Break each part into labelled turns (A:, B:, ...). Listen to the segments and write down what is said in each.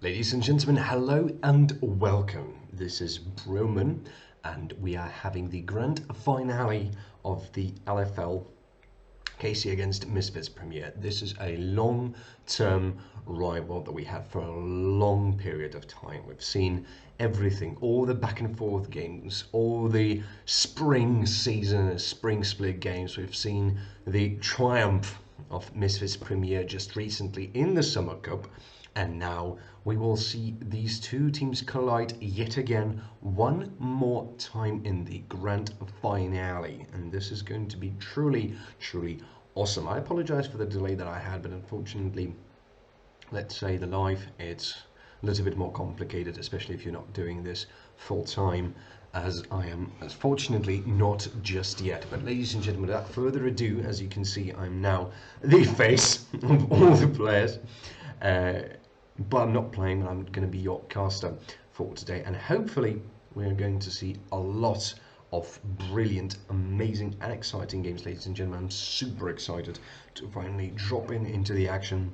A: Ladies and gentlemen, hello and welcome. This is Broman, and we are having the grand finale of the LFL KC against Misfits premiere. This is a long-term rival that we had for a long period of time. We've seen everything, all the back and forth games, all the spring season, spring split games. We've seen the triumph of Misfits premiere just recently in the Summer Cup. And now we will see these two teams collide yet again one more time in the grand finale. And this is going to be truly awesome. I apologize for the delay that I had, but unfortunately, let's say the live, it's a little bit more complicated, especially if you're not doing this full time, as I am fortunately not just yet. But ladies and gentlemen, without further ado, as you can see, I'm now the face of all the players. But I'm not playing, and I'm going to be your caster for today. And hopefully we're going to see a lot of brilliant, amazing and exciting games, ladies and gentlemen. I'm super excited to finally drop into the action.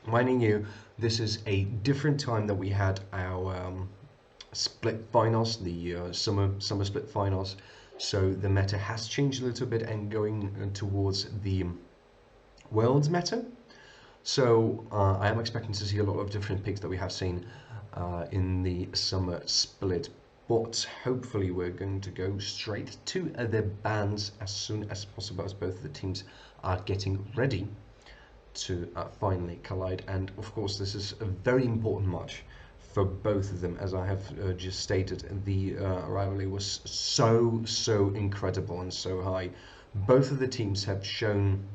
A: Minding you, this is a different time that we had our split finals, the summer split finals. So the meta has changed a little bit and going towards the world's meta. So I am expecting to see a lot of different picks that we have seen in the summer split, but hopefully we're going to go straight to the bans as soon as possible, as both of the teams are getting ready to finally collide. And of course, this is a very important match for both of them. As I have just stated, the rivalry was so incredible and so high. Both of the teams have shown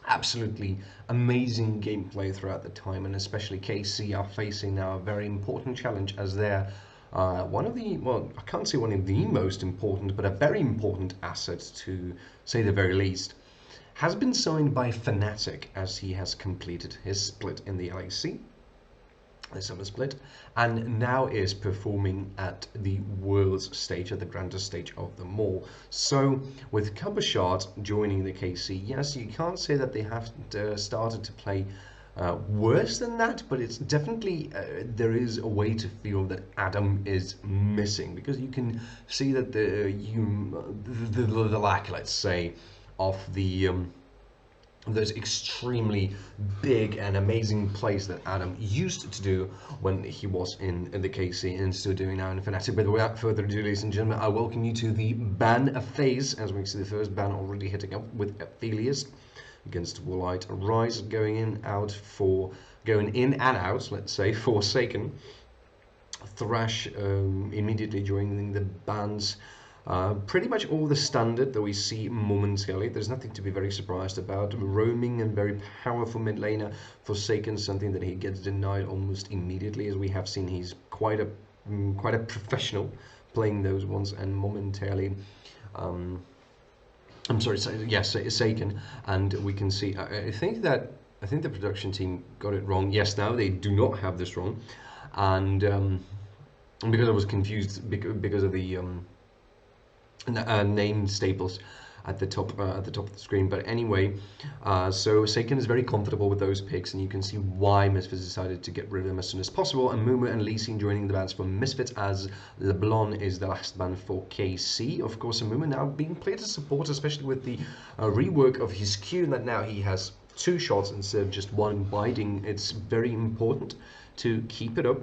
A: absolutely amazing gameplay throughout the time, and especially KC are facing now a very important challenge, as they're one of the, well, I can't say one of the most important, but a very important asset, to say the very least, has been signed by Fnatic, as he has completed his split in the LAC, the summer split, and now is performing at the world's stage, at the grandest stage of them all. So with Cumbershard joining the KC, yes, you can't say that they have started to play worse than that, but it's definitely there is a way to feel that Adam is missing, because you can see that the lack, let's say, of the those extremely big and amazing plays that Adam used to do when he was in the KC and still doing now in Fnatic. But without further ado, ladies and gentlemen, I welcome you to the ban phase, as we see the first ban already hitting up with Aphelios against Woolite. Rise going in and out, let's say, Forsaken. Thrash immediately joining the bans. Pretty much all the standard that we see momentarily. There's nothing to be very surprised about. Roaming and very powerful mid laner. Forsaken, something that he gets denied almost immediately, as we have seen he's quite a professional playing those ones, and momentarily I'm sorry, yes, Saken, and we can see, I think the production team got it wrong. Yes, now they do not have this wrong, and because I was confused because of the name staples at the top of the screen. But anyway, so Saken is very comfortable with those picks, and you can see why Misfits decided to get rid of them as soon as possible. And Mumu and Lee Sin joining the bans for Misfits, as LeBlanc is the last ban for KC. Of course, Mumu now being played as support, especially with the rework of his Q, that now he has 2 shots instead of just 1 biting. It's very important to keep it up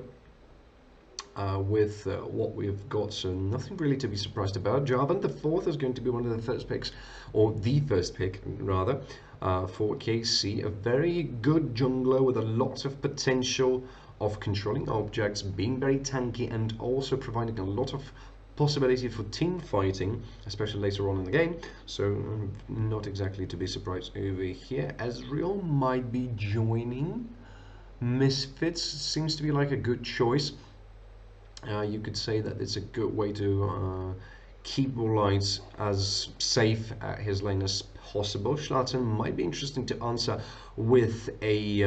A: with what we've got, so nothing really to be surprised about. Jarvan, the 4th, is going to be one of the first picks, or the first pick rather, for KC. A very good jungler with a lot of potential of controlling objects, being very tanky, and also providing a lot of possibility for team fighting, especially later on in the game. So not exactly to be surprised over here. Ezreal might be joining Misfits. Seems to be like a good choice. You could say that it's a good way to keep Woolite as safe at his lane as possible. Schlatten might be interesting to answer with a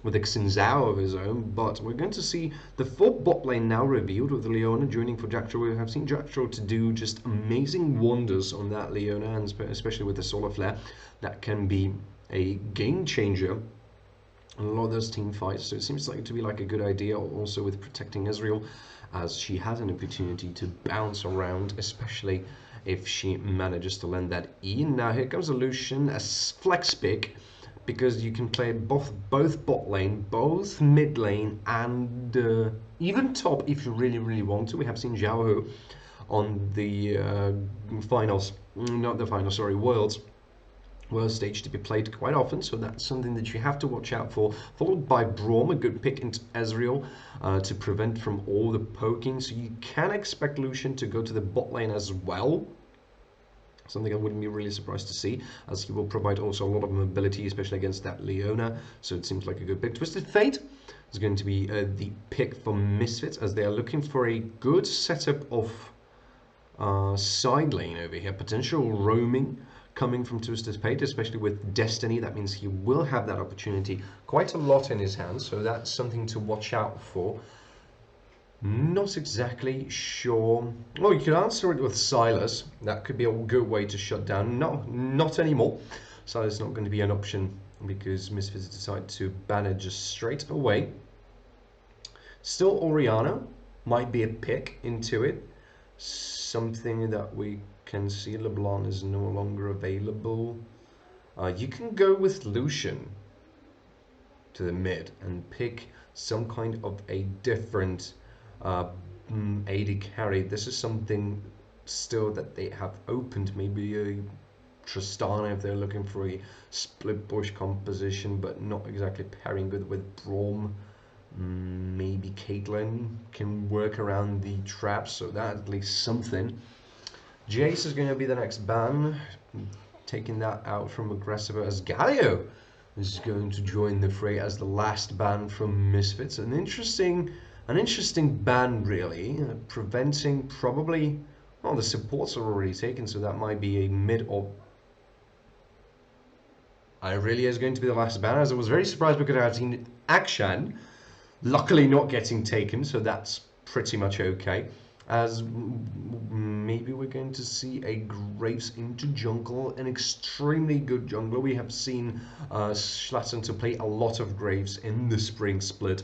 A: Xin Zhao of his own, but we're going to see the full bot lane now revealed, with Leona joining for Jackdaw. We have seen Jackdaw to do just amazing wonders on that Leona, and especially with the Solar Flare. That can be a game changer a lot of those team fights. So it seems like to be like a good idea also with protecting Ezreal, as she has an opportunity to bounce around, especially if she manages to land that E. Now here comes a Lucian, a flex pick, because you can play both bot lane, both mid lane, and even top if you really want to. We have seen Xiaohu on the finals, not the finals, sorry, Worlds stage to be played quite often, so that's something that you have to watch out for. Followed by Braum, a good pick into Ezreal to prevent from all the poking, so you can expect Lucian to go to the bot lane as well. Something I wouldn't be really surprised to see, as he will provide also a lot of mobility, especially against that Leona, so it seems like a good pick. Twisted Fate is going to be the pick for Misfits, as they are looking for a good setup of side lane over here, potential roaming coming from Twisted Fate, especially with Destiny. That means he will have that opportunity quite a lot in his hands, so that's something to watch out for. Not exactly sure. Well, you could answer it with Silas. That could be a good way to shut down. No, not anymore. Silas is not going to be an option because Misfits decide to ban it just straight away. Still, Oriana might be a pick into it. Something that we can see. LeBlanc is no longer available. You can go with Lucian to the mid and pick some kind of a different AD carry. This is something still that they have opened. Maybe a Tristana if they're looking for a split bush composition, but not exactly pairing good with Braum. Maybe Caitlyn can work around the traps, so that's at least something. Jace is going to be the next ban, taking that out from Aggressive, as Galio is going to join the fray as the last ban from Misfits. An interesting ban, really, preventing probably, well, the supports are already taken, so that might be a mid or Irelia is going to be the last ban, as I was very surprised because I've seen Akshan luckily not getting taken, so that's pretty much okay. As maybe we're going to see a Graves into jungle, an extremely good jungler. We have seen Schlatten to play a lot of Graves in the spring split,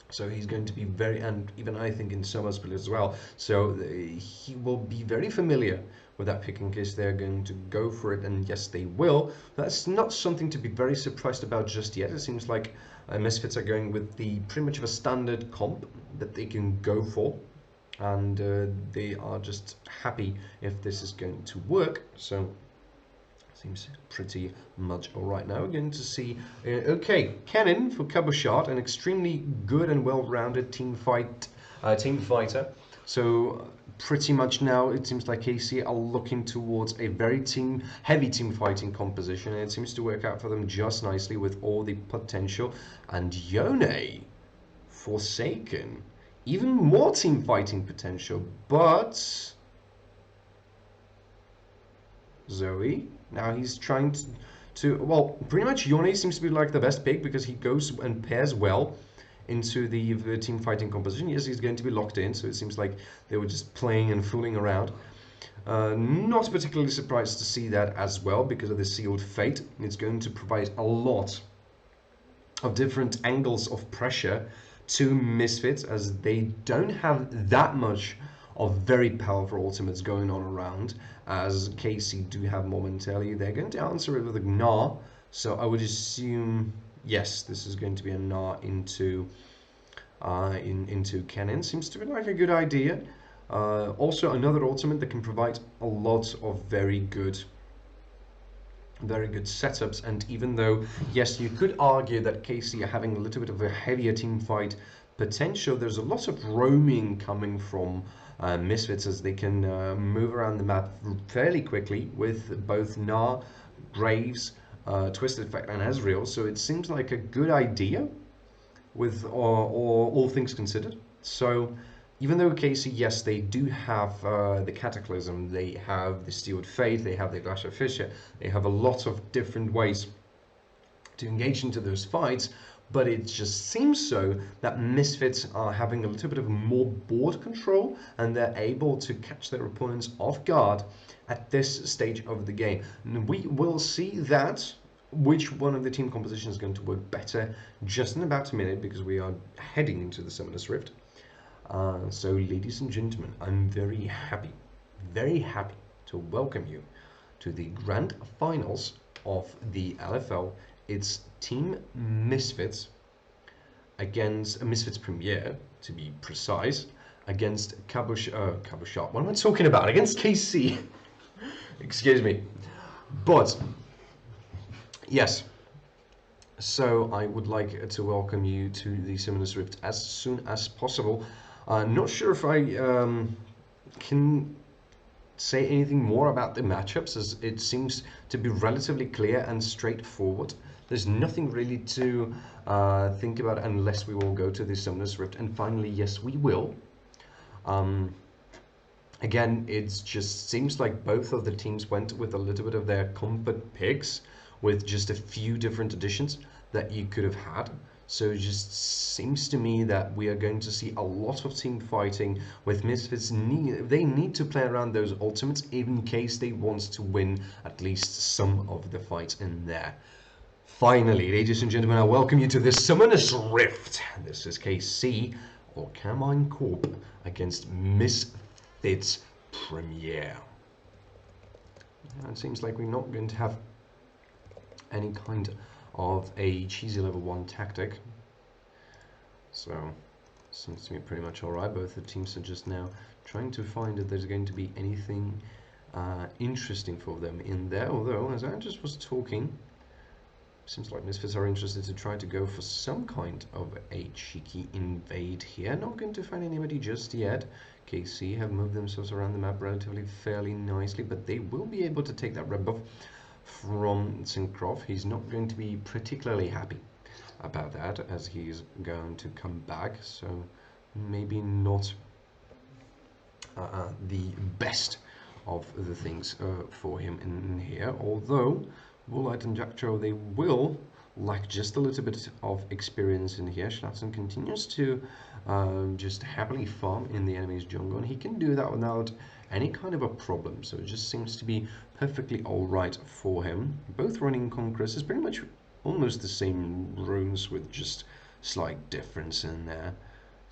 A: so he's going to be very, and even I think in summer split as well, so he will be very familiar with that pick in case they're going to go for it, and yes, they will. That's not something to be very surprised about just yet. It seems like Misfits are going with the pretty much of a standard comp that they can go for, and they are just happy if this is going to work. So seems pretty much all right. Now we're going to see okay, Kennen for Cabochard, an extremely good and well-rounded team fighter. So pretty much now it seems like KC are looking towards a very heavy team fighting composition, and it seems to work out for them just nicely with all the potential. And Yone, Forsaken, even more team fighting potential, but Zoe, now he's trying to well, pretty much Yone seems to be like the best pick because he goes and pairs well into the team fighting composition. Yes, he's going to be locked in, so it seems like they were just playing and fooling around. Not particularly surprised to see that as well because of the sealed fate. It's going to provide a lot of different angles of pressure to Misfits, as they don't have that much of very powerful ultimates going on around, as KC do have momentarily. They're going to answer it with a Gnar, so I would assume, yes, this is going to be a Gnar into Kennen. Seems to be like a good idea. Also another ultimate that can provide a lot of very good setups, and even though, yes, you could argue that KC are having a little bit of a heavier team fight potential, there's a lot of roaming coming from Misfits, as they can move around the map fairly quickly with both Gnar, Graves, Twisted Fate and Ezreal, so it seems like a good idea with all things considered. So even though KC, yes, they do have the Cataclysm, they have the Sealed Fate, they have the Glash of Fissure, they have a lot of different ways to engage into those fights, but it just seems so that Misfits are having a little bit of more board control, and they're able to catch their opponents off guard at this stage of the game. And we will see that which one of the team composition is going to work better just in about a minute, because we are heading into the Summoner's Rift. So ladies and gentlemen, I'm very happy to welcome you to the grand finals of the LFL. It's Team Misfits against Misfits Premier, to be precise, against Cabochard. What am I talking about? Against KC. Excuse me. But yes, so I would like to welcome you to the Summoner's Rift as soon as possible. Not sure if I can say anything more about the matchups, as it seems to be relatively clear and straightforward. There's nothing really to think about unless we will go to the Summoner's Rift. And finally, yes, we will. Again, it just seems like both of the teams went with a little bit of their comfort picks, with just a few different additions that you could have had. So it just seems to me that we are going to see a lot of team fighting with Misfits. They need to play around those ultimates in case they want to win at least some of the fights in there. Finally, ladies and gentlemen, I welcome you to the Summoner's Rift. This is KC, or Carmine Corp, against Misfits Premier. It seems like we're not going to have any kind of a cheesy level 1 tactic, so seems to be pretty much alright. Both the teams are just now trying to find if there's going to be anything interesting for them in there, although as I just was talking, seems like Misfits are interested to try to go for some kind of a cheeky invade here. Not going to find anybody just yet. KC have moved themselves around the map relatively fairly nicely, but they will be able to take that red buff from Syncroft. He's not going to be particularly happy about that, as he's going to come back, so maybe not the best of the things for him in here. Although Woolite and Jacktrow, they will lack just a little bit of experience in here. Schlatzen continues to just happily farm in the enemy's jungle, and he can do that without any kind of a problem, so it just seems to be perfectly alright for him. Both running Conquerors is pretty much almost the same runes with just slight difference in there,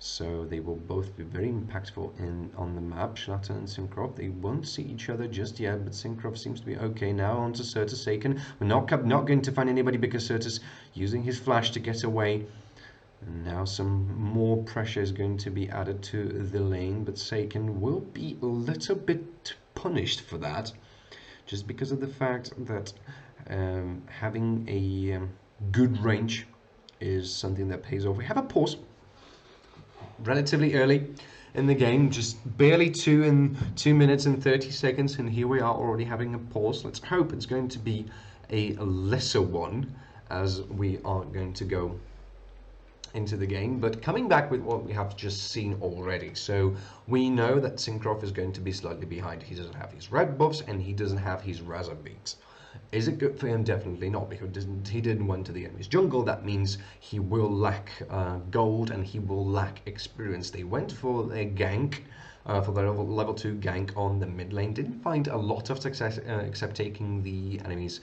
A: so they will both be very impactful on the map. Schlatter and Syncroft, they won't see each other just yet, but Syncroft seems to be okay now. On to Certus Aiken. We're not going to find anybody because Certus using his flash to get away. And now some more pressure is going to be added to the lane, but Seiken will be a little bit punished for that, just because of the fact that having a good range is something that pays off. We have a pause relatively early in the game, just barely 2 minutes and 30 seconds, and here we are already having a pause. Let's hope it's going to be a lesser one, as we are going to go into the game. But coming back with what we have just seen already, so we know that Syncroft is going to be slightly behind. He doesn't have his red buffs and he doesn't have his razor beats. Is it good for him? Definitely not, because he didn't went to the enemy's jungle. That means he will lack gold and he will lack experience. They went for a gank, for the level 2 gank on the mid lane. Didn't find a lot of success except taking the enemy's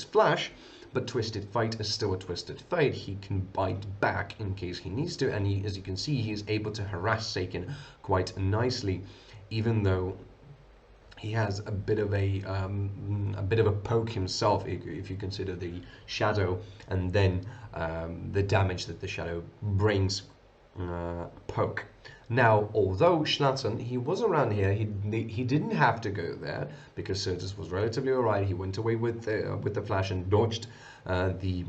A: flash. But Twisted Fate is still a Twisted Fate. He can bite back in case he needs to, and as you can see, he is able to harass Seiken quite nicely, even though he has a bit of a poke himself, if you consider the shadow and then the damage that the shadow brings. Poke. Now, although Schlatzen, he was around here, he didn't have to go there because Certus was relatively alright. He went away with the flash and dodged the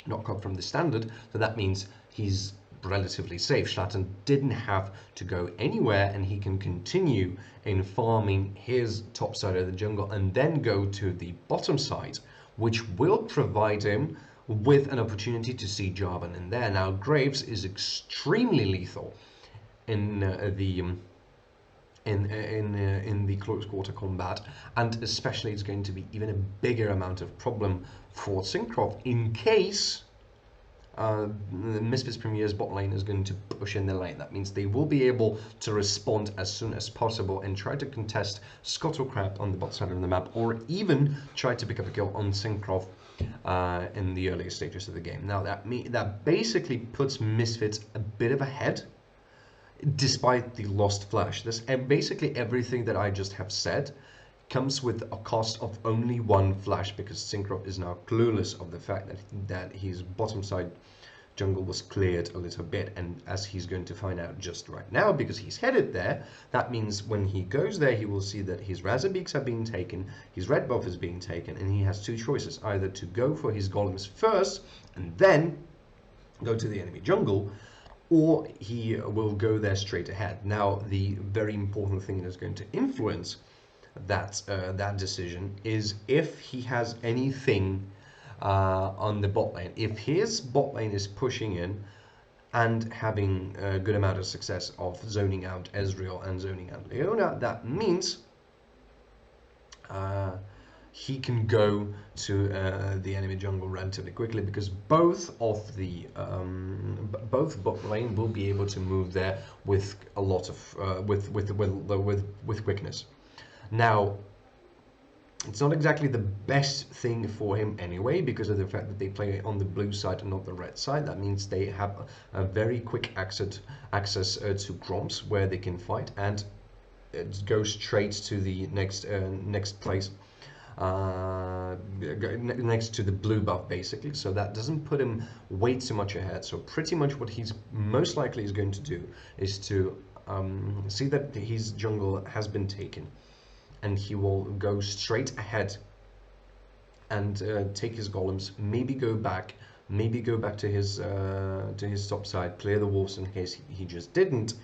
A: knockup from the standard, so that means he's relatively safe. Schlatten didn't have to go anywhere, and he can continue in farming his top side of the jungle and then go to the bottom side, which will provide him with an opportunity to see Jarvan in there. Now, Graves is extremely lethal in the close quarter combat, and especially it's going to be even a bigger amount of problem for Syncroft in case the Misfits Premier's bot lane is going to push in the lane. That means they will be able to respond as soon as possible and try to contest Scuttlecraft on the bot side of the map, or even try to pick up a kill on Syncroft in the earlier stages of the game. Now that basically puts Misfits a bit of ahead, despite the lost flash. This basically everything that I just have said comes with a cost of only one flash, because Syncroft is now clueless of the fact that his bottom side jungle was cleared a little bit, and as he's going to find out just right now, because he's headed there, that means when he goes there, he will see that his Razorbeaks are being taken, his red buff is being taken, and he has two choices: either to go for his golems first and then go to the enemy jungle, or he will go there straight ahead. Now, the very important thing that's going to influence that decision is if he has anything on the bot lane. If his bot lane is pushing in and having a good amount of success of zoning out Ezreal and zoning out Leona, that means he can go to the enemy jungle relatively quickly, because both of the both bot lane will be able to move there with a lot of with quickness. Now, it's not exactly the best thing for him anyway, because of the fact that they play on the blue side and not the red side. That means they have a very quick access to Groms where they can fight, and it goes straight to the next place, next to the blue buff, basically. So that doesn't put him way too much ahead. So pretty much what he's most likely is going to do is to see that his jungle has been taken, and he will go straight ahead and take his golems, maybe go back to his top side, clear the wolves in case he just didn't,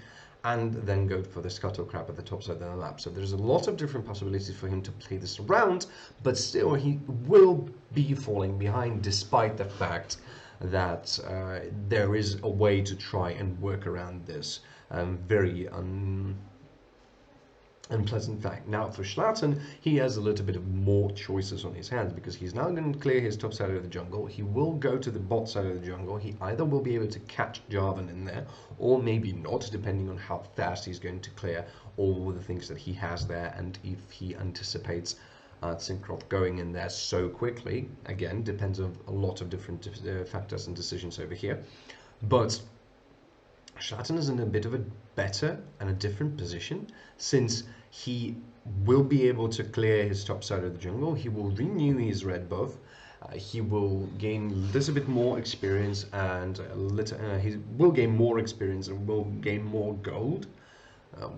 A: and then go for the scuttle crab at the top side of the map. So there's a lot of different possibilities for him to play this around, but still he will be falling behind, despite the fact that there is a way to try and work around this very unpleasant fact. Now, for Schlatten, he has a little bit of more choices on his hands, because he's now going to clear his top side of the jungle. He will go to the bot side of the jungle. He either will be able to catch Jarvan in there, or maybe not, depending on how fast he's going to clear all the things that he has there, and if he anticipates Syncroft going in there so quickly. Again, depends on a lot of different factors and decisions over here. But Schlatten is in a bit of a better and a different position, since he will be able to clear his top side of the jungle. He will renew his red buff. He will gain a little bit more experience, and he will gain more experience and will gain more gold,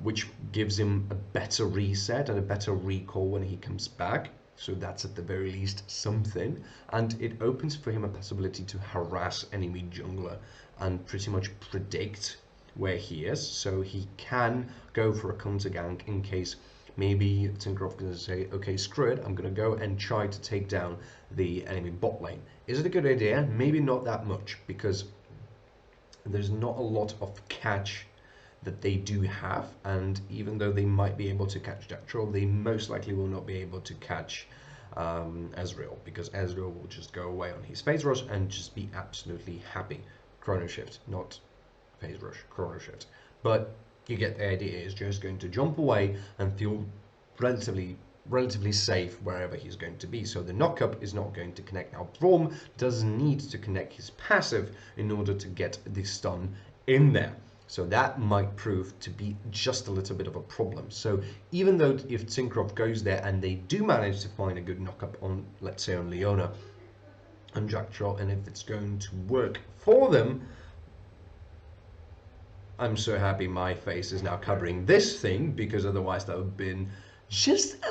A: which gives him a better reset and a better recall when he comes back. So that's at the very least something, and it opens for him a possibility to harass enemy jungler and pretty much predict where he is, so he can go for a counter gank in case maybe Syncroft is going to say, okay, screw it, I'm going to go and try to take down the enemy bot lane. Is it a good idea? Maybe not that much, because there's not a lot of catch that they do have, and even though they might be able to catch that troll, they most likely will not be able to catch Ezreal, because Ezreal will just go away on his phase rush and just be absolutely happy. Chrono shift, not phase rush, chrono shift. But you get the idea. Is just going to jump away and feel relatively safe wherever he's going to be. So the knockup is not going to connect. Now Braum does need to connect his passive in order to get the stun in there. So that might prove to be just a little bit of a problem. So even though if Syncroft goes there and they do manage to find a good knockup on, let's say, on Leona and Jack Troll, and if it's going to work for them, I'm so happy my face is now covering this thing, because otherwise that would have been just a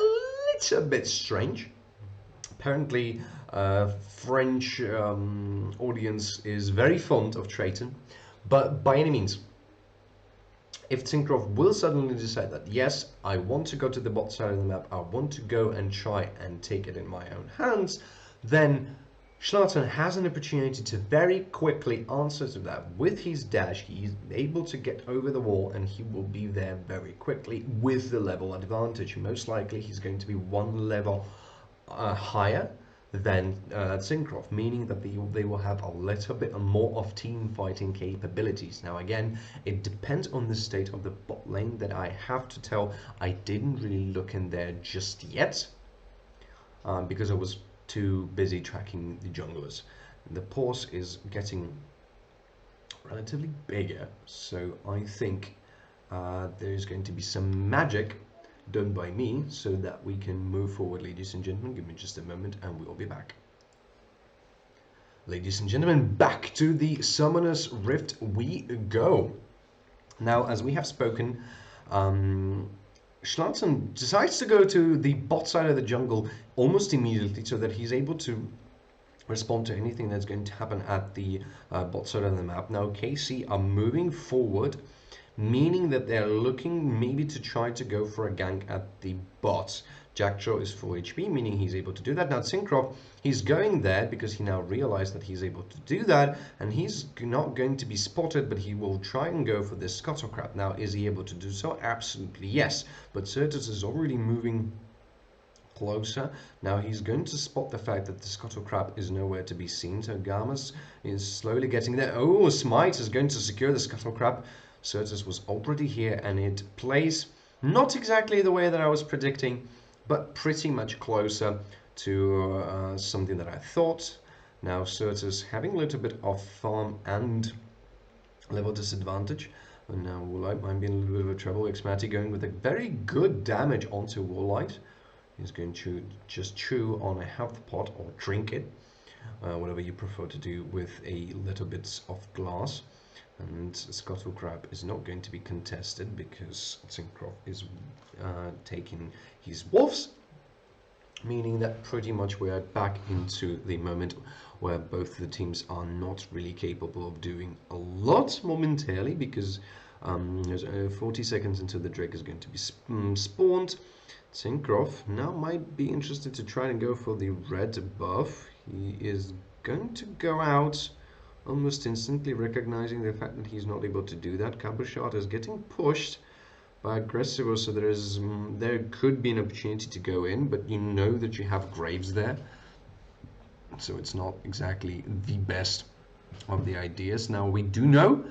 A: little bit strange. Apparently, French audience is very fond of Trayton, but by any means, if Syncroft will suddenly decide that, yes, I want to go to the bot side of the map, I want to go and try and take it in my own hands, then Schlatten has an opportunity to very quickly answer to that. With his dash, he's able to get over the wall, and he will be there very quickly with the level advantage. Most likely, he's going to be one level higher than Syncroft, meaning that they will have a little bit more of team fighting capabilities. Now again, it depends on the state of the bot lane that I have to tell. I didn't really look in there just yet, because I was too busy tracking the junglers. The pause is getting relatively bigger, so I think there's going to be some magic done by me so that we can move forward, ladies and gentlemen. Give me just a moment and we'll be back. Ladies and gentlemen, back to the Summoner's Rift we go. Now, as we have spoken, Schlatzen decides to go to the bot side of the jungle almost immediately so that he's able to respond to anything that's going to happen at the bot side of the map. Now, KC are moving forward, meaning that they're looking maybe to try to go for a gank at the bot. Jackjo is full HP, meaning he's able to do that. Now, Syncroft, he's going there because he now realized that he's able to do that, and he's not going to be spotted, but he will try and go for this Scuttle Crab. Now, is he able to do so? Absolutely yes, but Certus is already moving closer. Now he's going to spot the fact that the Scuttle Crab is nowhere to be seen, so Gamas is slowly getting there. Oh, Smite is going to secure the Scuttle Crab. Certus was already here, and it plays not exactly the way that I was predicting, but pretty much closer to something that I thought. Now Certus having a little bit of farm and level disadvantage. And now Woolite might be in a little bit of a trouble. Xmati going with a very good damage onto Woolite. He's going to just chew on a health pot or drink it, whatever you prefer to do with a little bits of glass. And Scuttle Crab is not going to be contested because Syncroft is taking his wolves, meaning that pretty much we are back into the moment where both the teams are not really capable of doing a lot momentarily, because there's 40 seconds until the Drake is going to be spawned. Syncroft now might be interested to try and go for the red buff. He is going to go out almost instantly, recognizing the fact that he's not able to do that. Cabochard is getting pushed by Aggressivo, so there could be an opportunity to go in, but you know that you have Graves there, so it's not exactly the best of the ideas. Now we do know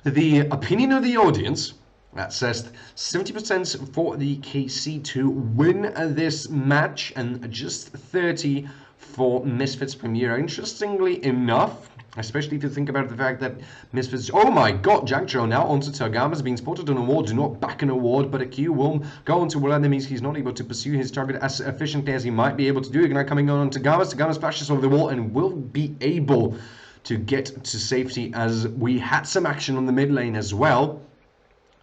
A: the opinion of the audience that says 70% for the KC to win this match and just 30 for Misfits Premier. Interestingly enough, especially if you think about the fact that Misfits... Oh my god, Jackjo now onto Tagama's being spotted on a ward. Do not back an award, but a Q will go onto Will enemies. He's not able to pursue his target as efficiently as he might be able to do. Now coming on Tagama's. Tagama splashes over the wall and will be able to get to safety, as we had some action on the mid lane as well.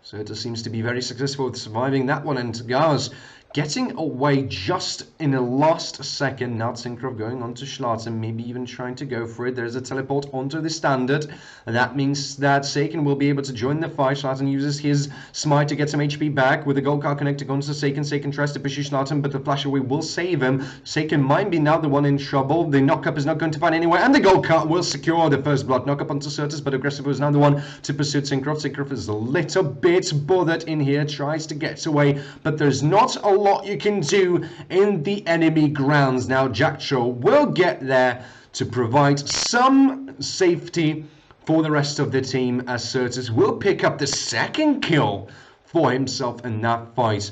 A: So it seems to be very successful with surviving that one, and Tagama's getting away just in the last second. Now Syncroft going on to Schlatzen, maybe even trying to go for it. There's a teleport onto the standard. That means that Seiken will be able to join the fight. Schlatzen uses his smite to get some HP back. With the gold card connected onto Seiken. Seiken tries to pursue Schlatzen, but the flash away will save him. Seiken might be now the one in trouble. The knockup is not going to find anywhere, and the gold card will secure the first blood. Knockup onto Certus, but Aggressive is now the one to pursue Syncroft. Syncroft is a little bit bothered in here, tries to get away, but there's not a lot you can do in the enemy grounds. Now Jackjo will get there to provide some safety for the rest of the team, as Certus will pick up the second kill for himself in that fight.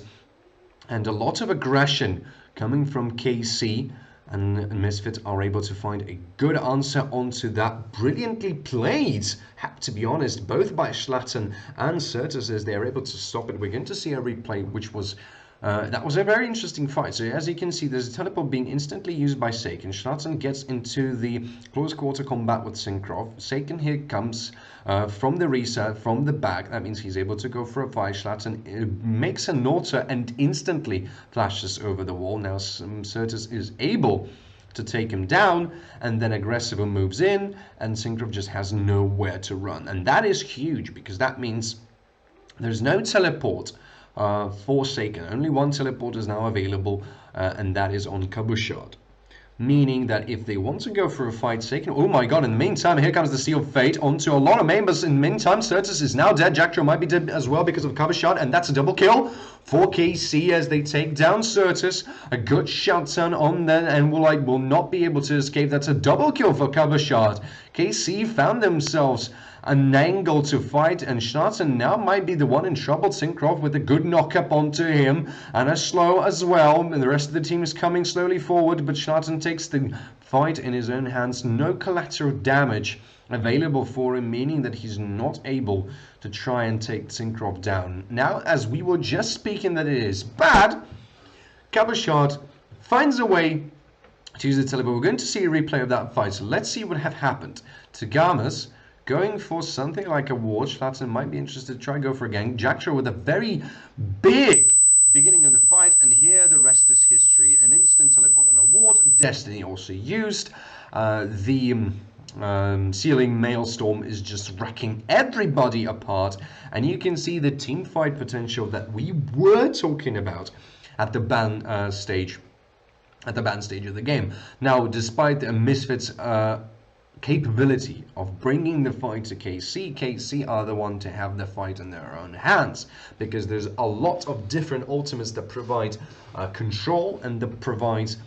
A: And a lot of aggression coming from KC, and Misfits are able to find a good answer onto that. Brilliantly played, have to be honest, both by Schlatzen and Certus, as they are able to stop it. We're going to see a replay, which was that was a very interesting fight. So as you can see, there's a teleport being instantly used by Seiken. Schlatzen gets into the close quarter combat with Syncroft. Seiken here comes from the reset, from the back. That means he's able to go for a fight. Schlatzen makes a Nauta and instantly flashes over the wall. Now Certus is able to take him down, and then Aggressivo moves in, and Syncroft just has nowhere to run. And that is huge, because that means there's no teleport for Seiken. Only one teleport is now available, and that is on Cabochard. Meaning that if they want to go for a fight, Seiken... Oh my god, in the meantime, here comes the Seal of Fate onto a lot of members. In the meantime, Certus is now dead. Jackjo might be dead as well because of Cabochard, and that's a double kill for KC as they take down Certus. A good shot turn on then, and will not be able to escape. That's a double kill for Cabochard. KC found themselves an angle to fight, and Schnatzen now might be the one in trouble. Syncroft with a good knock-up onto him, and a slow as well, and the rest of the team is coming slowly forward, but Schnatzen takes the fight in his own hands. No collateral damage available for him, meaning that he's not able to try and take Syncroft down. Now, as we were just speaking that it is bad, Cabochard finds a way to use the teleport. We're going to see a replay of that fight, so let's see what had happened. Tagamas going for something like a ward. Schlatten might be interested to try and go for a gang. Jackstraw with a very big beginning of the fight, and here the rest is history. An instant teleport on a ward. Destiny also used. The Ceiling Maelstrom is just wrecking everybody apart, and you can see the team fight potential that we were talking about at the ban stage. At the ban stage of the game. Now, despite the Misfits' capability of bringing the fight to KC, KC are the one to have the fight in their own hands, because there's a lot of different ultimates that provide control and that provides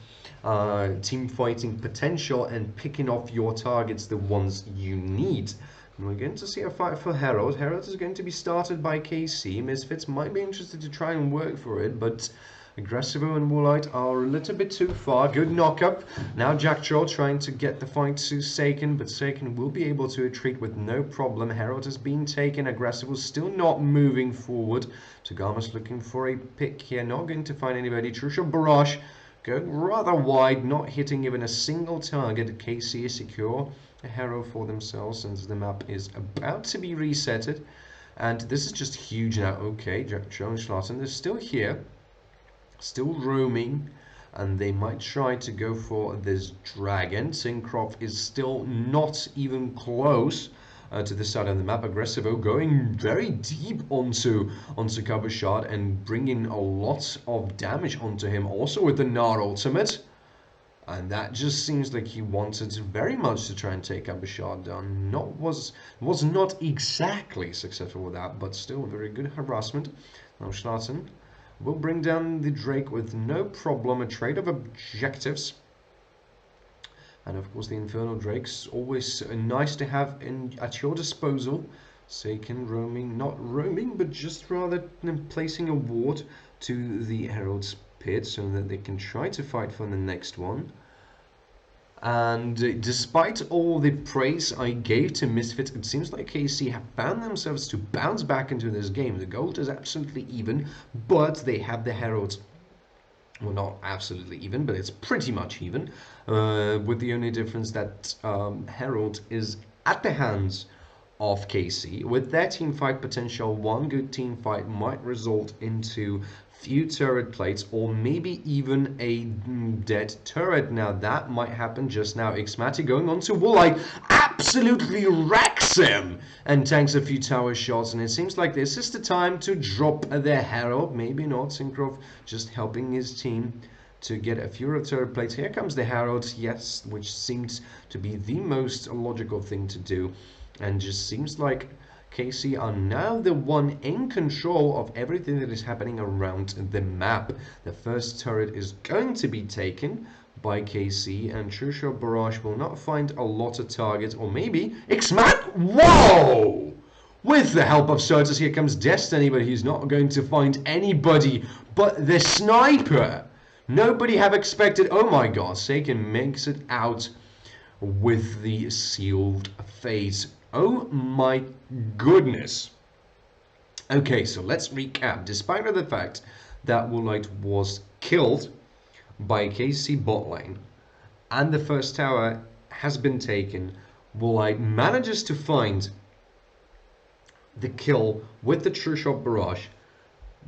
A: team fighting potential and picking off your targets, the ones you need. And we're going to see a fight for Herald. Herald is going to be started by KC. Misfits might be interested to try and work for it, but Aggressivo and Woolite are a little bit too far. Good knock-up. Now Jackstraw trying to get the fight to Seiken, but Seiken will be able to retreat with no problem. Herald has been taken. Aggressivo still not moving forward. Tagamas looking for a pick here. Not going to find anybody. Trusha Barrage going rather wide, not hitting even a single target. KC is secure a hero for themselves since the map is about to be resetted. And this is just huge now. Okay, Jackstraw and Schlatten, they're still here. Still roaming, and they might try to go for this dragon. Syncroft is still not even close to the side of the map. Aggressivo going very deep onto Cabochard and bringing a lot of damage onto him, also with the Gnar ultimate. And that just seems like he wanted very much to try and take Cabochard down. Was not exactly successful with that, but still very good harassment. Now Schlatten will bring down the Drake with no problem. A trade of objectives. And of course the Infernal Drake's always nice to have at your disposal. Seiken roaming, not roaming, but just rather placing a ward to the Herald's pit so that they can try to fight for the next one. And despite all the praise I gave to Misfits, it seems like KC have found themselves to bounce back into this game. The gold is absolutely even, but they have the Heralds. Well, not absolutely even, but it's pretty much even. With the only difference that Herald is at the hands of KC. With their team fight potential, one good team fight might result into few turret plates or maybe even a dead turret. Now that might happen just now. Xmati going on to Woolite, absolutely wrecks him and tanks a few tower shots, and it seems like this is the time to drop their Herald. Maybe not. Syncroft just helping his team to get a few turret plates. Here comes the Herald, yes, which seems to be the most logical thing to do, and just seems like KC are now the one in control of everything that is happening around the map. The first turret is going to be taken by KC, and Trusha Barrage will not find a lot of targets, or maybe Xmat. Whoa! With the help of Certus, here comes Destiny, but he's not going to find anybody but the sniper. Nobody have expected. Oh my god, Seiken makes it out with the sealed fate. Oh my goodness. Okay, so let's recap. Despite the fact that Woolite was killed by KC bot lane and the first tower has been taken, Woolite manages to find the kill with the True Shot Barrage,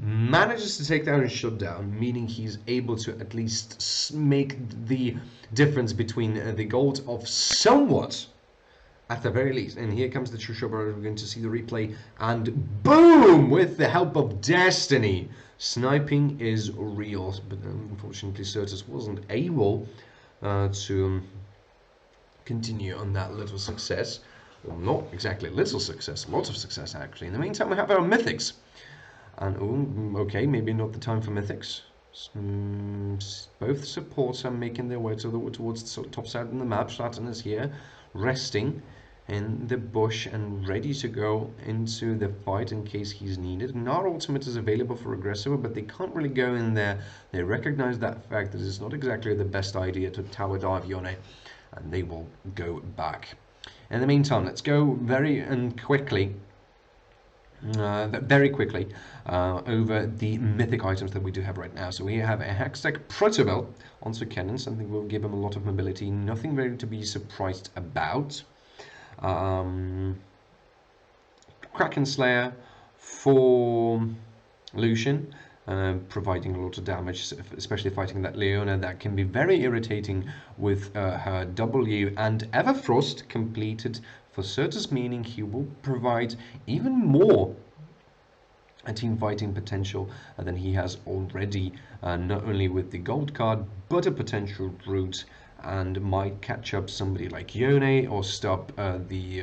A: manages to take down and shut down, meaning he's able to at least make the difference between the gold of somewhat, at the very least. And here comes the True Shot Barrage. We're going to see the replay, and boom! With the help of Destiny, sniping is real, but unfortunately Certus wasn't able to continue on that little success. Well, not exactly little success, a lot of success actually. In the meantime, we have our mythics. And okay, maybe not the time for mythics. Both supports are making their way towards the top side of the map. Schlatten is here, resting. in the bush and ready to go into the fight in case he's needed. Our ultimate is available for aggressive, but they can't really go in there. They recognize that fact that it's not exactly the best idea to tower dive Yone, and they will go back. In the meantime, let's go very quickly over the mythic items that we do have right now. So we have a Hextech Protobelt onto cannon, something will give him a lot of mobility, nothing very to be surprised about. Kraken Slayer for Lucian, providing a lot of damage, especially fighting that Leona. That can be very irritating with her W, and Everfrost completed for Certus, meaning he will provide even more team fighting potential than he has already, not only with the gold card, but a potential route, and might catch up somebody like Yone or stop the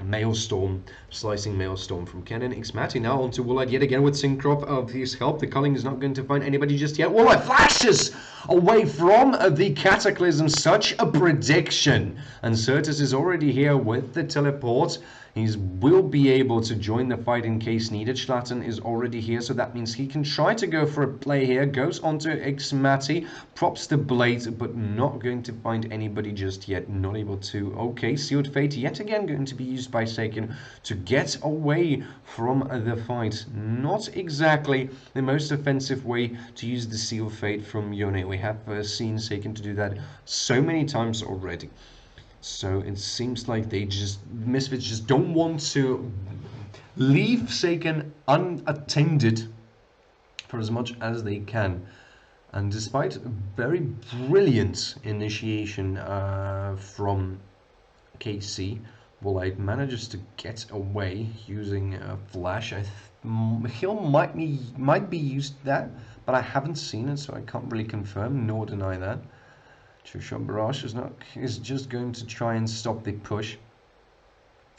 A: Maelstrom, slicing Maelstrom from Cannon. Xmati now onto Woolite yet again with Syncrop of his help. The Culling is not going to find anybody just yet. Woolite flashes away from the Cataclysm. Such a prediction. And Certus is already here with the teleport. He will be able to join the fight in case needed. Schlatten is already here, so that means he can try to go for a play here. Goes onto Xmati, props the blade, but not going to find anybody just yet. Not able to. Okay, Sealed Fate yet again going to be used by Seiken to get away from the fight. Not exactly the most offensive way to use the Sealed Fate from Yone. We have seen Seiken to do that so many times already. So it seems like Misfits just don't want to leave Seiken unattended for as much as they can. And despite very brilliant initiation from KC, Woolite manages to get away using Flash. Heal might be used that, but I haven't seen it, so I can't really confirm nor deny that. True-Shot Barrage is just going to try and stop the push,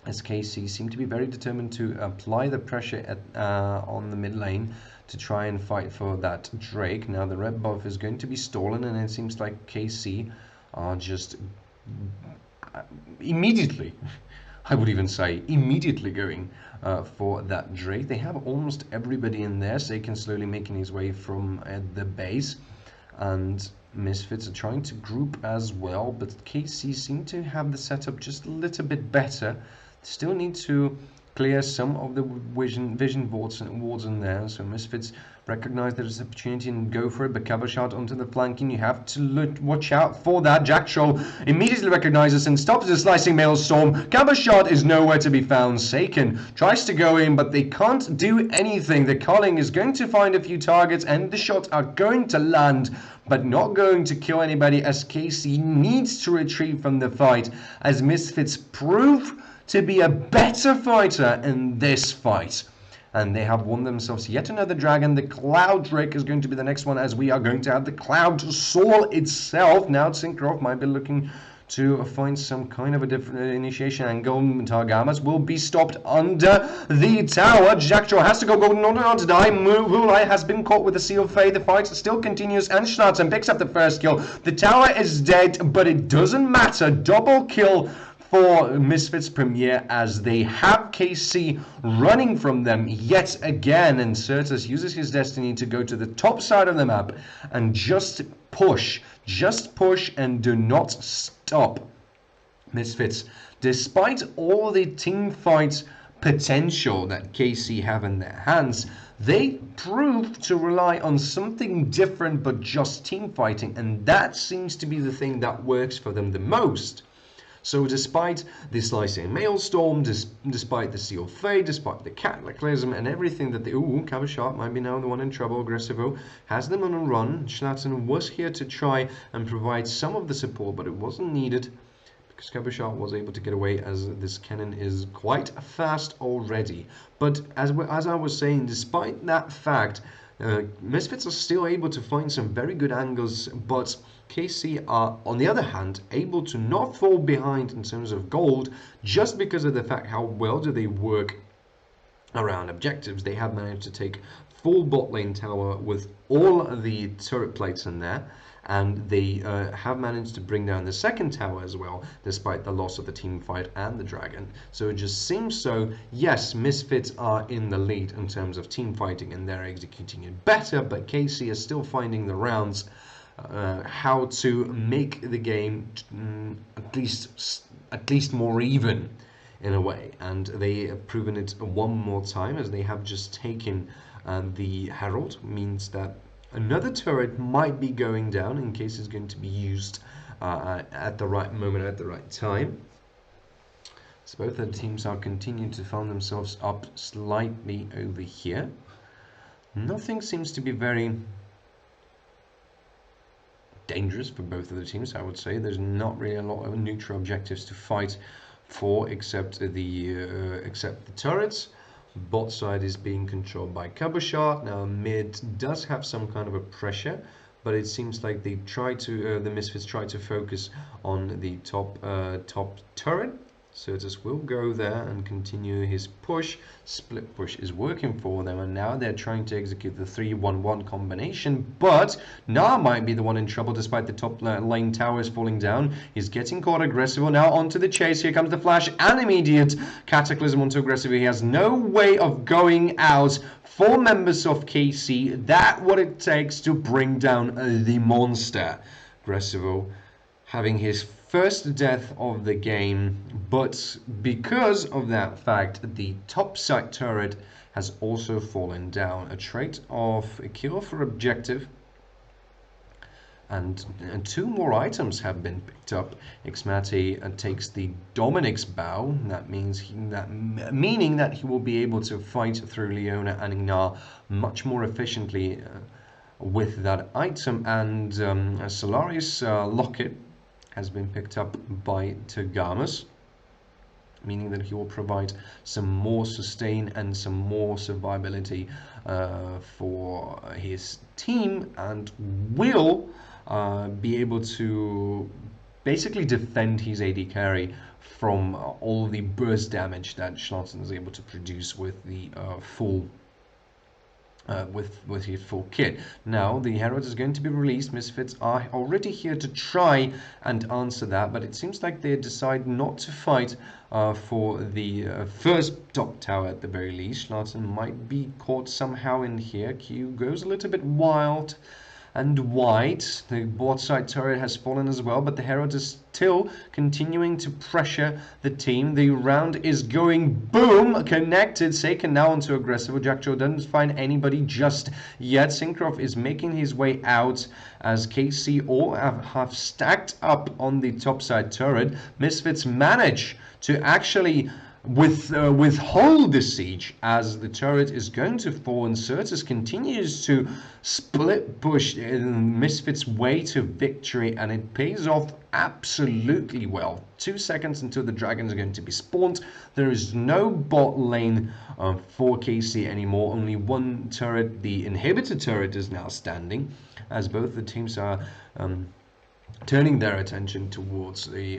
A: as KC seem to be very determined to apply the pressure on the mid lane to try and fight for that Drake. Now the red buff is going to be stolen, and it seems like KC are just immediately, I would even say immediately going for that Drake. They have almost everybody in there, so they can slowly making his way from the base, and Misfits are trying to group as well, but KC seem to have the setup just a little bit better. Still need to clear some of the vision wards in there, so Misfits recognize there's an opportunity and go for it, but Cabochard onto the flanking. You have to watch out for that. Jack Troll immediately recognizes and stops the slicing Maelstrom. Cabochard is nowhere to be found. Seiken tries to go in, but they can't do anything. The Culling is going to find a few targets, and the shots are going to land, but not going to kill anybody, as KC needs to retreat from the fight, as Misfits prove to be a better fighter in this fight. And they have won themselves yet another dragon. The Cloud Drake is going to be the next one, as we are going to have the Cloud Soul itself. Now Synchroff might be looking to find some kind of a different initiation angle. Targamas will be stopped under the tower. Jackjaw has to go golden order not to die. Mulai has been caught with the Seal of Fate. The fight still continues, and Schnatzen picks up the first kill. The tower is dead, but it doesn't matter. Double kill for Misfits Premier, as they have KC running from them yet again, and Certus uses his destiny to go to the top side of the map and just push and do not stop. Misfits, despite all the team fight potential that KC have in their hands, they prove to rely on something different but just team fighting, and that seems to be the thing that works for them the most. So despite the slicing Maelstrom, despite the Seal Fade, despite the Cataclysm and everything that they... Ooh, Cabochard might be now the one in trouble. Aggressivo has them on a run. Schlatten was here to try and provide some of the support, but it wasn't needed, because Cabochard was able to get away, as this cannon is quite fast already. But as I was saying, despite that fact, Misfits are still able to find some very good angles, but KC are, on the other hand, able to not fall behind in terms of gold, just because of the fact how well do they work around objectives. They have managed to take full bot lane tower with all the turret plates in there, and they have managed to bring down the second tower as well, despite the loss of the team fight and the dragon. So it just seems so, yes, Misfits are in the lead in terms of team fighting and they're executing it better, but KC is still finding the rounds how to make the game at least more even in a way, and they have proven it one more time as they have just taken the Herald. Means that another turret might be going down in case it's going to be used at the right moment, at the right time. So both the teams are continuing to find themselves up slightly over here. Nothing seems to be very dangerous for both of the teams, I would say. There's not really a lot of neutral objectives to fight for except the turrets. Bot side is being controlled by Cabochard. Now mid does have some kind of a pressure, but it seems like they try to the Misfits try to focus on the top turret. Certus will go there and continue his push. Split push is working for them, and now they're trying to execute the 3-1-1 combination, but Na might be the one in trouble despite the top lane towers falling down. He's getting caught aggressive. Now onto the chase. Here comes the flash and immediate cataclysm onto aggressive. He has no way of going out. 4 members of KC, that's what it takes to bring down the monster. Aggressivo having his first death of the game, but because of that fact, the top side turret has also fallen down. A trait of a kill for objective, and 2 more items have been picked up. Xmati takes the Dominic's bow. That means meaning that he will be able to fight through Leona and Ignar much more efficiently with that item, and Solaris Locket has been picked up by Tagamas, meaning that he will provide some more sustain and some more survivability for his team, and will be able to basically defend his AD carry from all the burst damage that Schlatzen is able to produce with the full with his full kit. Now the Herald is going to be released. Misfits are already here to try and answer that, but it seems like they decide not to fight for the first top tower at the very least. Schlatzen might be caught somehow in here. Q goes a little bit wild and wide. The bot side turret has fallen as well, but the Herald is still continuing to pressure the team. The round is going boom, connected. Seiken now onto aggressive. Jackjo doesn't find anybody just yet. Synkrov is making his way out as KC all have stacked up on the top side turret. Misfits manage to actually withhold the siege as the turret is going to fall, and Certus continues to split push in Misfits' way to victory, and it pays off absolutely well. 2 seconds until the dragon is going to be spawned. There is no bot lane for KC anymore. Only 1 turret, the inhibitor turret, is now standing as both the teams are turning their attention towards the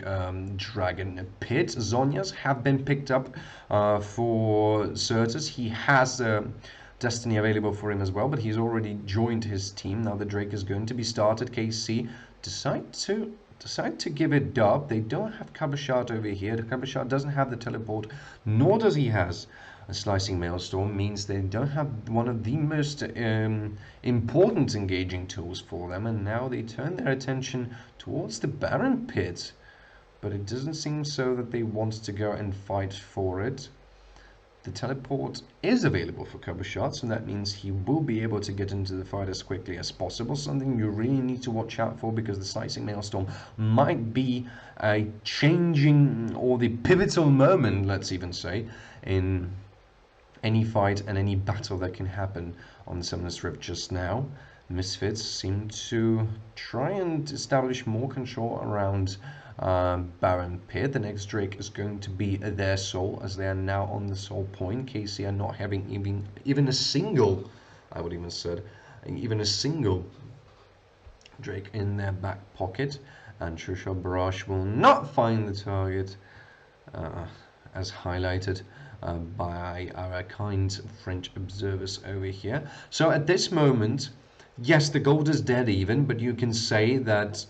A: dragon pit. Zonias have been picked up for Certus. He has Destiny available for him as well, but he's already joined his team. Now the Drake is going to be started. KC decide to give it dub. They don't have Cabochard over here. The Cabochard doesn't have the teleport, nor does he has a slicing maelstrom. Means they don't have one of the most important engaging tools for them, and now they turn their attention towards the Baron pit, but it doesn't seem so that they want to go and fight for it. The teleport is available for Cabochard, so that means he will be able to get into the fight as quickly as possible. Something you really need to watch out for, because the slicing maelstrom might be a changing or the pivotal moment, let's even say, in any fight and any battle that can happen on Summoner's Rift just now. Misfits seem to try and establish more control around Baron Pit. The next Drake is going to be their soul, as they are now on the soul point. KC are not having even a single, I would even said, even a single Drake in their back pocket, and Trisha Barrage will not find the target as highlighted by our kind French observers over here. So at this moment, yes, the gold is dead even, but you can say that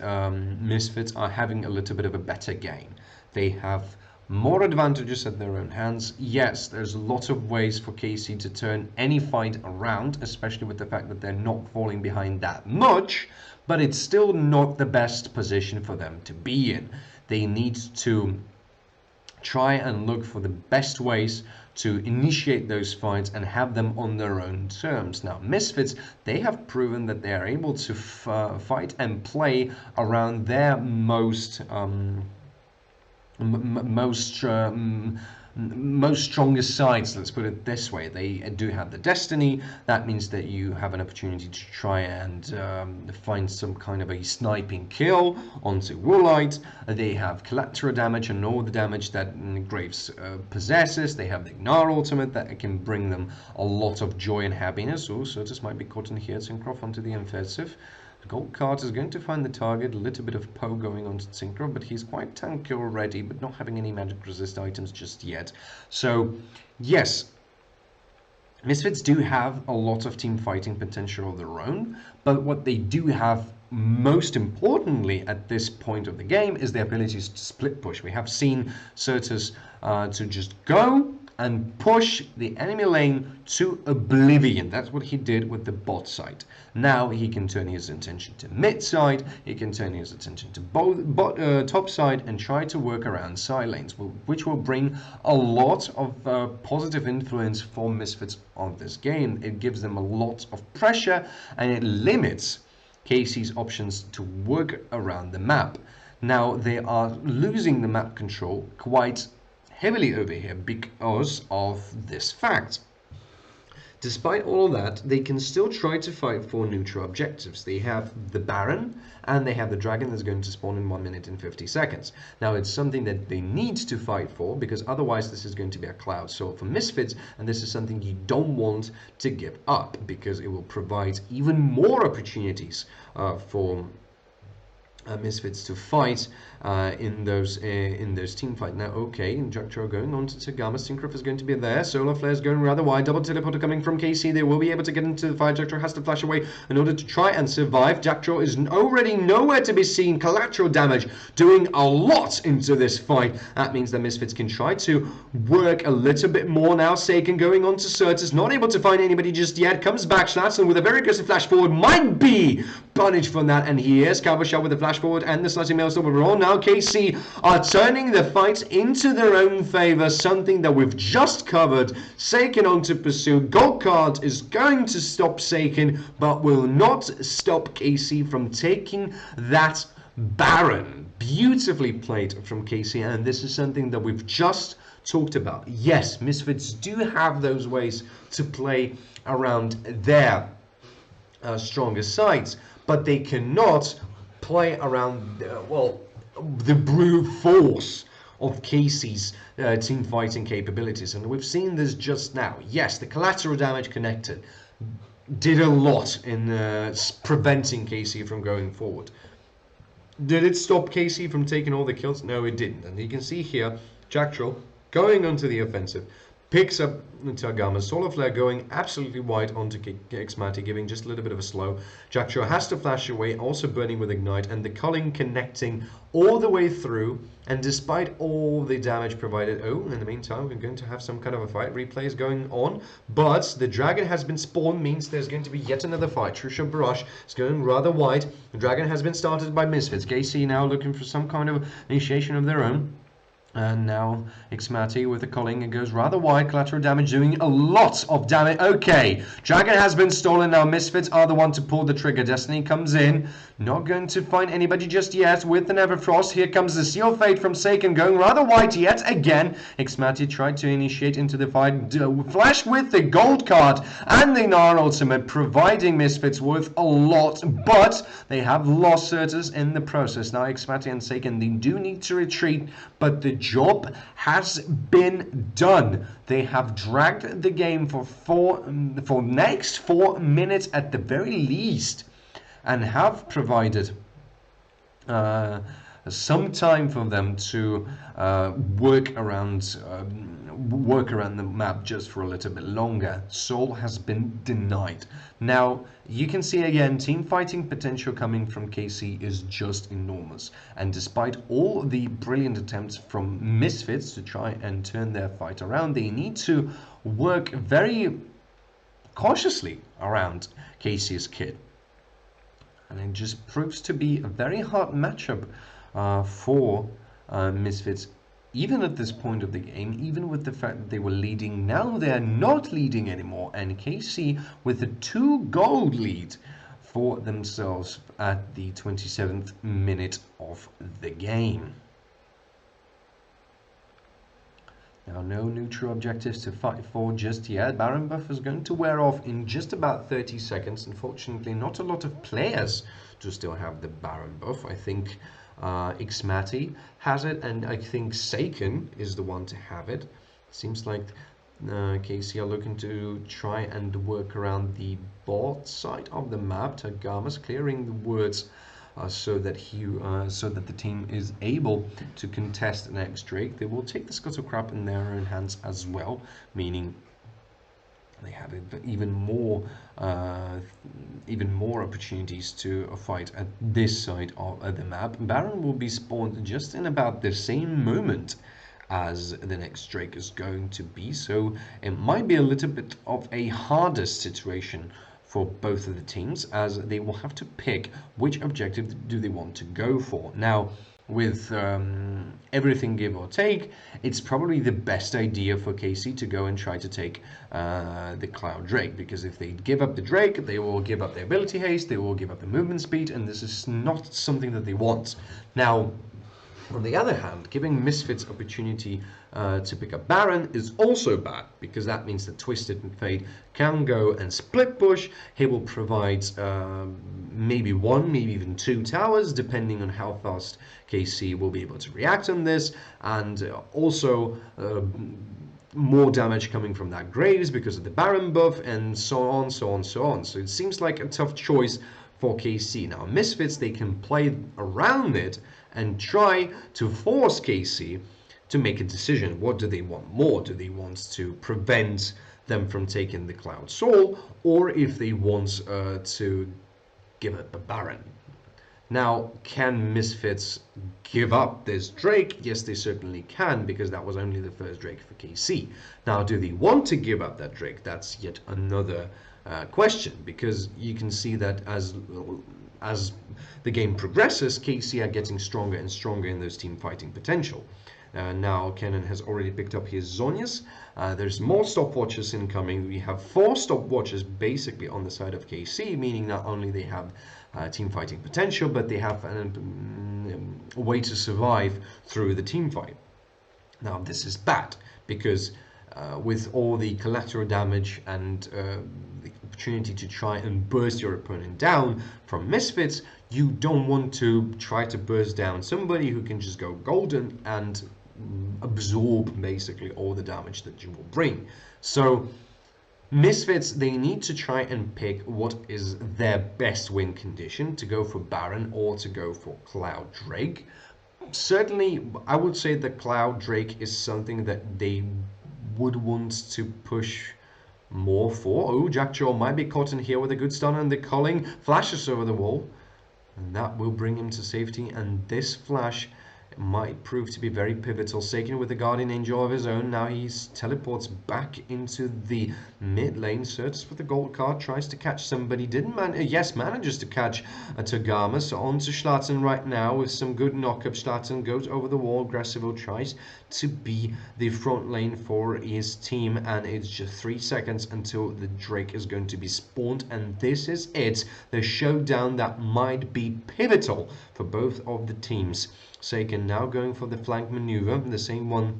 A: Misfits are having a little bit of a better game. They have more advantages at their own hands. Yes, there's a lot of ways for KC to turn any fight around, especially with the fact that they're not falling behind that much, but it's still not the best position for them to be in. They need to try and look for the best ways to initiate those fights and have them on their own terms. Now, Misfits, they have proven that they are able to fight and play around their most strongest sides, let's put it this way. They do have the Destiny. That means that you have an opportunity to try and find some kind of a sniping kill onto Woolite. They have collateral damage and all the damage that Graves possesses. They have the Ignar ultimate that can bring them a lot of joy and happiness. Also, this might be caught in here. Syncroft onto the offensive. Gold card is going to find the target, a little bit of Poe going on to Synchro, but he's quite tanky already, but not having any magic resist items just yet. So, yes, Misfits do have a lot of team fighting potential of their own, but what they do have most importantly at this point of the game is the ability to split push. We have seen Certus to just go and push the enemy lane to oblivion. That's what he did with the bot side. Now he can turn his attention to mid side, he can turn his attention to both top side and try to work around side lanes, which will bring a lot of positive influence for Misfits on this game. It gives them a lot of pressure and it limits KC's options to work around the map. Now they are losing the map control quite heavily over here because of this fact. Despite all of that, they can still try to fight for neutral objectives. They have the Baron and they have the Dragon that's going to spawn in 1 minute and 50 seconds. Now it's something that they need to fight for because otherwise this is going to be a cloud soul for Misfits, and this is something you don't want to give up because it will provide even more opportunities for Misfits to fight in those team fight. Now, okay, Jaktro going on to Tagama. Syncroft is going to be there. Solar Flare is going rather wide. Double teleporter coming from KC. They will be able to get into the fight. Jaktro has to flash away in order to try and survive. Jaktro is already nowhere to be seen. Collateral damage doing a lot into this fight. That means that Misfits can try to work a little bit more now. Seiken going on to Certus. Not able to find anybody just yet. Comes back. Schlatson with a very aggressive flash forward. Might be punished from that. And he is. Calvashell with the flash forward and the slicing maelstrom overall. Now KC are turning the fight into their own favor, something that we've just covered. Seiken on to pursue. Gold card is going to stop Seiken, but will not stop KC from taking that Baron. Beautifully played from KC, and this is something that we've just talked about. Yes, Misfits do have those ways to play around their strongest sides, but they cannot play around, the brute force of KC's team fighting capabilities. And we've seen this just now. Yes, the collateral damage connected did a lot in preventing KC from going forward. Did it stop KC from taking all the kills? No, it didn't. And you can see here, Jaktro going onto the offensive, picks up Tagama. Solar Flare going absolutely wide onto Xmati, giving just a little bit of a slow. Jaktro has to flash away, also burning with Ignite, and the culling connecting all the way through. And despite all the damage provided, in the meantime, we're going to have some kind of a fight. Replays going on, but the Dragon has been spawned, means there's going to be yet another fight. Trusha Barrage is going rather wide. The Dragon has been started by Misfits. KC now looking for some kind of initiation of their own. And now Xmati with the culling, it goes rather wide. Collateral damage doing a lot of damage. Okay, Dragon has been stolen. Now Misfits are the one to pull the trigger. Destiny comes in, not going to find anybody just yet with the Neverfrost. Here comes the Seal Fate from Seiken going rather wide yet again. Xmati tried to initiate into the fight, flashed with the gold card and the Gnar ultimate, providing Misfits with a lot, but they have lost Certus in the process. Now Xmati and Seiken, they do need to retreat, but the job has been done. They have dragged the game for next 4 minutes at the very least, and have provided some time for them to work around the map just for a little bit longer. Seoul has been denied. Now you can see again, team fighting potential coming from KC is just enormous, and despite all the brilliant attempts from Misfits to try and turn their fight around, they need to work very cautiously around KC's kit. And it just proves to be a very hard matchup for Misfits, even at this point of the game, even with the fact that they were leading. Now they're not leading anymore, and KC with a 2-goal lead for themselves at the 27th minute of the game. Now, no neutral objectives to fight for just yet. Baron buff is going to wear off in just about 30 seconds. Unfortunately, not a lot of players to still have the Baron buff. I think Xmati has it, and I think Seiken is the one to have it. Seems like KC are looking to try and work around the bot side of the map. Tagama's clearing the words so that the team is able to contest the next Drake. They will take the Scuttlecrab in their own hands as well, meaning they have even more opportunities to fight at this side of the map. Baron will be spawned just in about the same moment as the next Drake is going to be, so it might be a little bit of a harder situation for both of the teams, as they will have to pick which objective do they want to go for. Now, with everything give or take, it's probably the best idea for KC to go and try to take the Cloud Drake, because if they give up the Drake, they will give up the ability haste, they will give up the movement speed, and this is not something that they want. Now, on the other hand, giving Misfits opportunity to pick up Baron is also bad, because that means that Twisted and Fade can go and split push. He will provide maybe 1, maybe even 2 towers, depending on how fast KC will be able to react on this, and also more damage coming from that Graves because of the Baron buff, and so on, so on, so on. So it seems like a tough choice for KC. Now, Misfits, they can play around it and try to force KC to make a decision. What do they want more? Do they want to prevent them from taking the Cloud Soul, or if they want to give up a Baron? Now, can Misfits give up this Drake? Yes, they certainly can, because that was only the first Drake for KC. Now, do they want to give up that Drake? That's yet another question, because you can see that as the game progresses, KC are getting stronger and stronger in those team fighting potential. Now Kennen has already picked up his Zhonya's. There's more stopwatches incoming. We have 4 stopwatches basically on the side of KC, meaning not only they have team fighting potential, but they have a way to survive through the team fight. Now this is bad, because with all the collateral damage and the opportunity to try and burst your opponent down from Misfits, you don't want to try to burst down somebody who can just go golden and absorb basically all the damage that you will bring. So Misfits, they need to try and pick what is their best win condition, to go for Baron or to go for Cloud Drake. Certainly, I would say that Cloud Drake is something that they would want to push more for. Oh, Jackjaw might be caught in here with a good stun, and the culling flashes over the wall, and that will bring him to safety. And this flash might prove to be very pivotal. Seiken with the Guardian Angel of his own. Now he teleports back into the mid lane, searches for the gold card, tries to catch somebody. Manages to catch Tagama. So on to Schlatten right now with some good knockup. Schlatten goes over the wall. Aggressivo tries to be the front lane for his team, and it's just 3 seconds until the Drake is going to be spawned, and this is it. The showdown that might be pivotal for both of the teams. Seiken now going for the flank maneuver, the same one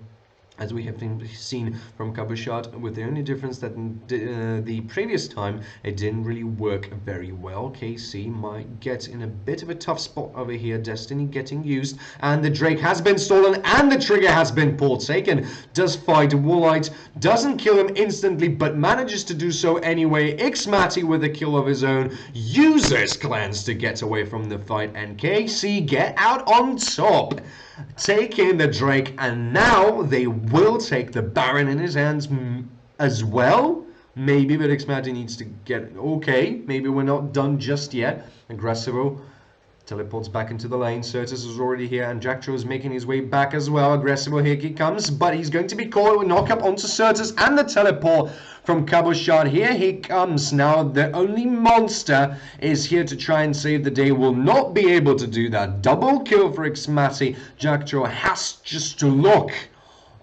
A: as we have seen from Cabochard, with the only difference that the previous time it didn't really work very well. KC might get in a bit of a tough spot over here. Destiny getting used, and the Drake has been stolen, and the trigger has been pulled. Saken does fight Woolite, doesn't kill him instantly, but manages to do so anyway. Xmati with a kill of his own, uses Cleanse to get away from the fight, and KC get out on top, taking the Drake, and now they will take the Baron in his hands as well. Maybe, but Xmati needs to get... Okay, maybe we're not done just yet. Aggressivo teleports back into the lane. Certus is already here, and Jacktro is making his way back as well. Aggressivo, here he comes, but he's going to be caught with knock up onto Certus, and the teleport from Cabochard. Here he comes. Now the only monster is here to try and save the day. Will not be able to do that. Double kill for Xmati. Jacktro has just to look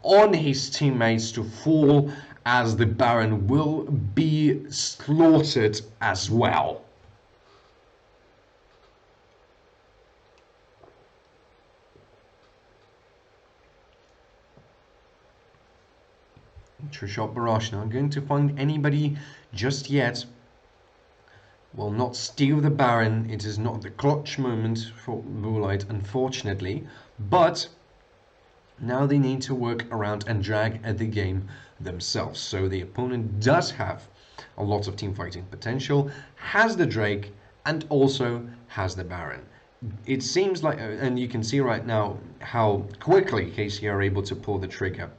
A: on his teammates to fall, as the Baron will be slaughtered as well. Trishot Barrage not going to find anybody just yet. Will not steal the Baron. It is not the clutch moment for Woolite, unfortunately, but now they need to work around and drag at the game themselves. So the opponent does have a lot of team fighting potential, has the Drake, and also has the Baron. It seems like, and you can see right now how quickly KC are able to pull the trigger,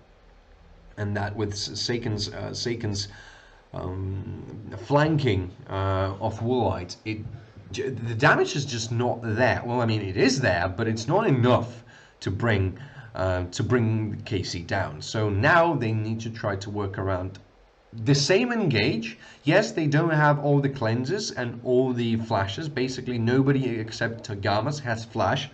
A: and that with Saken's flanking of Woolite, the damage is just not there. Well, I mean, it is there, but it's not enough to bring KC down. So now they need to try to work around the same engage. Yes, they don't have all the cleanses and all the flashes. Basically, nobody except Tagamas has flash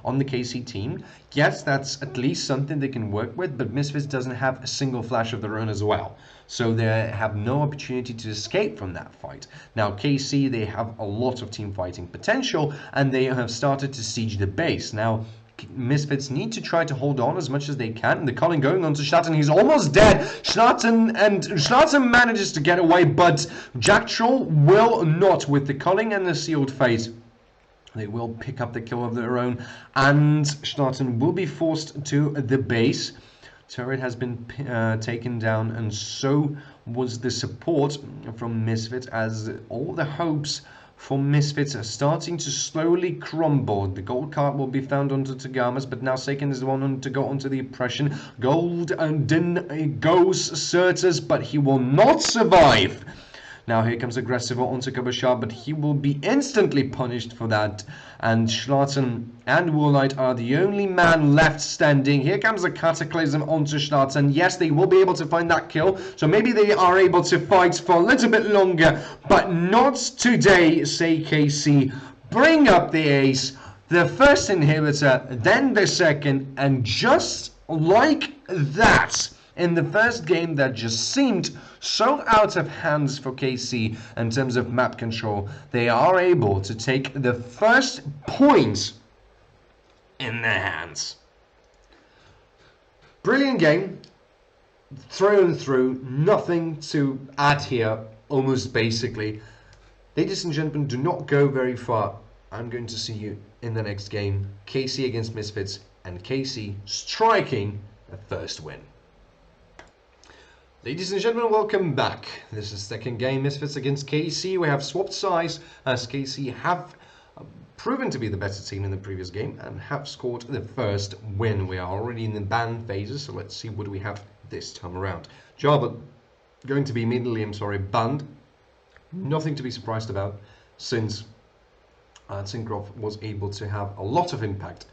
A: on the KC team. Yes, that's at least something they can work with, but Misfits doesn't have a single flash of their own as well. So they have no opportunity to escape from that fight. Now KC, they have a lot of team fighting potential, and they have started to siege the base. Now Misfits need to try to hold on as much as they can. And the calling going on to Schlatten. He's almost dead. Schlatten manages to get away, but Jacktro will not. With the calling and the sealed fate, they will pick up the kill of their own, and Schlatten will be forced to the base. Turret has been taken down, and so was the support from Misfits, as all the hopes for Misfits are starting to slowly crumble. The gold card will be found onto Tagamas, but now Saken is the one to go onto the oppression. Golden goes Certus, but he will not survive. Now here comes Aggressivo onto Cabochard, but he will be instantly punished for that. And Schlatten and Woolite are the only man left standing. Here comes a Cataclysm onto Schlatten. Yes, they will be able to find that kill, so maybe they are able to fight for a little bit longer, but not today, say KC. Bring up the ace, the first inhibitor, then the second, and just like that, in the first game that just seemed so out of hands for KC in terms of map control, they are able to take the first point in their hands. Brilliant game, through and through, nothing to add here, almost basically. Ladies and gentlemen, do not go very far. I'm going to see you in the next game. KC against Misfits, and KC striking a first win. Ladies and gentlemen, welcome back. This is second game, Misfits against KC. We have swapped sides, as KC have proven to be the better team in the previous game and have scored the first win. We are already in the ban phases, so let's see what we have this time around. Java going to be immediately, banned. Nothing to be surprised about, since Zinkrov was able to have a lot of impact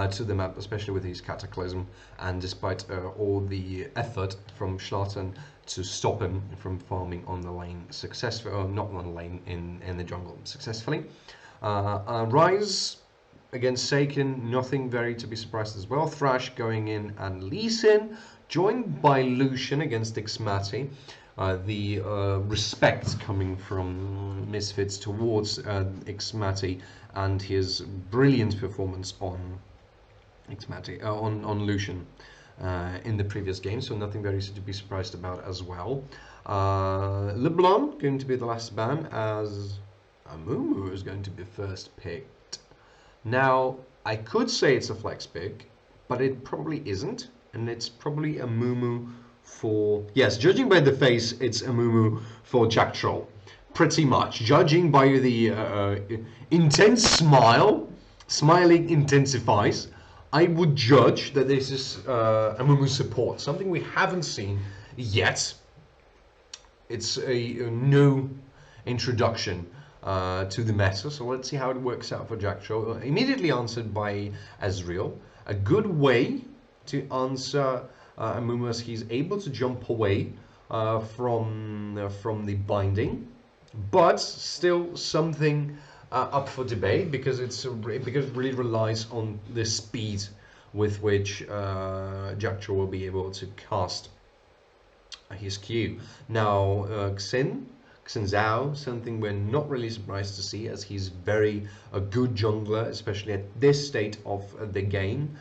A: to the map, especially with his Cataclysm, and despite all the effort from Schlatten to stop him from farming on the lane successfully, or not on the lane, in the jungle successfully. Rise against Saken, nothing very to be surprised as well. Thrash going in, and Lee Sin, joined by Lucian against Xmati. The respect coming from Misfits towards Xmati and his brilliant performance on Xmati, on Lucian. in the previous game, so nothing very to be surprised about as well. LeBlanc going to be the last ban, as Amumu is going to be first picked. Now, I could say it's a flex pick, but it probably isn't, and it's probably Amumu for... Yes, judging by the face, it's Amumu for Jack Troll. Pretty much. Judging by the intense smile, smiling intensifies, I would judge that this is Amumu support, something we haven't seen yet. It's a new introduction to the meta, so let's see how it works out for Jack Troll. Immediately answered by Ezreal. A good way to answer Amumu, as he's able to jump away from the binding, but still something up for debate, because it really relies on the speed with which Jack Troll will be able to cast his Q. Now, Xin Zhao, something we're not really surprised to see, as he's a good jungler, especially at this state of the game.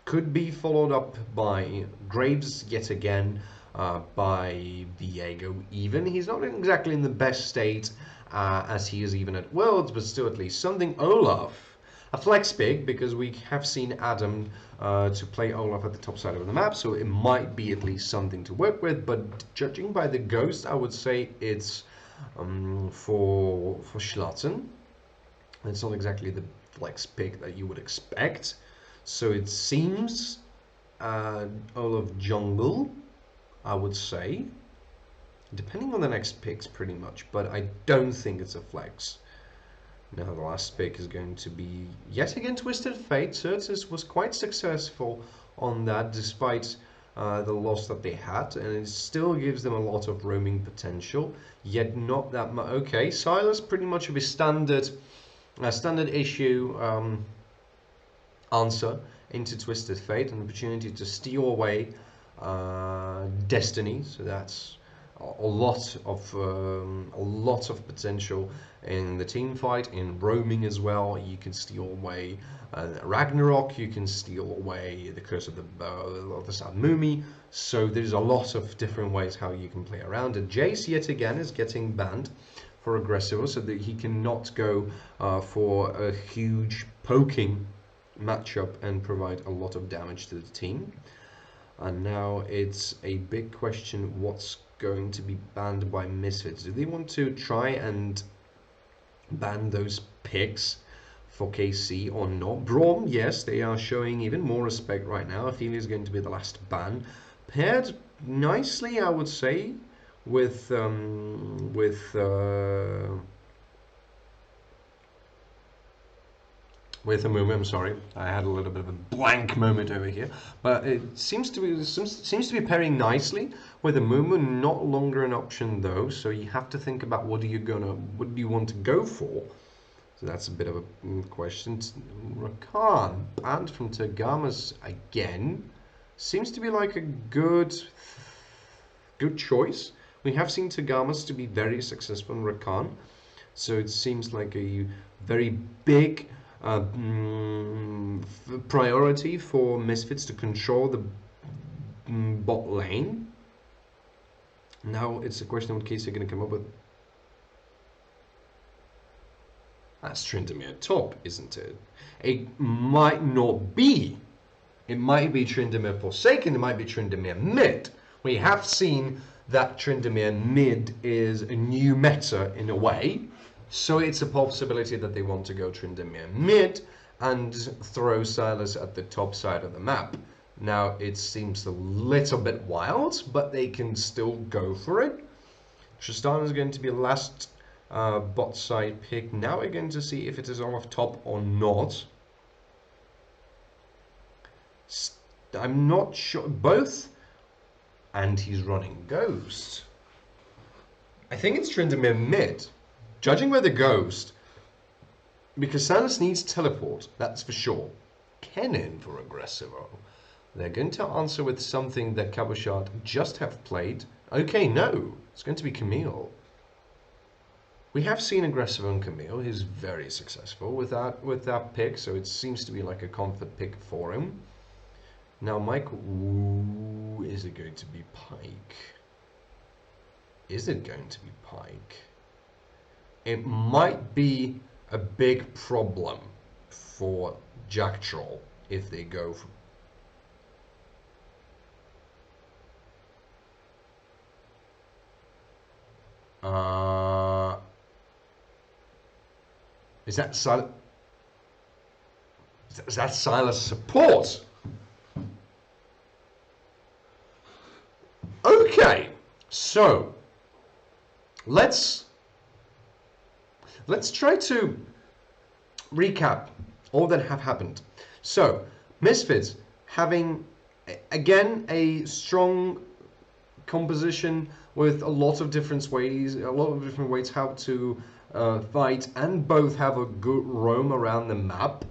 A: Could be followed up by Graves yet again, by Viego even. He's not exactly in the best state as he is even at Worlds, but still at least something. Olaf. A flex pick, because we have seen Adam to play Olaf at the top side of the map, so it might be at least something to work with, but judging by the Ghost, I would say it's for Schlatten. It's not exactly the flex pick that you would expect, so it seems Olaf Jungle, I would say, depending on the next picks pretty much, but I don't think it's a flex. Now the last pick is going to be yet again Twisted Fate. Certus was quite successful on that, despite the loss that they had, and it still gives them a lot of roaming potential, yet not that much. Okay, Silas, pretty much of a standard issue answer into Twisted Fate, an opportunity to steal away Destiny. So that's a lot of potential in the team fight, in roaming as well. You can steal away Ragnarok, you can steal away the Curse of the Sad Mumi. So there's a lot of different ways how you can play around it. Jace yet again is getting banned for aggressive, so that he cannot go for a huge poking matchup and provide a lot of damage to the team. And now it's a big question, what's going to be banned by Misfits? Do they want to try and ban those picks for KC or not? Braum, yes, they are showing even more respect right now. Ophelia is going to be the last ban, paired nicely, I would say, with Amumu. I'm sorry, I had a little bit of a blank moment over here, but it seems to be pairing nicely with Amumu. Not longer an option though, so you have to think about what do you want to go for. So that's a bit of a question. Rakan banned from Tagamas again. Seems to be like a good choice. We have seen Tagamas to be very successful in Rakan, so it seems like a very big priority for Misfits to control the bot lane. Now it's a question of what case they're going to come up with. That's Tryndamere top, isn't it? It might not be. It might be Tryndamere Forsaken, it might be Tryndamere mid. We have seen that Tryndamere mid is a new meta in a way. So it's a possibility that they want to go Tryndamere mid and throw Silas at the top side of the map. Now it seems a little bit wild, but they can still go for it. Tristan is going to be last bot side pick. Now we're going to see if it is Olaf top or not. I'm not sure. Both. And he's running Ghost. I think it's Tryndamere mid. Judging by the Ghost, because Silas needs teleport, that's for sure. Kennen for Aggressivo. They're going to answer with something that Cabochard just have played. Okay, no, it's going to be Camille. We have seen Aggressivo and Camille. He's very successful with that pick, so it seems to be like a comfort pick for him. Now, Mike, ooh, is it going to be Pike? Is it going to be Pike? It might be a big problem for Jack Troll if they go for... Is that Silas? Is that Silas support? Okay, so let's try to recap all that have happened. So, Misfits having again a strong composition with a lot of different ways how to fight, and both have a good roam around the map.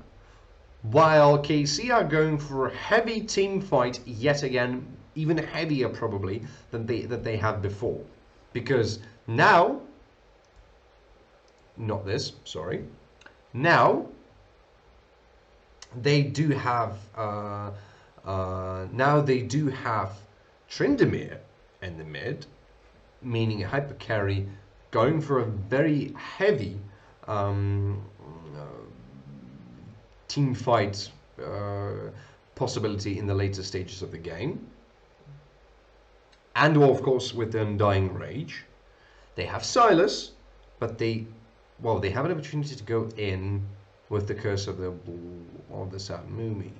A: While KC are going for a heavy team fight yet again, even heavier probably than they have before, because now, not this, sorry, now they do have Tryndamere in the mid, meaning a hyper carry going for a very heavy team fight possibility in the later stages of the game. And of course with the Undying Rage. They have Silas, but they have an opportunity to go in with the Curse of the Sad Mumi.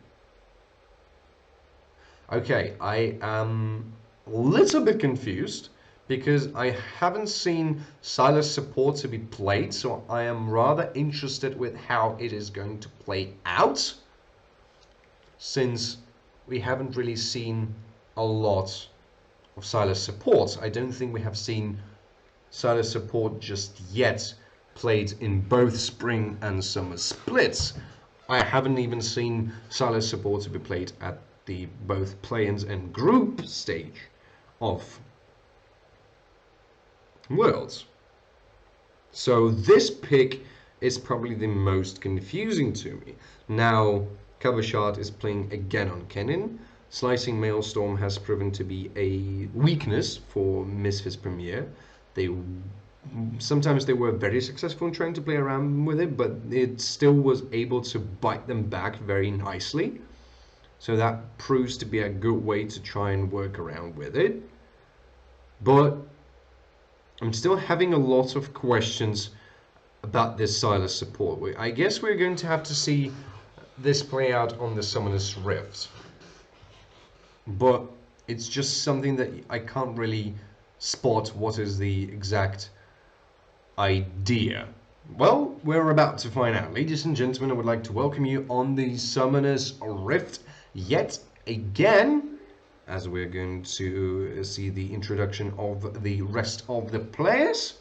A: Okay, I am a little bit confused because I haven't seen Silas support to be played, so I am rather interested with how it is going to play out, since we haven't really seen a lot of Silas support. I don't think we have seen Silas support just yet played in both spring and summer splits. I haven't even seen Silas support to be played at the both play-ins and group stage of Worlds. So this pick is probably the most confusing to me. Now, Cabochard is playing again on Kennen. Slicing Maelstrom has proven to be a weakness for Misfits Premier. Sometimes they were very successful in trying to play around with it, but it still was able to bite them back very nicely. So that proves to be a good way to try and work around with it. But I'm still having a lot of questions about this Silas support. I guess we're going to have to see this play out on the Summoner's Rift. But it's just something that I can't really spot what is the exact idea. Well, we're about to find out. Ladies and gentlemen, I would like to welcome you on the Summoner's Rift yet again, as we're going to see the introduction of the rest of the players.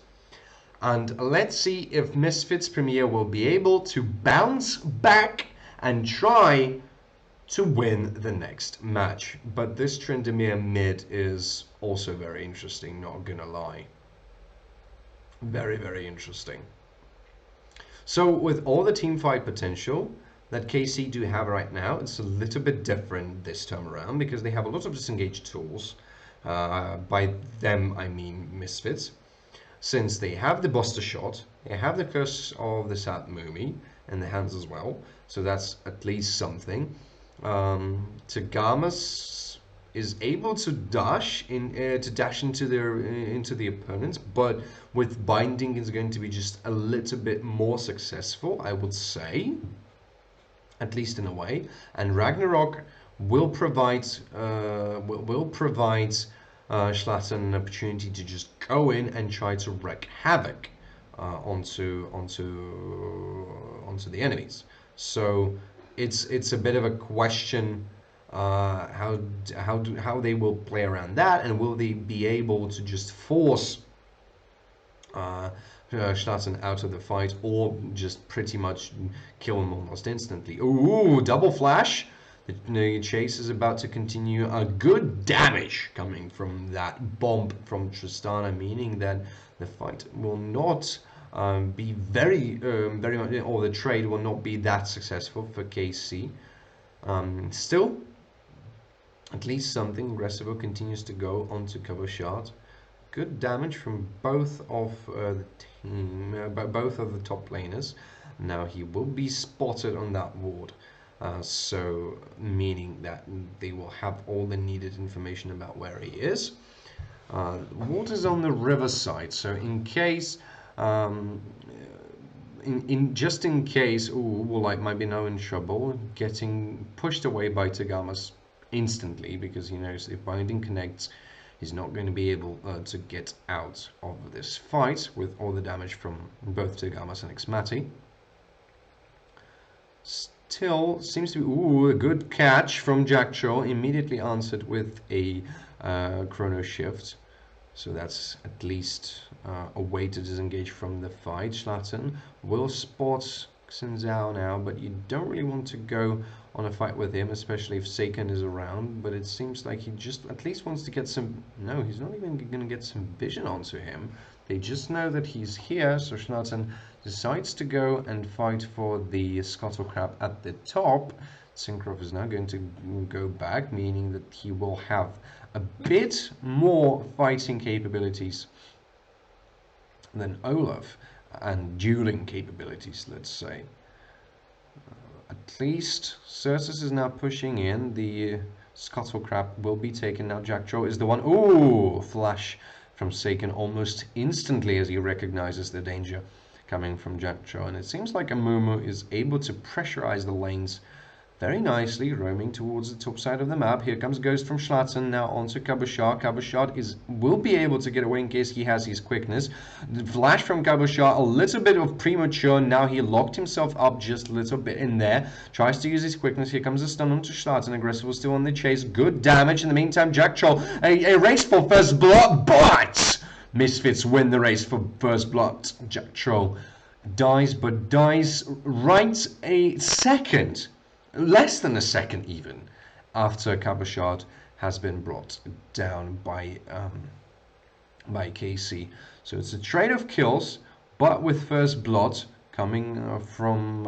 A: And let's see if Misfits Premier will be able to bounce back and try to win the next match. But this Tryndamere mid is also very interesting, not gonna lie. Very, very interesting. So with all the team fight potential that KC do have right now, it's a little bit different this time around because they have a lot of disengaged tools. By them I mean Misfits, since they have the Buster Shot, they have the Curse of the Sad Mumi in the hands as well, so that's at least something. Tagamas is able to dash into the opponents, but with binding is going to be just a little bit more successful, I would say, at least in a way. And Ragnarok will provide Schlatten an opportunity to just go in and try to wreak havoc onto the enemies. So it's a bit of a question how they will play around that, and will they be able to just force Schlatten out of the fight, or just pretty much kill him almost instantly. Ooh, double flash! The chase is about to continue. A good damage coming from that bomb from Tristana, meaning that the fight will not be very much, or the trade will not be that successful for KC. Still, At least something. Aggressive continues to go onto cover shot. Good damage from both of the team, both of the top laners. Now he will be spotted on that ward, so meaning that they will have all the needed information about where he is. Ward is on the river side, so in case, just in case, Woolite might be now in trouble, getting pushed away by Tagamas instantly, because he knows if Binding connects, he's not going to be able to get out of this fight with all the damage from both Tagamas and Xmati. Still seems to be a good catch from Jackcho, immediately answered with a chrono shift. So that's at least a way to disengage from the fight. Schlatten will spot Xinzhao now, but you don't really want to go on a fight with him, especially if Seiken is around. But it seems like he just at least wants to get some... No, he's not even going to get some vision onto him. They just know that he's here, so Schlatten decides to go and fight for the Scuttlecrab at the top. Syncroft is now going to go back, meaning that he will have a bit more fighting capabilities than Olaf, and dueling capabilities, let's say. At least Certus is now pushing in. The Scuttlecrab will be taken now. Jackjo is the one. Ooh, flash from Seiken almost instantly as he recognizes the danger coming from Jackjo. And it seems like Amumu is able to pressurize the lanes very nicely, roaming towards the top side of the map. Here comes Ghost from Schlatten, now onto Kabushar. Kabushar will be able to get away in case he has his quickness. The flash from Kabushar, a little bit of premature. Now he locked himself up just a little bit in there. Tries to use his quickness. Here comes a stun onto Schlatten. Aggressive was still on the chase. Good damage. In the meantime, Jack Chol, a race for first blood, but Misfits win the race for first blood. Jack Chol dies, but dies right a second. Less than a second even after Kabushard has been brought down by KC. So it's a trade of kills, but with first blood coming from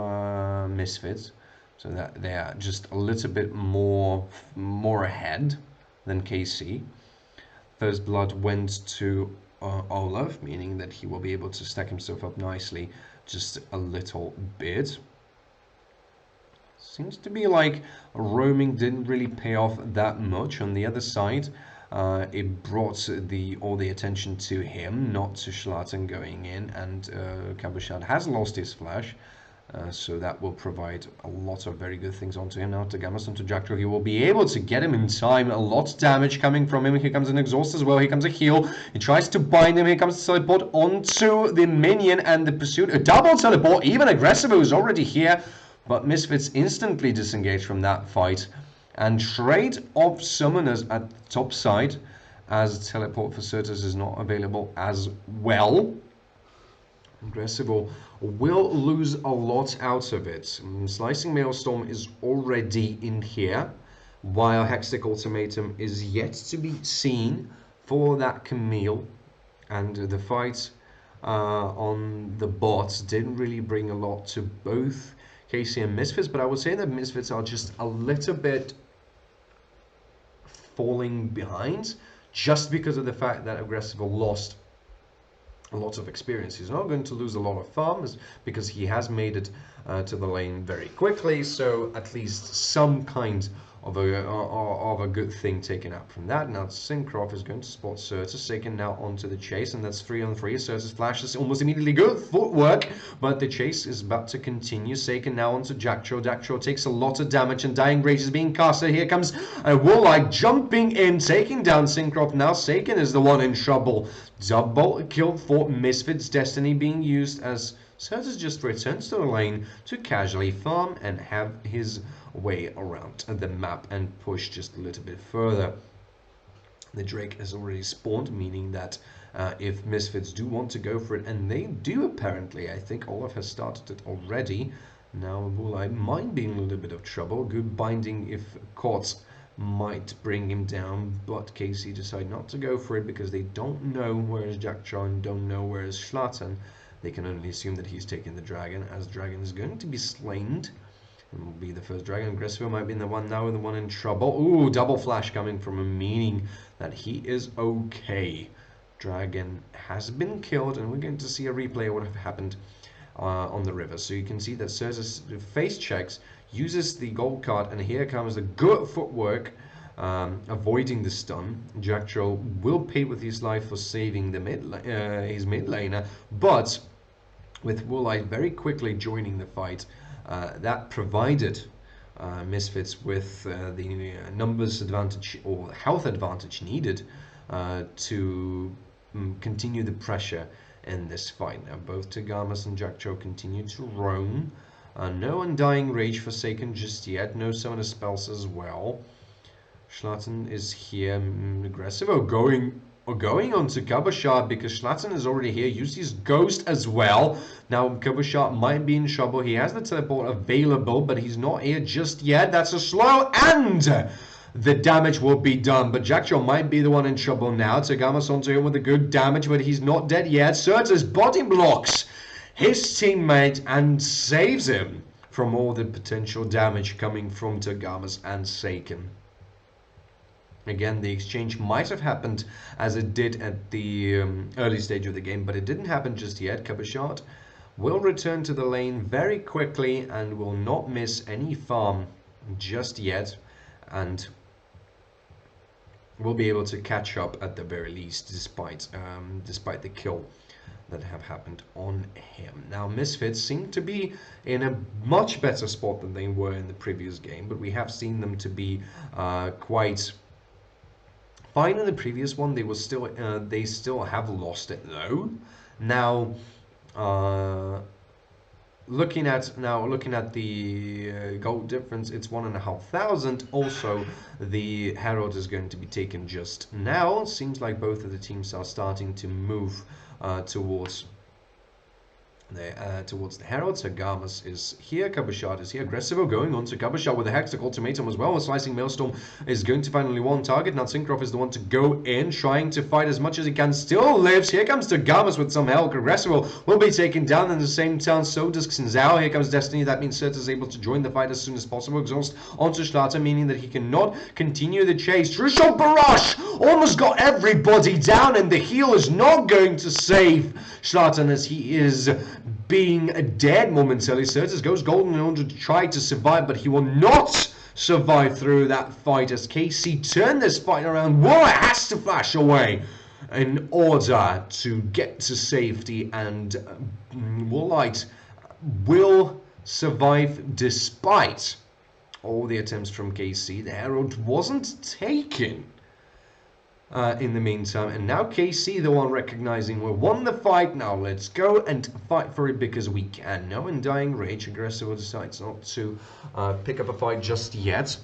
A: Misfits, so that they are just a little bit more ahead than KC. First blood went to Olaf, meaning that he will be able to stack himself up nicely just a little bit. Seems to be like roaming didn't really pay off that much. On the other side, it brought all the attention to him, not to Schlatten going in, and Kabushard has lost his flash, so that will provide a lot of very good things onto him. Now to Gamas, onto Jackdaw, he will be able to get him in time. A lot of damage coming from him. Here comes an exhaust as well. Here comes a heal. He tries to bind him. Here comes the teleport onto the minion and the pursuit. A double teleport. Even Aggressive is already here. But Misfits instantly disengage from that fight and trade of summoners at the top side, as teleport for Certus is not available as well. Aggressive will lose a lot out of it. Slicing Maelstrom is already in here, while Hextech Ultimatum is yet to be seen for that Camille. And the fight on the bots didn't really bring a lot to both KC and Misfits, but I would say that Misfits are just a little bit falling behind just because of the fact that Aggressive lost a lot of experience. He's not going to lose a lot of farms because he has made it to the lane very quickly, so at least some kind of a good thing taken out from that. Now Syncroft is going to spot Certus, taken now onto the chase, and that's 3-on-3. Certus flashes almost immediately. Good footwork, but the chase is about to continue. Seiken now onto Jackcho. Jackcho takes a lot of damage, and Dying Rage is being casted. Here comes a Warlike jumping in, taking down Syncroft. Now Seiken is the one in trouble. Double kill for Misfits. Destiny being used as Certus just returns to the lane to casually farm and have his way around the map and push just a little bit further. The Drake has already spawned, meaning that if Misfits do want to go for it, and they do apparently, I think Olaf has started it already. Now Wulai might be in a little bit of trouble. Good binding if caught might bring him down, but KC decide not to go for it because they don't know where is Jackjon, don't know where is Schlatten. They can only assume that he's taken the dragon, as dragon is going to be slain It will be the first dragon. Aggressive might be the one now, the one in trouble. Ooh, double flash coming from him, meaning that he is okay. Dragon has been killed, and we're going to see a replay of what happened on the river. So you can see that Certus face checks, uses the gold card, and here comes the good footwork, avoiding the stun. Jack Troll will pay with his life for saving the his mid laner, but with Woolite very quickly joining the fight, that provided Misfits with the numbers advantage or health advantage needed to continue the pressure in this fight. Now both Tagamas and Jackcho continue to roam. No Undying Rage Forsaken just yet. No Summoner Spells as well. Schlatten is here, aggressive. Going onto Kabashar because Schlatten is already here. Used his Ghost as well. Now Kabashar might be in trouble. He has the teleport available, but he's not here just yet. That's a slow, and the damage will be done. But Jackjo might be the one in trouble now. Tagamas onto him with a good damage, but he's not dead yet. Certus body blocks his teammate and saves him from all the potential damage coming from Tagamas and Seiken. Again, the exchange might have happened as it did at the early stage of the game, but it didn't happen just yet. Kabashard will return to the lane very quickly and will not miss any farm just yet, and will be able to catch up at the very least, despite the kill that have happened on him. Now Misfits seem to be in a much better spot than they were in the previous game, but we have seen them to be quite fine in the previous one. They still have lost it though. Now looking at the gold difference, it's 1,500. Also, the Herald is going to be taken just now. Seems like both of the teams are starting to move towards the Herald. Sagamas is here, Kabashard is here. Aggressivo going on to Kabashard with a Hextech Ultimatum as well. A Slicing Maelstrom is going to find only one target. Now Syncroft is the one to go in, trying to fight as much as he can. Still lives. Here comes Tagamas with some help. Aggressivo will be taken down in the same turn. So does Xinzao. Here comes Destiny. That means Cert is able to join the fight as soon as possible. Exhaust onto Schlatter, meaning that he cannot continue the chase. Trushel Barrage almost got everybody down, and the heal is not going to save Schlatter as he is being dead momentarily. Certus goes golden in order to try to survive, but he will not survive through that fight as KC turn this fight around. Warrior has to flash away in order to get to safety, and Woolite will survive despite all the attempts from KC. The Herald wasn't taken in the meantime, and now KC, the one recognizing we won the fight. Now let's go and fight for it because we can. No Undying Rage. Aggressive decides not to pick up a fight just yet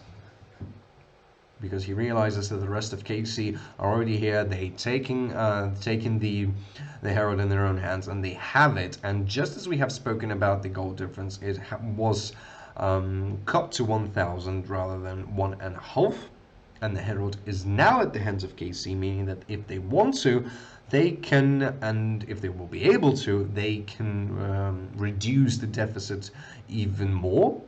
A: because he realizes that the rest of KC are already here. They taking the Herald in their own hands, and they have it. And just as we have spoken about the goal difference, it was cut to 1,000 rather than 1.5. And the Herald is now at the hands of KC, meaning that if they want to, they can, and if they will be able to, they can reduce the deficit even more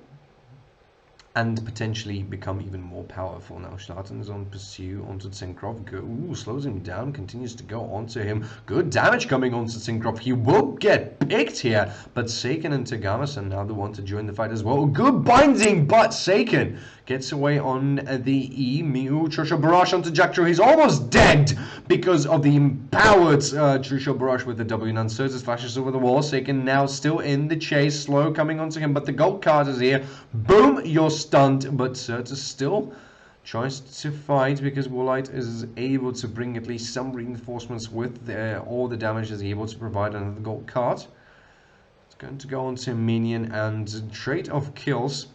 A: and potentially become even more powerful. Now Schlatten is on pursue onto Syncroft. Ooh, slows him down, continues to go onto him. Good damage coming onto Syncroft. He will get picked here, but Seiken and Tagamas are now the one to join the fight as well. Good binding, but Seiken gets away on the E. Miu Trisha Barrage onto Jackjo. He's almost dead because of the empowered Trisha Barrage with the W. Now Certus flashes over the wall. Seiken now still in the chase. Slow coming onto him, but the gold card is here. Boom, you're stunned, but Certus still tries to fight because Woolite is able to bring at least some reinforcements with all the damage that he's able to provide under the gold card. It's going to go on to Minion, and trade of kills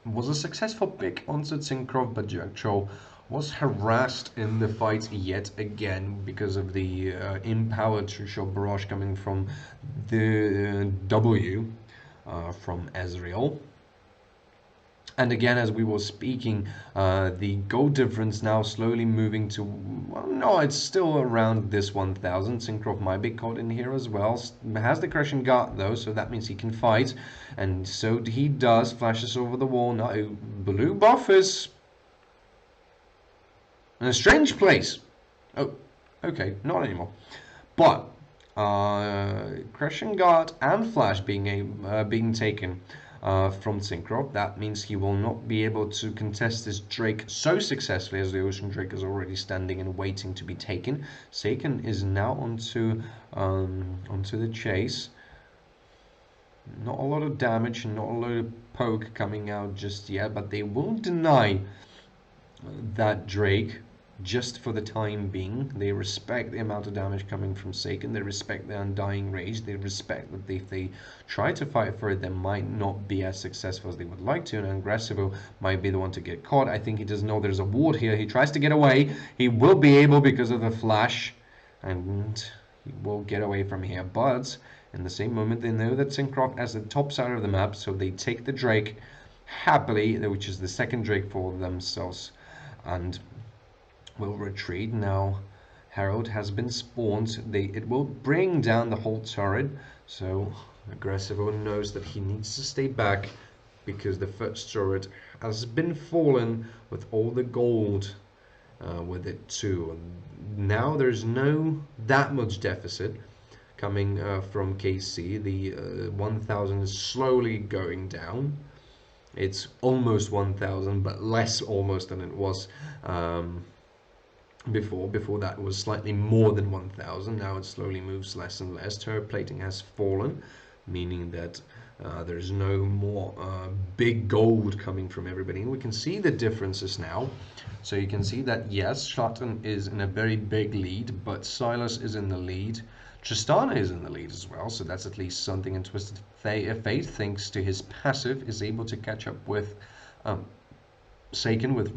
A: was a successful pick onto Syncroft, but Jackcho was harassed in the fight yet again because of the empowered Trisha Barrage coming from the W from Ezreal. And again, as we were speaking, the goal difference now slowly moving to, well, no, it's still around this 1000. Syncroft might be caught in here as well. Has the Crushing Guard though, so that means he can fight. And so he does, flashes over the wall. Now, blue buff is in a strange place. Oh, okay, not anymore. But, Crushing Guard and Flash being taken from Syncroft. That means he will not be able to contest this Drake so successfully, as the Ocean Drake is already standing and waiting to be taken. Seiken is now onto the chase. Not a lot of damage and not a lot of poke coming out just yet, but they won't deny that Drake just for the time being. They respect the amount of damage coming from Seiken. They respect the Undying Rage. They respect that if they try to fight for it, they might not be as successful as they would like to, and Aggressivo might be the one to get caught. I think he doesn't know there's a ward here. He tries to get away. He will be able because of the flash, and he will get away from here. But in the same moment, they know that Syncroft has the top side of the map, so they take the Drake happily, which is the second Drake for themselves, and will retreat. Now Herald has been spawned. It will bring down the whole turret, so Aggressivo knows that he needs to stay back because the first turret has been fallen with all the gold with it too. Now there's no that much deficit coming from KC. The 1000 is slowly going down. It's almost 1000, but less almost than it was before that was slightly more than 1000. Now it slowly moves less and less. Turret plating has fallen, meaning that there's no more big gold coming from everybody. And we can see the differences now. So you can see that yes, Schlatten is in a very big lead, but Silas is in the lead. Tristana is in the lead as well, so that's at least something. And Twisted Fate, thanks to his passive, is able to catch up with Seiken with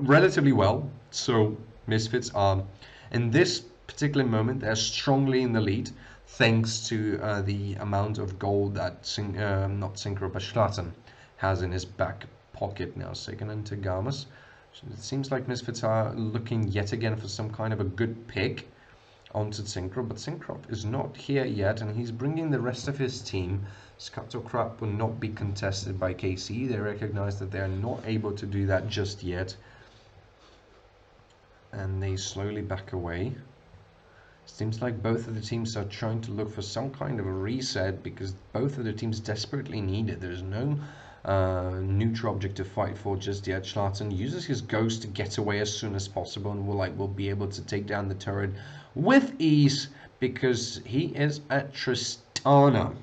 A: relatively well. So Misfits are, in this particular moment, they're strongly in the lead, thanks to the amount of gold that not Synchro but Schlatten has in his back pocket now. Seiken and Tagamas. It seems like Misfits are looking yet again for some kind of a good pick onto Syncroft, but Syncroft is not here yet, and he's bringing the rest of his team. Scattercrap will not be contested by KC. They recognize that they're not able to do that just yet, and they slowly back away. Seems like both of the teams are trying to look for some kind of a reset because both of the teams desperately need it. There's no neutral object to fight for just yet. Schlatten uses his ghost to get away as soon as possible, and will be able to take down the turret with ease because he is at Tristana.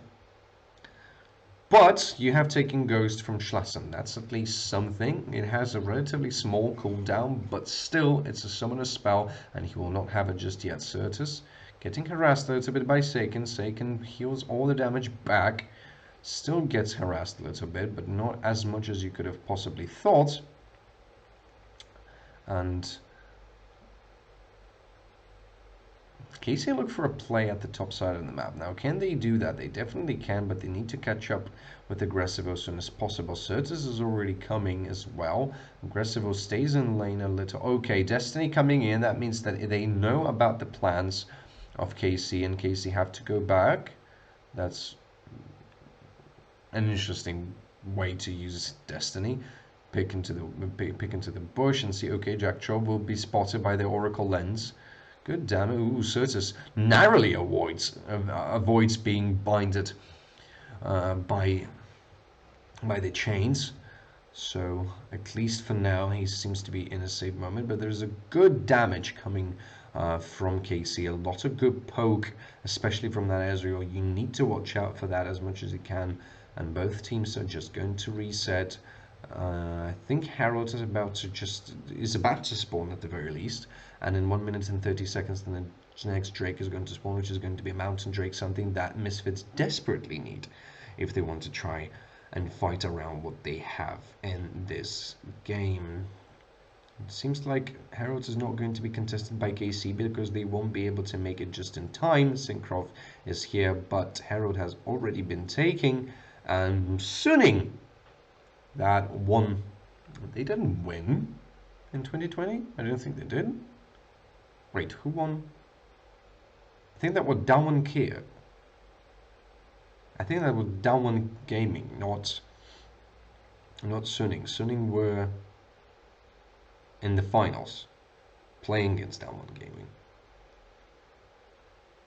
A: But you have taken Ghost from Schlatten. That's at least something. It has a relatively small cooldown, but still, it's a summoner spell, and he will not have it just yet. Certus getting harassed a little bit by Seiken. Seiken heals all the damage back. Still gets harassed a little bit, but not as much as you could have possibly thought. And KC look for a play at the top side of the map. Now, can they do that? They definitely can, but they need to catch up with Aggressivo as soon as possible. Certus is already coming as well. Aggressivo stays in lane a little. Okay, Destiny coming in. That means that they know about the plans of KC, and KC have to go back. That's an interesting way to use Destiny. Pick into the bush and see, okay, Jack Troll will be spotted by the Oracle Lens. Good damn it. Ooh, Certus narrowly avoids being binded by the chains. So at least for now he seems to be in a safe moment, but there's a good damage coming from KC. A lot of good poke, especially from that Ezreal. You need to watch out for that as much as you can, and both teams are just going to reset. I think Herald is about to spawn at the very least, and in 1 minute and 30 seconds the next Drake is going to spawn, which is going to be a Mountain Drake, something that Misfits desperately need if they want to try and fight around what they have in this game. It seems like Herald is not going to be contested by KC because they won't be able to make it just in time. Syncroft is here, but Herald has already been taken, and Suning that won. They didn't win in 2020. I don't think they did. Wait, who won? I think that was Daewon Kia. I think that was Daewon Gaming, not Suning. Suning were in the finals, playing against Daewon Gaming.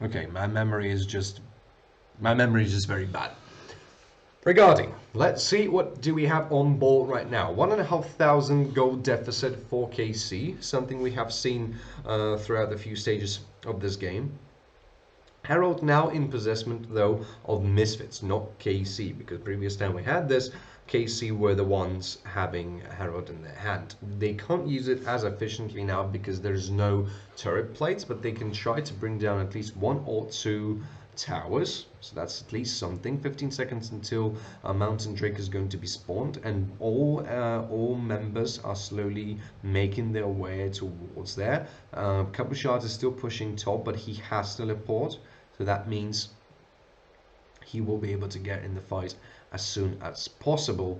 A: Okay, my memory is just very bad. Regarding, let's see what do we have on board right now. 1,500 goal deficit for KC, something we have seen throughout the few stages of this game. Herald now in possession though of Misfits, not KC, because previous time we had this, KC were the ones having Herald in their hand. They can't use it as efficiently now because there's no turret plates, but they can try to bring down at least 1 or 2 towers, so that's at least something. 15 seconds until Mountain Drake is going to be spawned, and all members are slowly making their way towards there. Cabochard is still pushing top, but he has to teleport, so that means he will be able to get in the fight as soon as possible.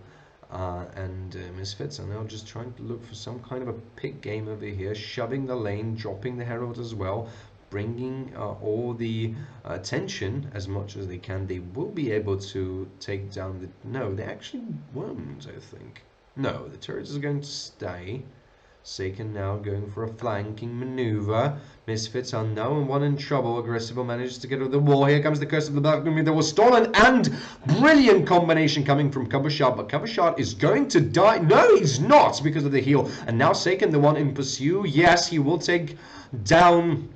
A: And Misfits are now just trying to look for some kind of a pick game over here, shoving the lane, dropping the Herald as well, bringing all the attention as much as they can. They will be able to take down the... No, they actually won't, I think. No, the turret is going to stay. Seiken now going for a flanking maneuver. Misfits are now in trouble. Aggressive manages to get over the wall. Here comes the curse of the black enemy that was stolen, and brilliant combination coming from Cabochard, but Cabochard is going to die. No, he's not, because of the heal. And now Seiken, the one in pursuit. Yes, he will take down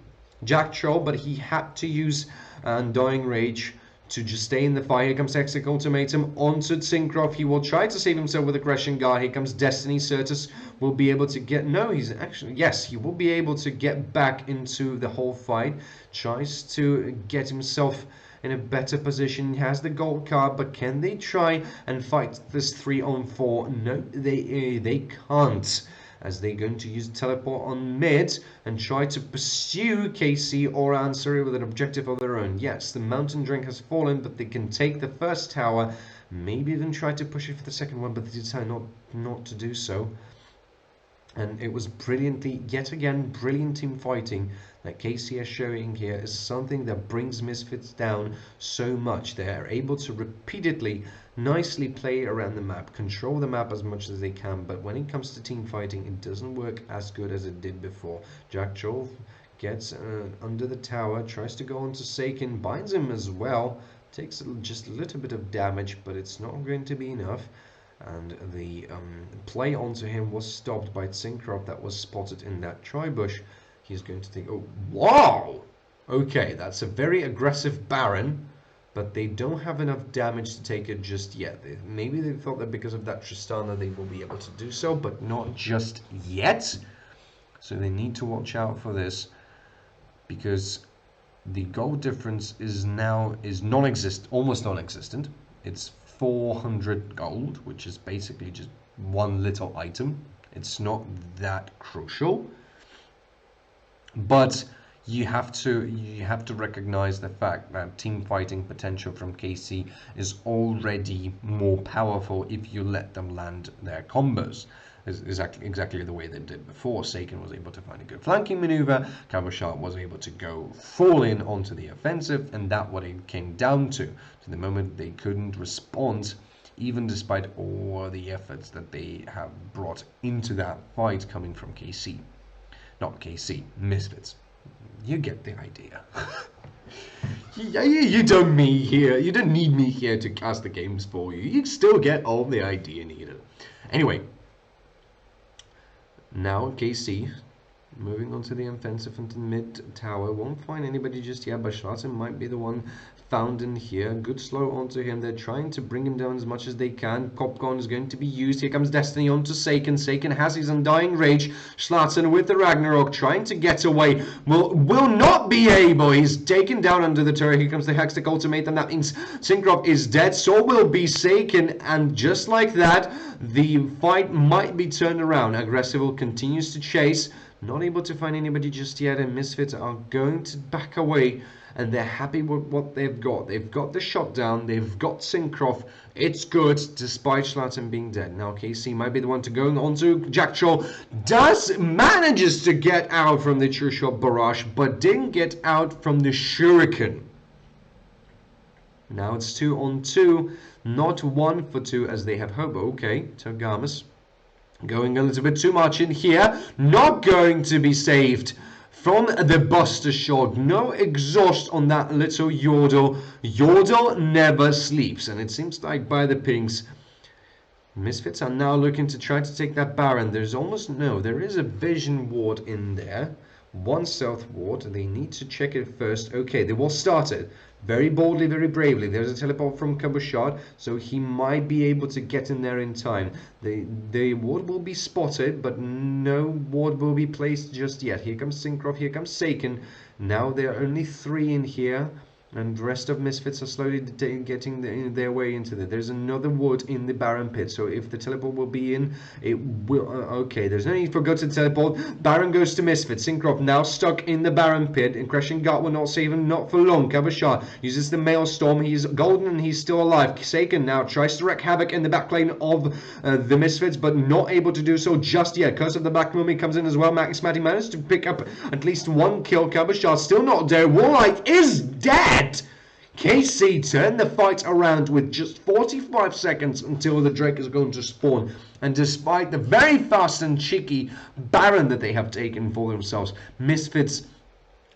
A: Jack Troll, but he had to use Undying Rage to just stay in the fight. Here comes Hextech Ultimatum onto Syncroft. He will try to save himself with Aggression Guard. Here comes Destiny. Certus will be able to get... No, he's actually... Yes, he will be able to get back into the whole fight. Tries to get himself in a better position. He has the gold card, but can they try and fight this 3-on-4? No, they can't, as they're going to use teleport on mid and try to pursue KC or answer with an objective of their own. Yes, the Mountain Drink has fallen, but they can take the first tower, maybe even try to push it for the second one, but they decide not to do so. And it was brilliantly, yet again, brilliant team fighting that KC is showing here is something that brings Misfits down so much. They are able to repeatedly, nicely play around the map, control the map as much as they can, but when it comes to team fighting, it doesn't work as good as it did before. Jack Troll gets under the tower, tries to go onto Seiken, binds him as well, takes just a little bit of damage, but it's not going to be enough. And the play onto him was stopped by Syncroft that was spotted in that tri-bush. He's going to think, oh, wow! Okay, that's a very aggressive Baron, but they don't have enough damage to take it just yet. Maybe they thought that because of that Tristana they will be able to do so, but not just yet. So they need to watch out for this, because the goal difference is now almost non-existent. It's 400 gold, which is basically just one little item. It's not that crucial, but you have to recognize the fact that team fighting potential from KC is already more powerful if you let them land their combos. Is exactly the way they did before. Seiken was able to find a good flanking maneuver, Cabochard was able to go full in onto the offensive, and that's what it came down to. To the moment they couldn't respond, even despite all the efforts that they have brought into that fight coming from KC. Not KC, Misfits. You get the idea. You don't need me here to cast the games for you. You still get all the idea needed. Anyway, now KC moving on to the offensive into mid tower. Won't find anybody just yet, but Schwarzen might be the one found in here. Good slow onto him. They're trying to bring him down as much as they can. Popcorn is going to be used. Here comes Destiny onto Seiken. Seiken has his Undying Rage. Schwarzen with the Ragnarok trying to get away. Will not be able. He's taken down under the turret. Here comes the Hextech Ultimate, and that means Syncroft is dead. So will be Seiken, and just like that, the fight might be turned around. Aggressive continues to chase. Not able to find anybody just yet, and Misfits are going to back away, and they're happy with what they've got. They've got the shot down, they've got Syncroft. It's good, despite Schlatten being dead. Now KC might be the one to go on to Jack Troll. Manages to get out from the True Shot Barrage, but didn't get out from the Shuriken. Now it's 2 on 2, not 1 for 2 as they have hope. Okay, Togamus going a little bit too much in here. Not going to be saved from the Buster Shot. No exhaust on that little Yordle. Yordle never sleeps. And it seems like by the pings, Misfits are now looking to try to take that Baron. There's almost no. There is a Vision Ward in there. One Stealth Ward. They need to check it first. Okay, the wall started. Very boldly, very bravely. There's a teleport from Cabochard, so he might be able to get in there in time. The ward will be spotted, but no ward will be placed just yet. Here comes Syncroft, here comes Seiken. Now there are only 3 in here, and the rest of Misfits are slowly getting their way into there. There's another ward in the Baron pit, so if the teleport will be in, it will... okay, there's no need for go to teleport. Baron goes to Misfits. Syncroft now stuck in the Baron pit, and Crashing Gut will not save him, not for long. Cabochard uses the Maelstrom. He's golden and he's still alive. Seiken now tries to wreak havoc in the back lane of the Misfits, but not able to do so just yet. Curse of the Black Mummy comes in as well. Matty managed to pick up at least 1 kill. Cabochard still not dead. Warlike is dead! KC turned the fight around with just 45 seconds until the Drake is going to spawn. And despite the very fast and cheeky Baron that they have taken for themselves, Misfits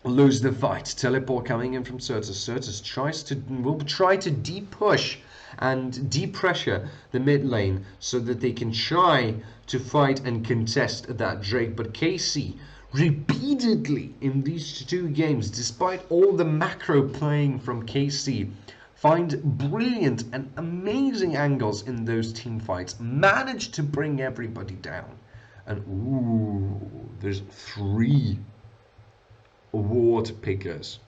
A: lose the fight. Teleport coming in from Certus. Certus will try to de-push and de-pressure the mid lane so that they can try to fight and contest that Drake. But KC repeatedly in these 2 games, despite all the macro playing from KC, find brilliant and amazing angles in those team fights, manage to bring everybody down. And ooh, there's 3 award pickers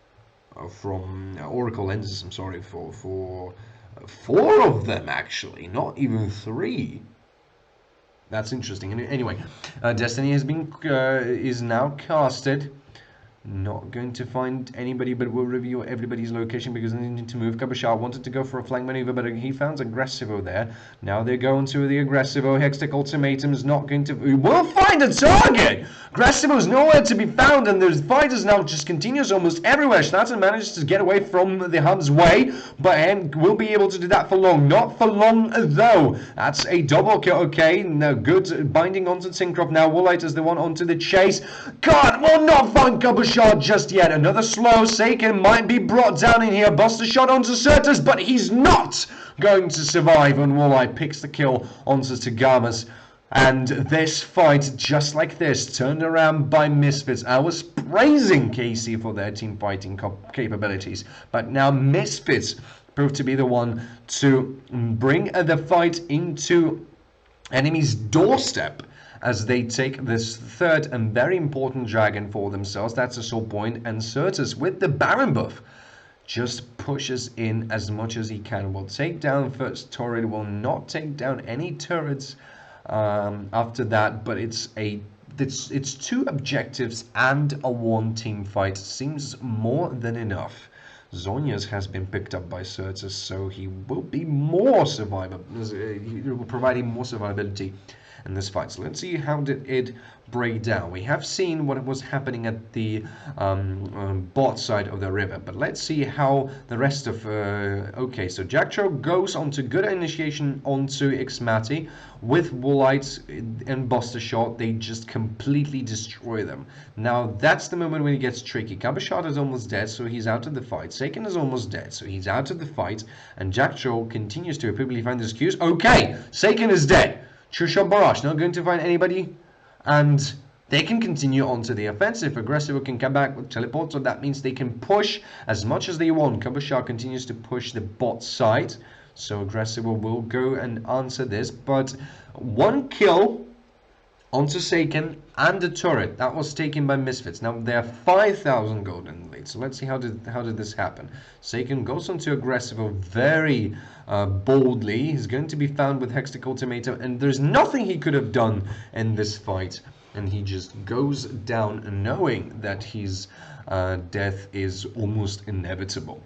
A: from Oracle Lenses. I'm sorry, for 4 of them actually, not even 3. That's interesting. Anyway, Destiny has been is now casted. Not going to find anybody, but we'll review everybody's location because they need to move. Cabochard wanted to go for a flank maneuver, but he found Aggressivo there. Now they're going to the Aggressivo. Hextech Ultimatum is not going to... We will find a target! Aggressivo's nowhere to be found, and the fight is now just continuous almost everywhere. Schlatten manages to get away from the hub's way, but will be able to do that for long. Not for long, though. That's a double kill. Okay, no, good binding onto Syncroft. Now Woolite is the one onto the chase. God, will not find Cabochard just yet. Another slow. Seiken might be brought down in here. Buster shot onto Certus, but he's not going to survive. And Walleye picks the kill onto Tagamas. And this fight, just like this, turned around by Misfits. I was praising KC for their team fighting capabilities, but now Misfits proved to be the one to bring the fight into enemy's doorstep, as they take this 3rd and very important dragon for themselves. That's a Soul Point, and Certus with the Baron buff just pushes in as much as he can. Will take down first turret, will not take down any turrets after that, but it's 2 objectives and a 1 team fight. Seems more than enough. Zhonya's has been picked up by Certus, so he will be more survivable. He will provide him more survivability in this fight. So let's see how did it break down. We have seen what was happening at the bot side of the river, but let's see how the rest of okay, so Jackcho goes on to good initiation onto Xmati with Woolite and Buster Shot. They just completely destroy them. Now that's the moment when it gets tricky. Cabochard is almost dead, so he's out of the fight. Seiken is almost dead, so he's out of the fight, and Jackcho continues to repeatedly find this excuse. Okay, Seiken is dead. True Shot Barrage not going to find anybody, and they can continue on to the offensive. Aggressive can come back with teleport, so that means they can push as much as they want. Cabochard continues to push the bot side, so Aggressive will go and answer this, but 1 kill onto Seiken and the turret that was taken by Misfits. Now they have 5,000 gold in the lead, so let's see how did this happen. Seiken goes onto Aggressive very boldly. He's going to be found with Hextech Ultimatum, and there's nothing he could have done in this fight and he just goes down knowing that his death is almost inevitable.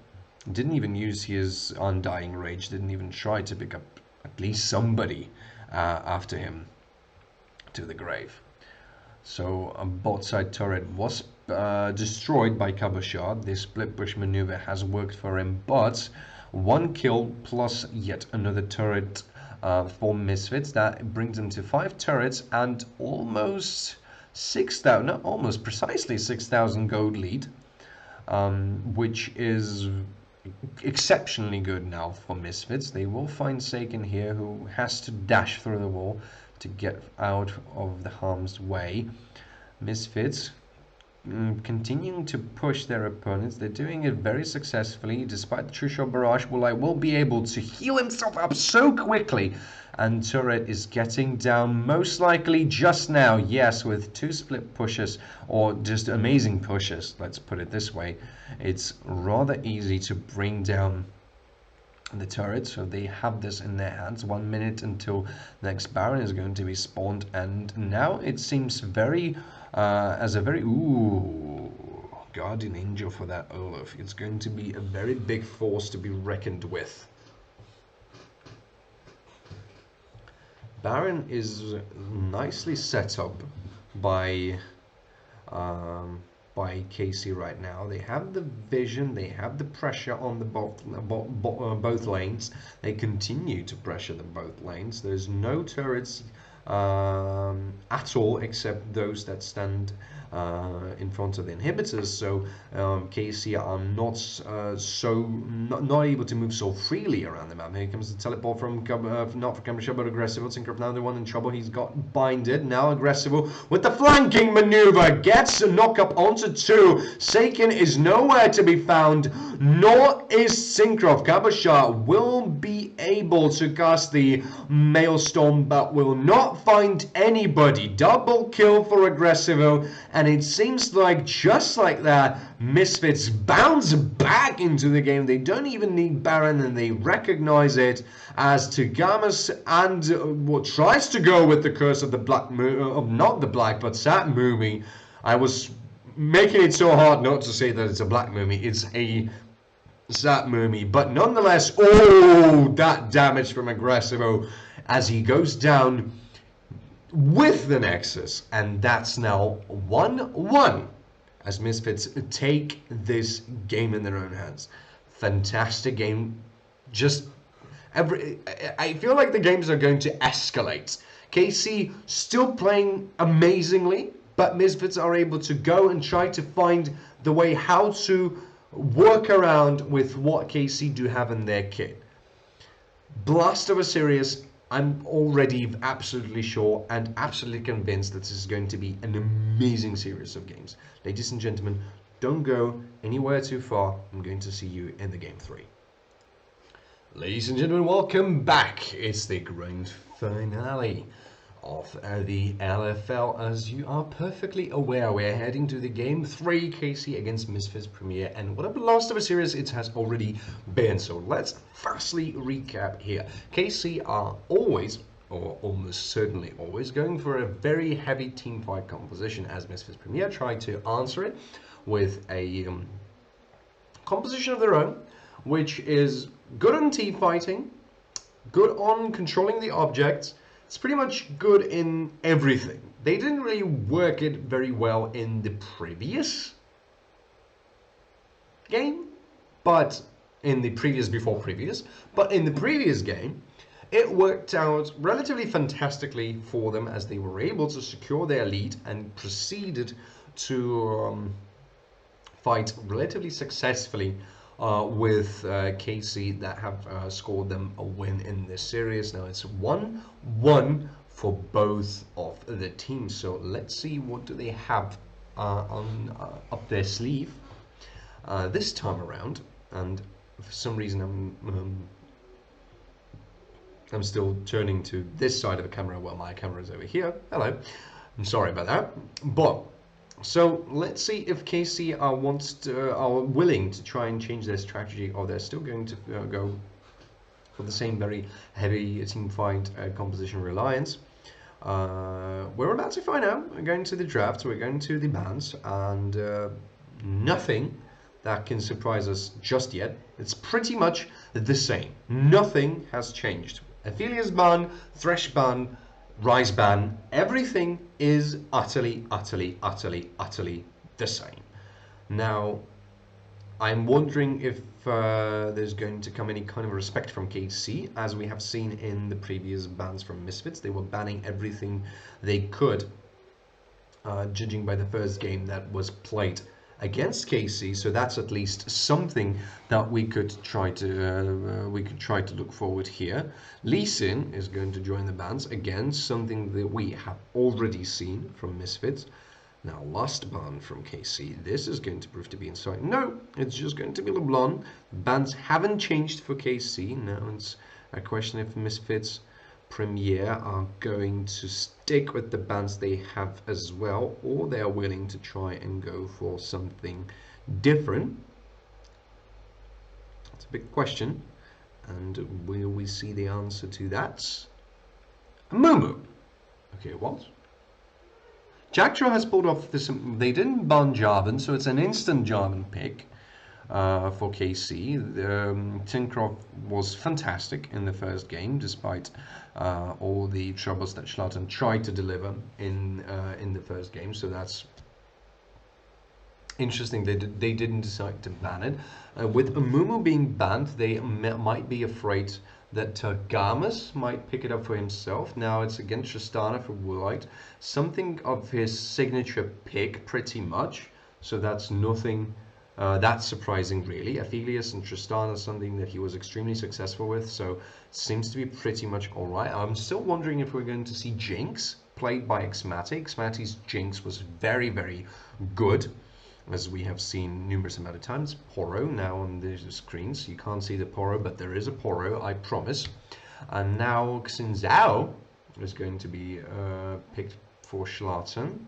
A: Didn't even use his Undying Rage, didn't even try to pick up at least somebody after him to the grave. So a bot side turret was destroyed by Cabochard. This split push maneuver has worked for him, but one kill plus yet another turret for Misfits. That brings him to 5 turrets and almost 6,000, not almost, precisely 6,000 gold lead, which is exceptionally good now for Misfits. They will find Saken here, who has to dash through the wall to get out of the harm's way. Misfits continuing to push their opponents. They're doing it very successfully despite the True Shot Barrage. Will be able to heal himself up so quickly, and turret is getting down most likely just now. Yes, with 2 split pushes, or just amazing pushes, let's put it this way, it's rather easy to bring down the turret. So they have this in their hands. 1 minute until next Baron is going to be spawned, and now it seems very as a very guardian angel for that Olaf. It's going to be a very big force to be reckoned with. Baron is nicely set up by KC right now. They have the vision, they have the pressure on the both lanes. They continue to pressure the both lanes. There's no turrets at all except those that stand in front of the inhibitors. So KC are not able to move so freely around the map. Here comes the teleport from not for Cabochard but Aggressive. Syncrop now the one in trouble. He's got binded. Now Aggressive with the flanking maneuver gets a knock up onto 2. Saken is nowhere to be found, nor is Syncrop. Cabochard will be able to cast the Maelstrom but will not find anybody. Double kill for Aggressivo, and it seems like just like that, Misfits bounce back into the game. They don't even need Baron, and they recognize it as Tagamas and what tries to go with the curse of the black not the black but Sat Mumi. I was making it so hard not to say that it's a black Mumi. It's a Sat Mumi, but nonetheless, that damage from Aggressivo as he goes down with the Nexus, and that's now 1-1 as Misfits take this game in their own hands. Fantastic game. I feel like the games are going to escalate. KC still playing amazingly, but Misfits are able to go and try to find the way how to work around with what KC do have in their kit. Blast of Osiris, I'm already absolutely sure and absolutely convinced that this is going to be an amazing series of games. Ladies and gentlemen, don't go anywhere too far. I'm going to see you in the game 3. Ladies and gentlemen, welcome back. It's the grand finale of the LFL. As you are perfectly aware, we're heading to the game 3, KC against Misfits Premier, and what a blast of a series it has already been. So let's firstly recap here. KC are always, or almost certainly always, going for a very heavy teamfight composition, as Misfits Premier tried to answer it with a composition of their own, which is good on team fighting, good on controlling the objects. It's pretty much good in everything. They didn't really work it very well in the previous game, but in the previous but in the previous game, it worked out relatively fantastically for them as they were able to secure their lead and proceeded to fight relatively successfully with KC that have scored them a win in this series. Now it's 1-1 for both of the teams. So let's see what do they have up their sleeve this time around. And for some reason I'm still turning to this side of the camera while my camera is over here. Hello, I'm sorry about that. But so let's see if KC are willing to try and change their strategy, or they're still going to go for the same very heavy team fight composition reliance. We're about to find out. We're going to the draft, we're going to the bans, and nothing that can surprise us just yet. It's pretty much the same. Nothing has changed. Aphelia's ban, Thresh ban, Rise ban, everything is utterly, utterly, utterly, utterly the same. Now, I'm wondering if there's going to come any kind of respect from KC, as we have seen in the previous bans from Misfits. They were banning everything they could, judging by the first game that was played against KC. So that's at least something that we could try to look forward here. Lee Sin is going to join the bans again, something that we have already seen from Misfits. Now, last ban from KC. This is going to prove to be inside. No, it's just going to be LeBlanc. Bans haven't changed for KC. Now it's a question if Misfits Premier are going to stick with the bans they have as well, or they are willing to try and go for something different. That's a big question, and will we see the answer to that? Mumu. Okay, what? Jackdraw has pulled off this. They didn't ban Jarvan, so it's an instant Jarvan pick for KC. Tincroft was fantastic in the first game, despite all the troubles that Schlatten tried to deliver in the first game. So that's interesting. They didn't decide to ban it. With Amumu being banned, they might be afraid that Gamas might pick it up for himself. Now it's against Tristana for Woolite. Something of his signature pick, pretty much. So that's nothing that's surprising, really. Aphelios and Tristana is something that he was extremely successful with. So it seems to be pretty much alright. I'm still wondering if we're going to see Jinx played by Xmati. Xmati's Jinx was very, very good, as we have seen numerous amount of times. Poro now on the screens. You can't see the Poro, but there is a Poro, I promise. And now Xin Zhao is going to be picked for Schlatten.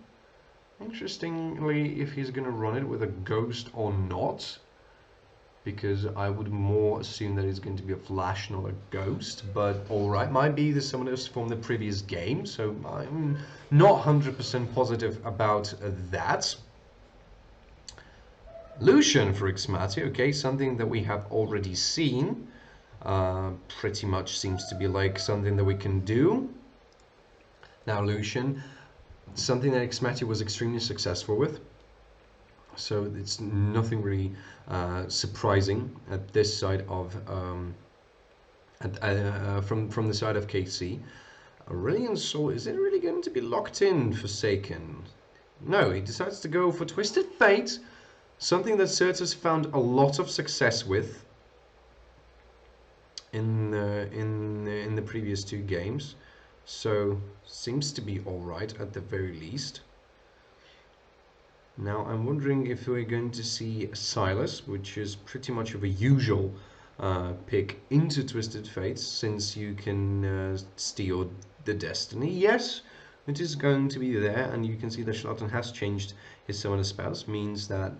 A: Interestingly, if he's going to run it with a Ghost or not, because I would more assume that it's going to be a Flash, not a Ghost. But alright, might be the summoners from the previous game, so I'm not 100% positive about that. Lucian for Xmati, okay, something that we have already seen. Pretty much seems to be like something that we can do. Now Lucian, something that Xmati was extremely successful with. So it's nothing really surprising at this side of from the side of KC. Aurelion Soul, is it really going to be locked in Forsaken? No, he decides to go for Twisted Fate. Something that Certus found a lot of success with in the previous two games, so seems to be all right at the very least. Now I'm wondering if we're going to see Silas, which is pretty much of a usual pick into Twisted Fates, since you can steal the Destiny. Yes, it is going to be there, and you can see that Schlatten has changed his summoner spells, means that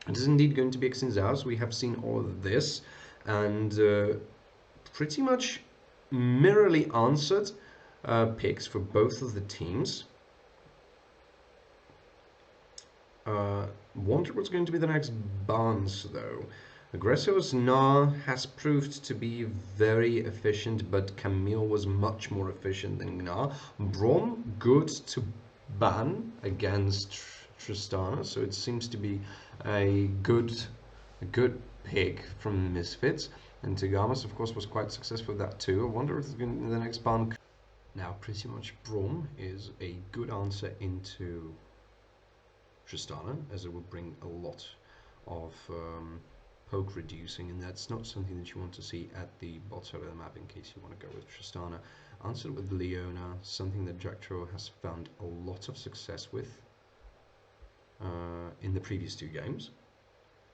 A: it is indeed going to be Xin Zhao's. We have seen all of this, and pretty much mirrorly answered picks for both of the teams. Wonder what's going to be the next bans, though. Aggressor's Gnar has proved to be very efficient, but Camille was much more efficient than Gnar. Braum, good to ban against Tristana, so it seems to be a good pick from Misfits. And Tagamas, of course, was quite successful with that too. I wonder if it's going to be the next ban. Now, pretty much Braum is a good answer into Tristana, as it would bring a lot of poke reducing, and that's not something that you want to see at the bot side of the map in case you want to go with Tristana. Answered with Leona, something that Jackdraw has found a lot of success with in the previous two games.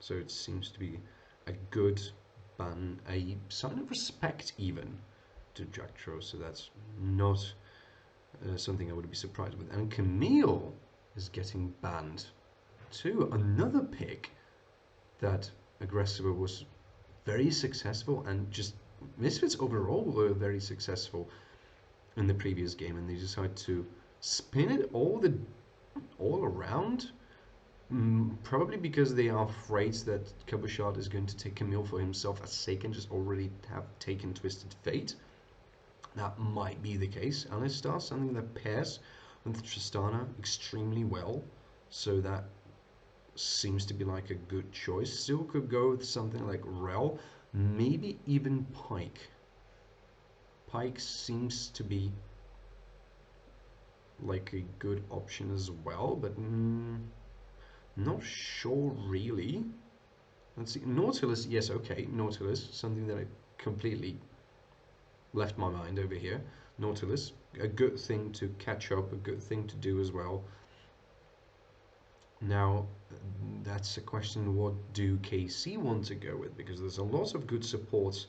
A: So it seems to be a good ban, a sign of respect even to Jackdraw, so that's not something I would be surprised with. And Camille is getting banned too. Another pick that Aggressive was very successful, and just Misfits overall were very successful in the previous game, and they decide to spin it all around. Probably because they are afraid that Cabochard is going to take Camille for himself, as Seiken just already have taken Twisted Fate. That might be the case. Alistar, something that pairs with Tristana extremely well, so that seems to be like a good choice. Still could go with something like Rel, maybe even Pike. Pike seems to be like a good option as well, but not sure really. Let's see, Nautilus, yes, okay, Nautilus, something that I completely left my mind over here. Nautilus, a good thing to catch up, a good thing to do as well. Now, that's a question, what do KC want to go with? Because there's a lot of good supports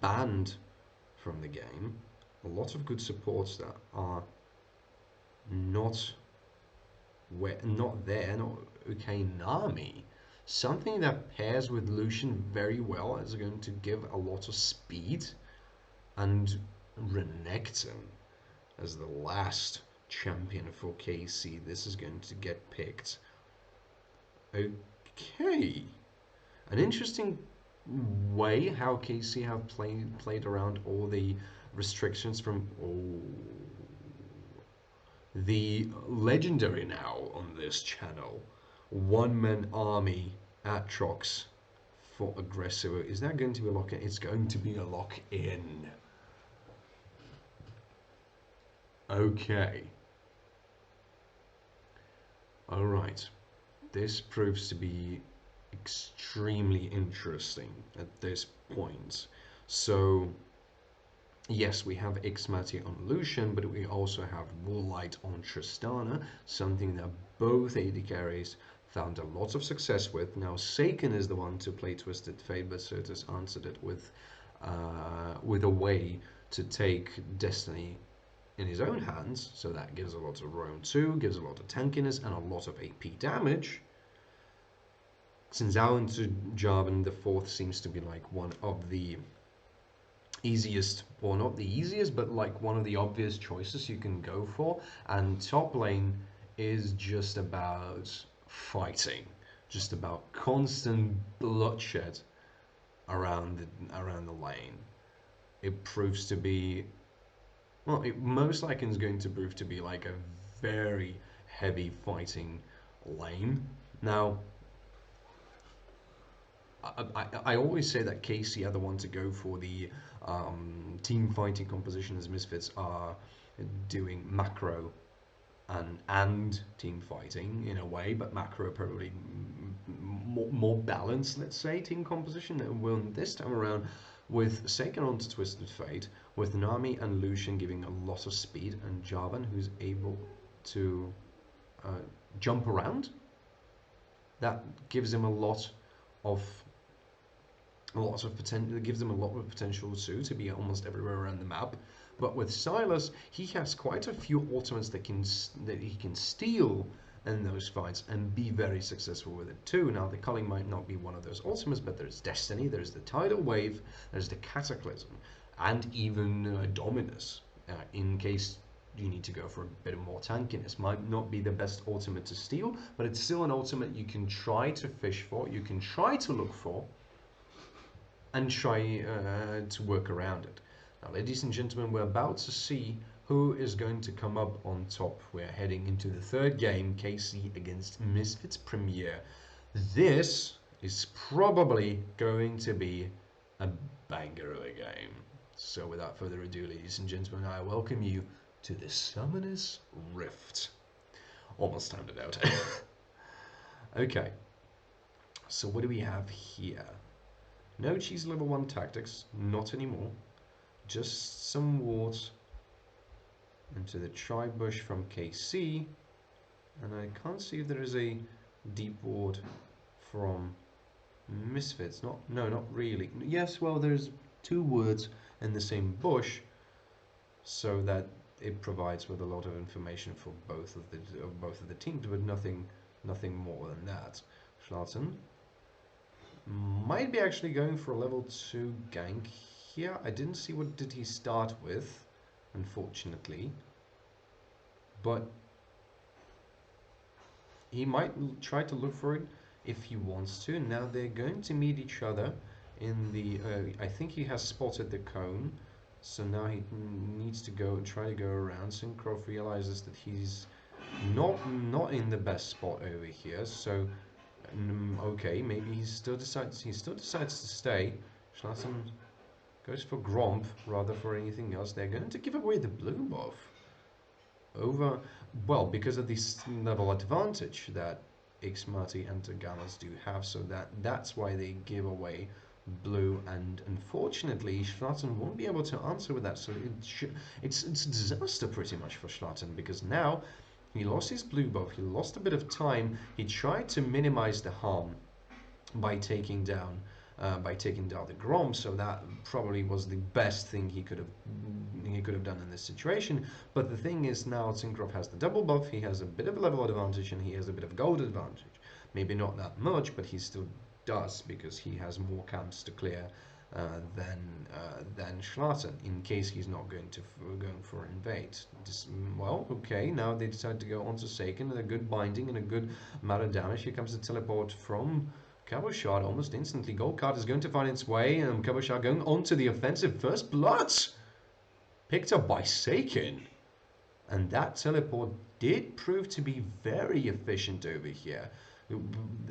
A: banned from the game. A lot of good supports that are not there, not okay. Nami, something that pairs with Lucian very well, is going to give a lot of speed, and Renekton as the last champion for KC. This is going to get picked. Okay, an interesting way how KC have played around all the restrictions from the legendary now on this channel one-man army Atrox for aggressive. Is that going to be a lock-in? It's going to be a lock-in. Okay. All right. This proves to be extremely interesting at this point. So yes, we have Xmati on Lucian, but we also have Woolite on Tristana, something that both AD carries found a lot of success with. Now Seiken is the one to play Twisted Fate, but Certus answered it with a way to take Destiny in his own hands, so that gives a lot of roam 2, gives a lot of tankiness and a lot of AP damage. Since Allen to Jarvan, the fourth seems to be like one of the easiest, or not the easiest, but like one of the obvious choices you can go for, and top lane is just about fighting, just about constant bloodshed around the lane. It proves to be, well, it most likely is going to prove to be like a very heavy fighting lane. Now, I always say that KC are the one to go for the team fighting composition, as Misfits are doing macro and team fighting in a way, but macro probably more balanced, let's say, team composition. And will this time around with Seiken onto Twisted Fate, with Nami and Lucian giving a lot of speed, and Jarvan who's able to jump around. That gives him a lot of potential. It gives him a lot of potential too, to be almost everywhere around the map. But with Sylas, he has quite a few ultimates that he can steal in those fights and be very successful with it too. Now the Culling might not be one of those ultimates, but there's Destiny, there's the Tidal Wave, there's the Cataclysm, and even Dominus, in case you need to go for a bit more tankiness. Might not be the best ultimate to steal, but it's still an ultimate you can try to fish for, you can try to look for, and try to work around it. Now, ladies and gentlemen, we're about to see who is going to come up on top. We're heading into the third game, KC against Misfits Premier. This is probably going to be a banger of a game. So without further ado, ladies and gentlemen, I welcome you to the Summoner's Rift. Almost timed it out. Okay, so what do we have here? No cheese level 1 tactics, not anymore. Just some wards into the tri-bush from KC. And I can't see if there is a deep ward from Misfits. No, not really. Yes, well, there's 2 wards in the same bush, so that it provides with a lot of information for both of the teams, but nothing more than that. Schlatten might be actually going for a level 2 gank here. I didn't see what did he start with. unfortunately. But he might try to look for it if he wants to. Now they're going to meet each other in the. I think he has spotted the cone, so now he needs to try to go around. Syncroft realizes that he's not in the best spot over here. So okay, maybe he still decides to stay. Schlatten goes for Gromp rather for anything else. They're going to give away the blue buff over, well, because of this level advantage that Ixmati and Tagamas do have, so that's why they give away blue, and unfortunately Schlatten won't be able to answer with that, so it's a disaster pretty much for Schlatten, because now he lost his blue buff, he lost a bit of time, he tried to minimize the harm by taking down the Grom, so that probably was the best thing he could have done in this situation. But the thing is, now Syncroft has the double buff, he has a bit of a level advantage, and he has a bit of gold advantage. Maybe not that much, but he still does, because he has more camps to clear than Schlatten, in case he's not going for invade. Well, okay, now they decide to go onto Seiken, and a good binding and a good amount of damage. Here comes the teleport from Cabochard almost instantly. Gold card is going to find its way, and Cabochard going onto the offensive. First blood picked up by Seiken. And that teleport did prove to be very efficient over here.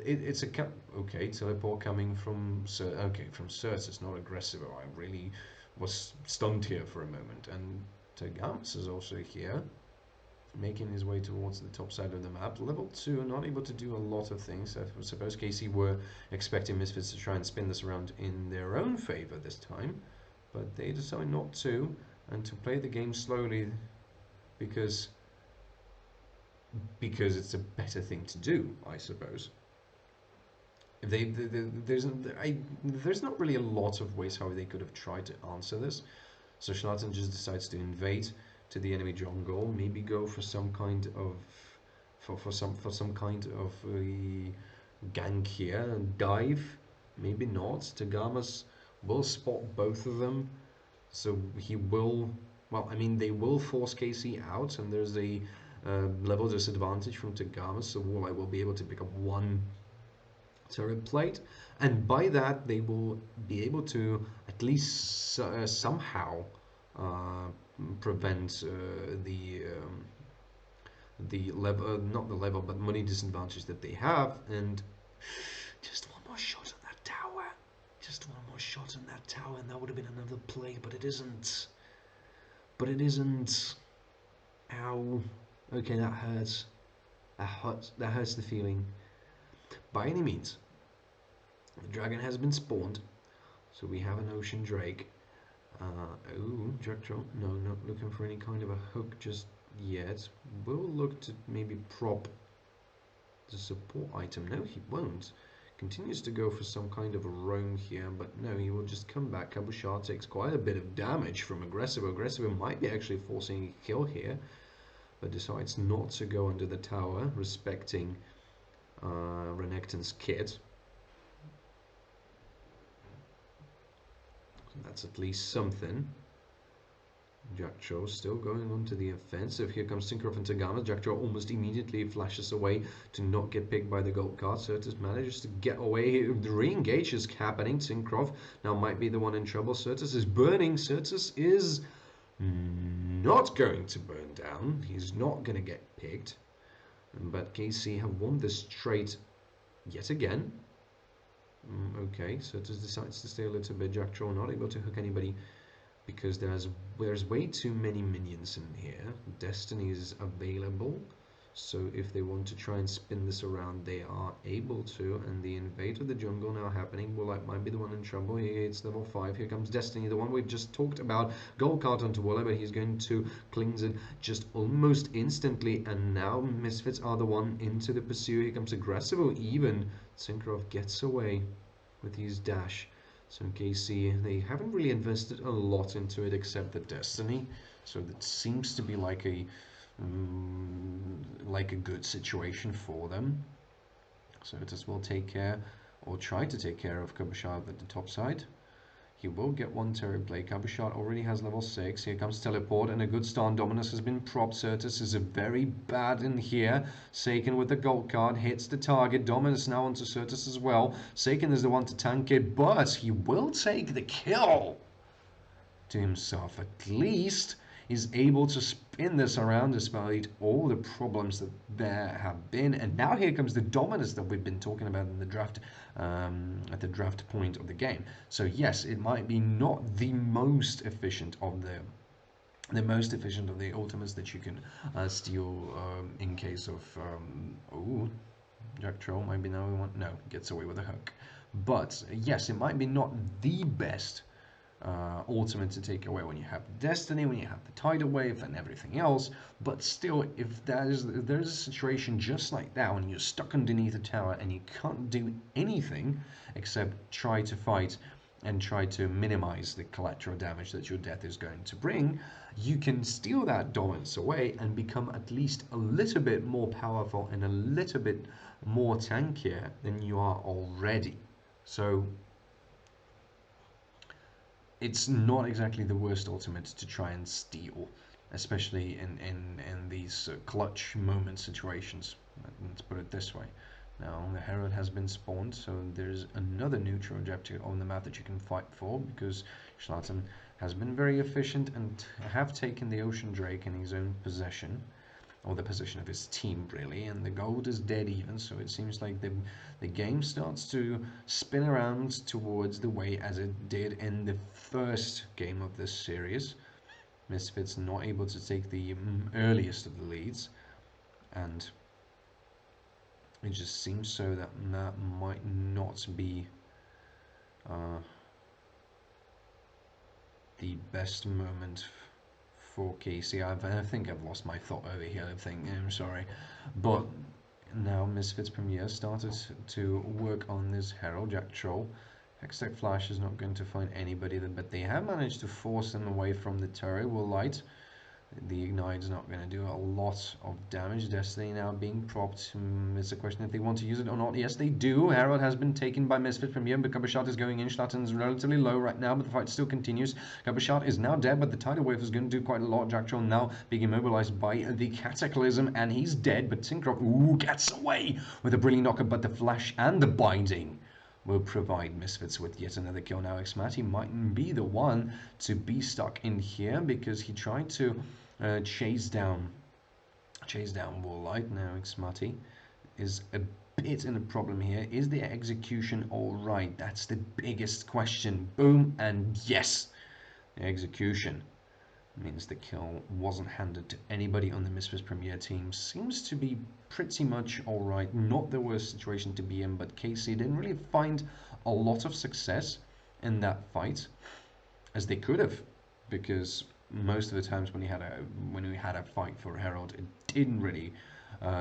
A: It's a okay teleport coming from from Certus, not aggressive. I really was stunned here for a moment. And Tagams is also here, making his way towards the top side of the map. Level 2, not able to do a lot of things. I suppose KC were expecting Misfits to try and spin this around in their own favor this time, but they decide not to, and to play the game slowly, because it's a better thing to do, I suppose. There's not really a lot of ways how they could have tried to answer this. So Schlatten just decides to invade to the enemy jungle, maybe go for some kind of some kind of gank here and dive. Maybe not. Tagamas will spot both of them, so he will. Well, I mean, they will force KC out, and there's a level disadvantage from Tagamas, so I will be able to pick up one turret plate, and by that they will be able to at least somehow prevent the level, not the level, but money disadvantage that they have. And just one more shot on that tower, just one more shot on that tower, and that would have been another play, but it isn't. Ow. Okay, that hurts. That hurts the feeling. By any means, the dragon has been spawned, so we have an ocean drake. Oh, Jackdaw. No, not looking for any kind of a hook just yet. We'll look to maybe prop the support item. No, he won't. Continues to go for some kind of a roam here, but no, he will just come back. Cabochard takes quite a bit of damage from Aggressive. Aggressive might be actually forcing a kill here, but decides not to go under the tower, respecting Renekton's kit. So that's at least something. Jackdaw still going on to the offensive. Here comes Syncroft and Tagama. Jackdaw almost immediately flashes away to not get picked by the gold card. Certus manages to get away. The re-engage is happening. Syncroft now might be the one in trouble. Certus is burning. Certus is not going to burn down. He's not going to get picked. But KC have won this trade yet again. Okay, Certus decides to stay a little bit. Jackdaw not able to hook anybody, because there's way too many minions in here. Destiny is available, so if they want to try and spin this around, they are able to. And the invade of the jungle now happening. Woolite might be the one in trouble. It's level 5. Here comes Destiny, the one we've just talked about. Gold card onto Woolite, but he's going to cleanse it just almost instantly. And now Misfits are the one into the pursuit. Here comes Aggressive. Even Syncroft gets away with his dash. So in KC, they haven't really invested a lot into it except the Destiny, so that seems to be like a good situation for them. So it as well take care, or try to take care of Cabochard at the top side. He will get one turret play. Cabochard already has level 6. Here comes Teleport and a good start. Dominus has been propped. Certus is a very bad in here. Saken with the gold card hits the target. Dominus now onto Certus as well. Saken is the one to tank it, but he will take the kill to himself. At least is able to spin this around despite all the problems that there have been. And now here comes the dominance that we've been talking about in the draft, at the draft point of the game. So yes, it might be not the most efficient of the ultimates that you can steal in case of oh, Jack Troll. Maybe now we want, no, gets away with a hook. But yes, it might be not the best ultimate to take away when you have Destiny, when you have the Tidal Wave and everything else. But still, if there's a situation just like that when you're stuck underneath a tower and you can't do anything except try to fight and try to minimize the collateral damage that your death is going to bring, you can steal that dominance away and become at least a little bit more powerful and a little bit more tankier than you are already. So it's not exactly the worst ultimate to try and steal, especially in these clutch moment situations. Let's put it this way. Now the Herald has been spawned, so there's another neutral objective on the map that you can fight for, because Schlatten has been very efficient and have taken the Ocean Drake in his own possession, or the position of his team really, and the gold is dead even, so it seems like the game starts to spin around towards the way as it did in the first game of this series. Misfits not able to take the earliest of the leads, and it just seems so that that might not be the best moment for KC. I think I've lost my thought over here. I'm sorry, but now Misfits Premier started to work on this Herald Jack Troll. Hextech Flash is not going to find anybody, but they have managed to force them away from the turret. Will light. The Ignite is not going to do a lot of damage. Destiny now being propped. It's a question if they want to use it or not. Yes, they do. Herald has been taken by Misfit Premier, but Cabochard is going in. Schlatten's relatively low right now, but the fight still continues. Cabochard is now dead, but the Tidal Wave is going to do quite a lot. Jack Troll now being immobilized by the Cataclysm, and he's dead, but Syncroft gets away with a brilliant knocker, but the Flash and the Binding will provide Misfits with yet another kill. Now Xmati might be the one to be stuck in here, because he tried to chase down Warlight. Now Xmati is a bit in a problem here. Is the execution all right? That's the biggest question. Boom, and yes, the execution means the kill wasn't handed to anybody on the Misfits Premier team. Seems to be pretty much alright. Not the worst situation to be in, but KC didn't really find a lot of success in that fight, as they could have, because most of the times when we had a fight for Herald, it didn't really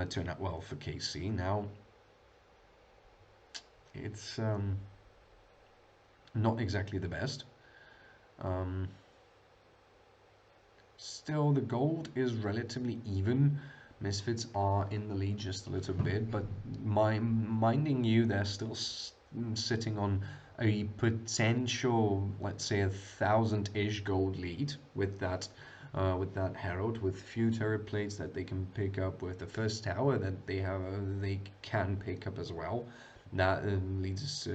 A: turn out well for KC. Now it's not exactly the best. Still, the gold is relatively even. Misfits are in the lead just a little bit, but minding you, they're still sitting on a potential, let's say, 1,000-ish gold lead with that Herald, with few turret plates that they can pick up, with the first tower that they can pick up as well. That leads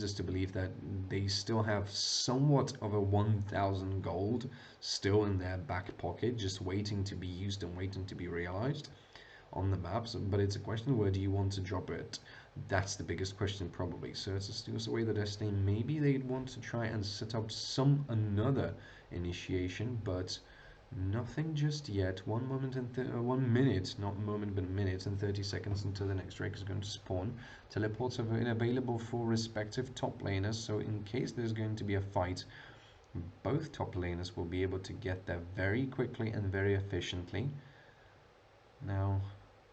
A: us to believe that they still have somewhat of a 1,000 gold still in their back pocket, just waiting to be used and waiting to be realized on the maps. But it's a question, where do you want to drop it? That's the biggest question probably. So it's steals away the Destiny. Maybe they'd want to try and set up another initiation, but nothing just yet. 1 moment and 1 minute, not moment but minute, and 30 seconds until the next Drake is going to spawn. Teleports are available for respective top laners, so in case there's going to be a fight, both top laners will be able to get there very quickly and very efficiently. Now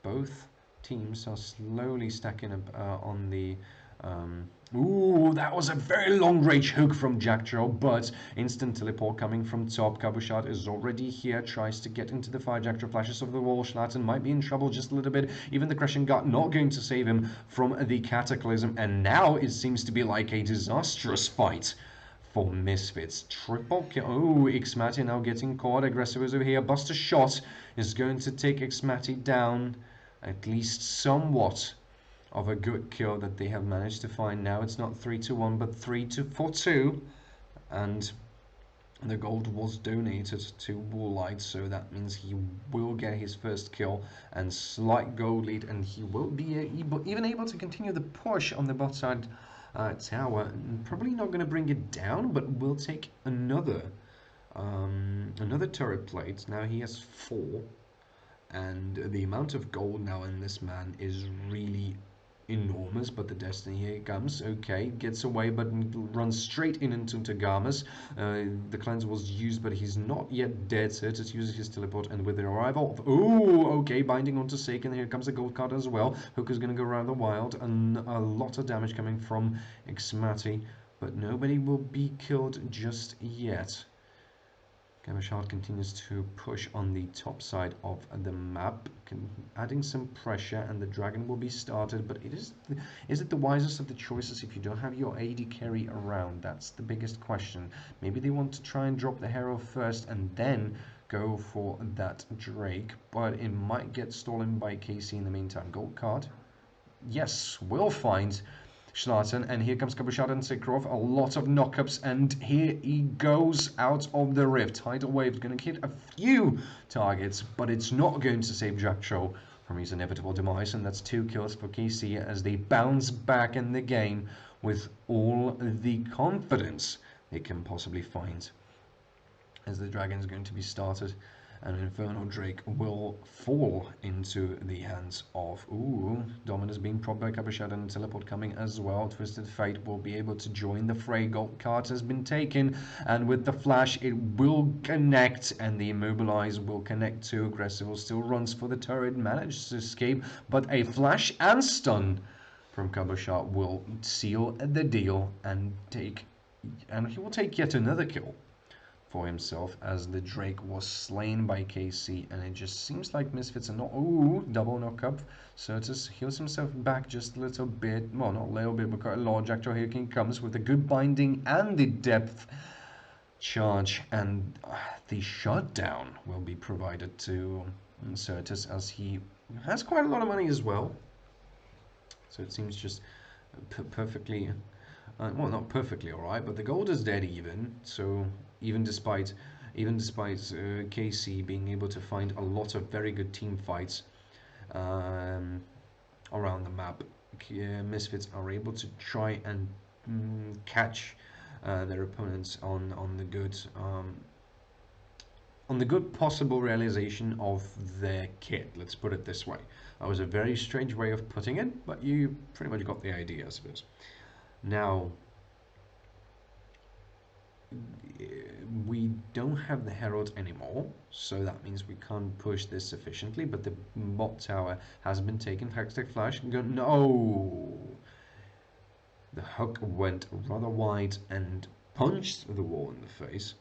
A: both teams are slowly stacking up on the ooh, that was a very long range hook from Jack Troll, but instant teleport coming from top. Cabochard is already here, tries to get into the fire. Jack Troll flashes over the wall. Schlatten might be in trouble just a little bit. Even the Crashing Guard not going to save him from the Cataclysm, and now it seems to be like a disastrous fight for Misfits. Triple kill. Oh, Xmati now getting caught. Aggressive is over here. Buster shot is going to take Xmati down. At least somewhat of a good kill that they have managed to find. Now it's not 3-1, but 3-4-2. And the gold was donated to Woolite, so that means he will get his first kill and slight gold lead, and he will be even able to continue the push on the bot side tower. Probably not going to bring it down, but will take another turret plate. Now he has 4, and the amount of gold now in this man is really enormous. But the Destiny, here it comes. Okay, gets away but runs straight into Tagamas. The cleanse was used, but he's not yet dead. Certus uses his teleport, and with the arrival of okay, binding onto Sake, and here comes the gold card as well. Hooker's gonna go around the wild, and a lot of damage coming from Xmati, but nobody will be killed just yet. Gamashard continues to push on the top side of the map, adding some pressure, and the dragon will be started. But is it the wisest of the choices if you don't have your AD carry around? That's the biggest question. Maybe they want to try and drop the hero first and then go for that Drake, but it might get stolen by KC in the meantime. Gold card. Yes, we'll find Schlatten, and here comes Kabushad and Sikrov. A lot of knockups, and here he goes out of the rift. Tidal Wave is going to hit a few targets, but it's not going to save Jackcho from his inevitable demise, and that's 2 kills for KC as they bounce back in the game with all the confidence they can possibly find. As the dragon is going to be started, and Infernal Drake will fall into the hands of Dominus being propped by Kabushad, and Teleport coming as well. Twisted Fate will be able to join the fray. Gold card has been taken, and with the flash it will connect, and the Immobilize will connect to Aggressive. Still runs for the turret, manages to escape, but a flash and stun from Kabushad will seal the deal, and he will take yet another kill for himself, as the Drake was slain by KC, and it just seems like Misfits are not... double knockup. Certus heals himself back just a little bit. Well, not a little bit, but quite a lot. Jackdaw here comes with a good binding and the depth charge, and the shutdown will be provided to Certus, as he has quite a lot of money as well. So it seems just perfectly... well, not perfectly alright, but the gold is dead even, so even despite KC being able to find a lot of very good team fights around the map, Misfits are able to try and catch their opponents on the good possible realization of their kit. Let's put it this way. That was a very strange way of putting it, but you pretty much got the idea, I suppose. Now, we don't have the Herald anymore, so that means we can't push this sufficiently, but the bot tower has been taken. Hextech Flash, no! The hook went rather wide and punched the wall in the face,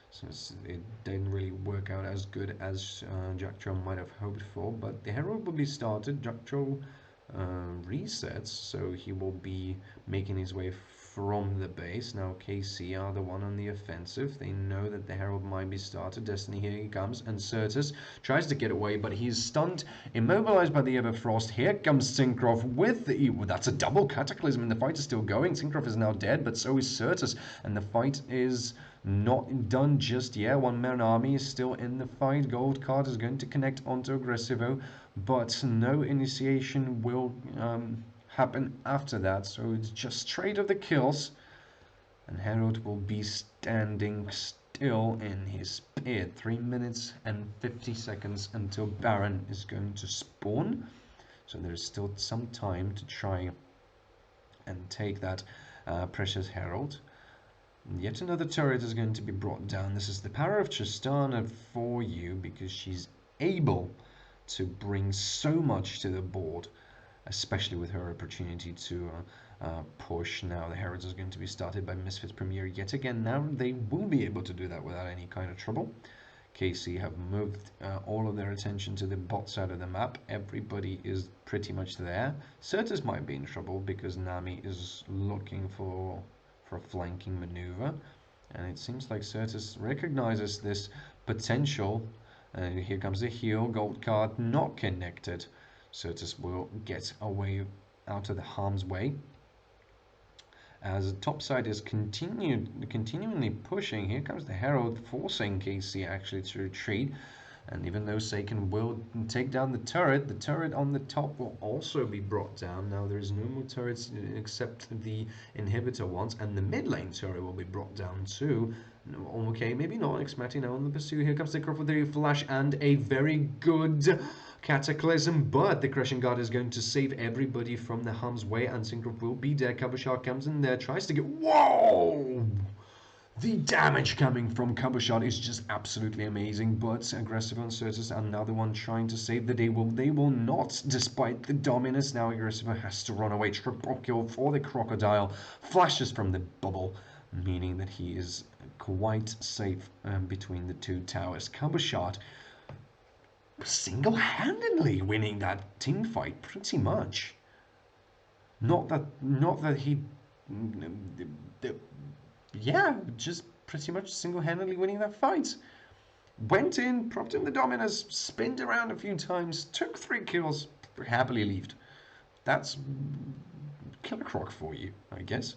A: so it didn't really work out as good as Jackcho might have hoped for, but the Herald will be started. Jackcho resets, so he will be making his way from the base. Now KC are the one on the offensive. They know that the Herald might be started. Destiny, here he comes, and Certus tries to get away, but he's stunned, immobilized by the Everfrost. Here comes Syncroft with the... that's a double Cataclysm, and the fight is still going. Syncroft is now dead, but so is Certus, and the fight is not done just yet. One-man army is still in the fight. Gold card is going to connect onto Aggressivo, but no initiation will happen after that, so it's just straight of the kills, and Herald will be standing still in his pit. 3 minutes and 50 seconds until Baron is going to spawn, so there's still some time to try and take that precious Herald. Yet another turret is going to be brought down. This is the power of Tristana for you, because she's able to bring so much to the board, especially with her opportunity to push. Now the Heralds is going to be started by Misfits Premier yet again. Now they will be able to do that without any kind of trouble. KC have moved all of their attention to the bot side of the map. Everybody is pretty much there. Certus might be in trouble because Nami is looking for for a flanking maneuver. And it seems like Certus recognizes this potential. And here comes the heel, gold card not connected. Certus will get away out of the harm's way. As the top side is continually pushing, here comes the Herald, forcing KC actually to retreat. And even though Seiken will take down the turret on the top will also be brought down. Now there is no more turrets except the inhibitor ones, and the mid lane turret will be brought down too. Okay, maybe not. Xmati now on the pursuit. Here comes the Croft with a flash and a very good Cataclysm, but the Crushing Guard is going to save everybody from the harm's way, and Syncroft will be there. Cabochard comes in there, tries to get... Whoa! The damage coming from Cabochard is just absolutely amazing, but Aggressive on Certus, another one trying to save the day. They will not, despite the dominance. Now Aggressive has to run away. Triple kill for the Crocodile. Flashes from the bubble, meaning that he is quite safe between the two towers. Cabochard single-handedly winning that team fight, pretty much. Not that he, yeah, just pretty much single-handedly winning that fight. Went in, propped in the dominus, spinned around a few times, took 3 kills, happily left. That's Killer Croc for you, I guess.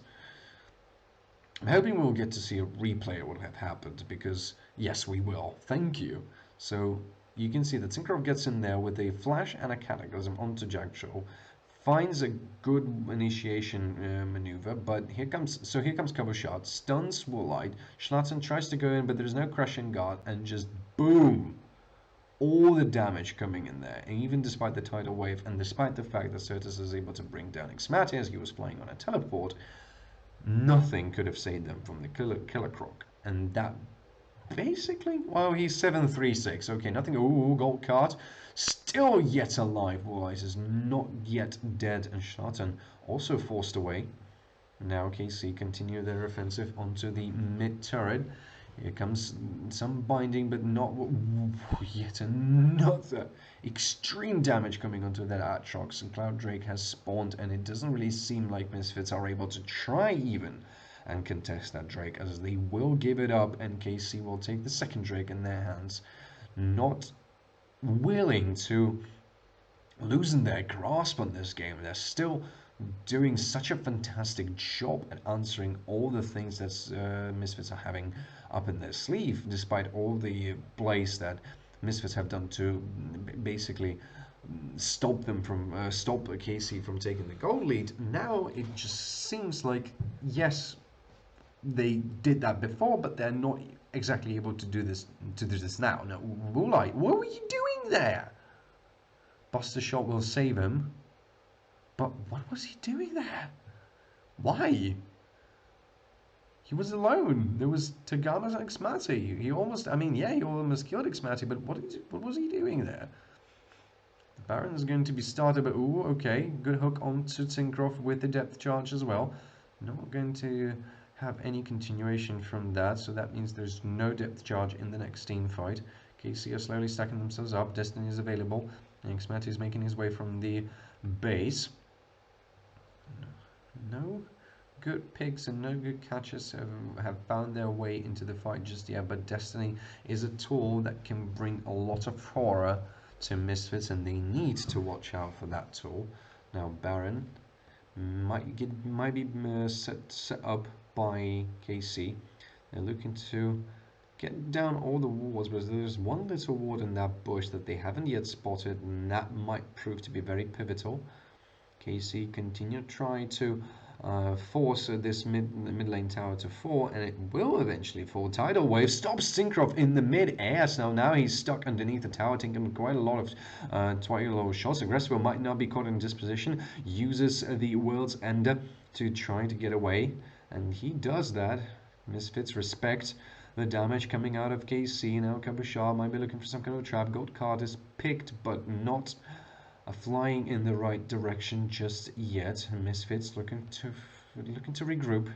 A: I'm hoping we'll get to see a replay of what had happened, because yes, we will. Thank you. So you can see that Syncroft gets in there with a flash and a Cataclysm onto Jackdaw, finds a good initiation maneuver, but here comes Cabochard, stuns Woolite, Schlatten tries to go in, but there's no Crushing Guard, and just boom! All the damage coming in there, and even despite the tidal wave, and despite the fact that Certus is able to bring down Xmati as he was flying on a teleport, nothing could have saved them from the Killer Croc, and that basically, well, he's 736. Okay, nothing. Ooh, gold card. Still yet alive. Woolite is not yet dead, and Schlatten also forced away. Now KC continue their offensive onto the mid turret. Here comes some binding, but not yet another extreme damage coming onto that Aatrox. And Cloud Drake has spawned, and it doesn't really seem like Misfits are able to try even and contest that Drake, as they will give it up, and KC will take the second Drake in their hands, not willing to loosen their grasp on this game. They're still doing such a fantastic job at answering all the things that Misfits are having up in their sleeve, despite all the plays that Misfits have done to basically stop them from stop KC from taking the goal lead. Now it just seems like, yes, they did that before, but they're not exactly able to do this now. Now, Woolite, what were you doing there? Buster Shot will save him, but what was he doing there? Why? He was alone. There was Tagana and Xmati. He almost, I mean, yeah, he almost killed Xmati, but what was he doing there? The Baron is going to be started, but ooh, okay, good hook onto Syncroft with the depth charge as well. Not going to have any continuation from that, so that means there's no depth charge in the next team fight. KC are slowly stacking themselves up. Destiny is available, and Xmati is making his way from the base. No good picks and no good catches have found their way into the fight just yet, but Destiny is a tool that can bring a lot of horror to Misfits, and they need to watch out for that tool. Now Baron might be set up by KC. They're looking to get down all the wards, but there's one little ward in that bush that they haven't yet spotted, and that might prove to be very pivotal. KC continue to try to force this mid lane tower to fall, and it will eventually fall. Tidal Wave stops Syncroft in the mid-air, so now he's stuck underneath the tower, taking quite a lot of shots. Aggressive might not be caught in disposition, uses the World's Ender to try to get away, and he does that. Misfits respect the damage coming out of KC. Now Cabochard might be looking for some kind of trap. Gold card is picked, but not flying in the right direction just yet. Misfits looking to regroup.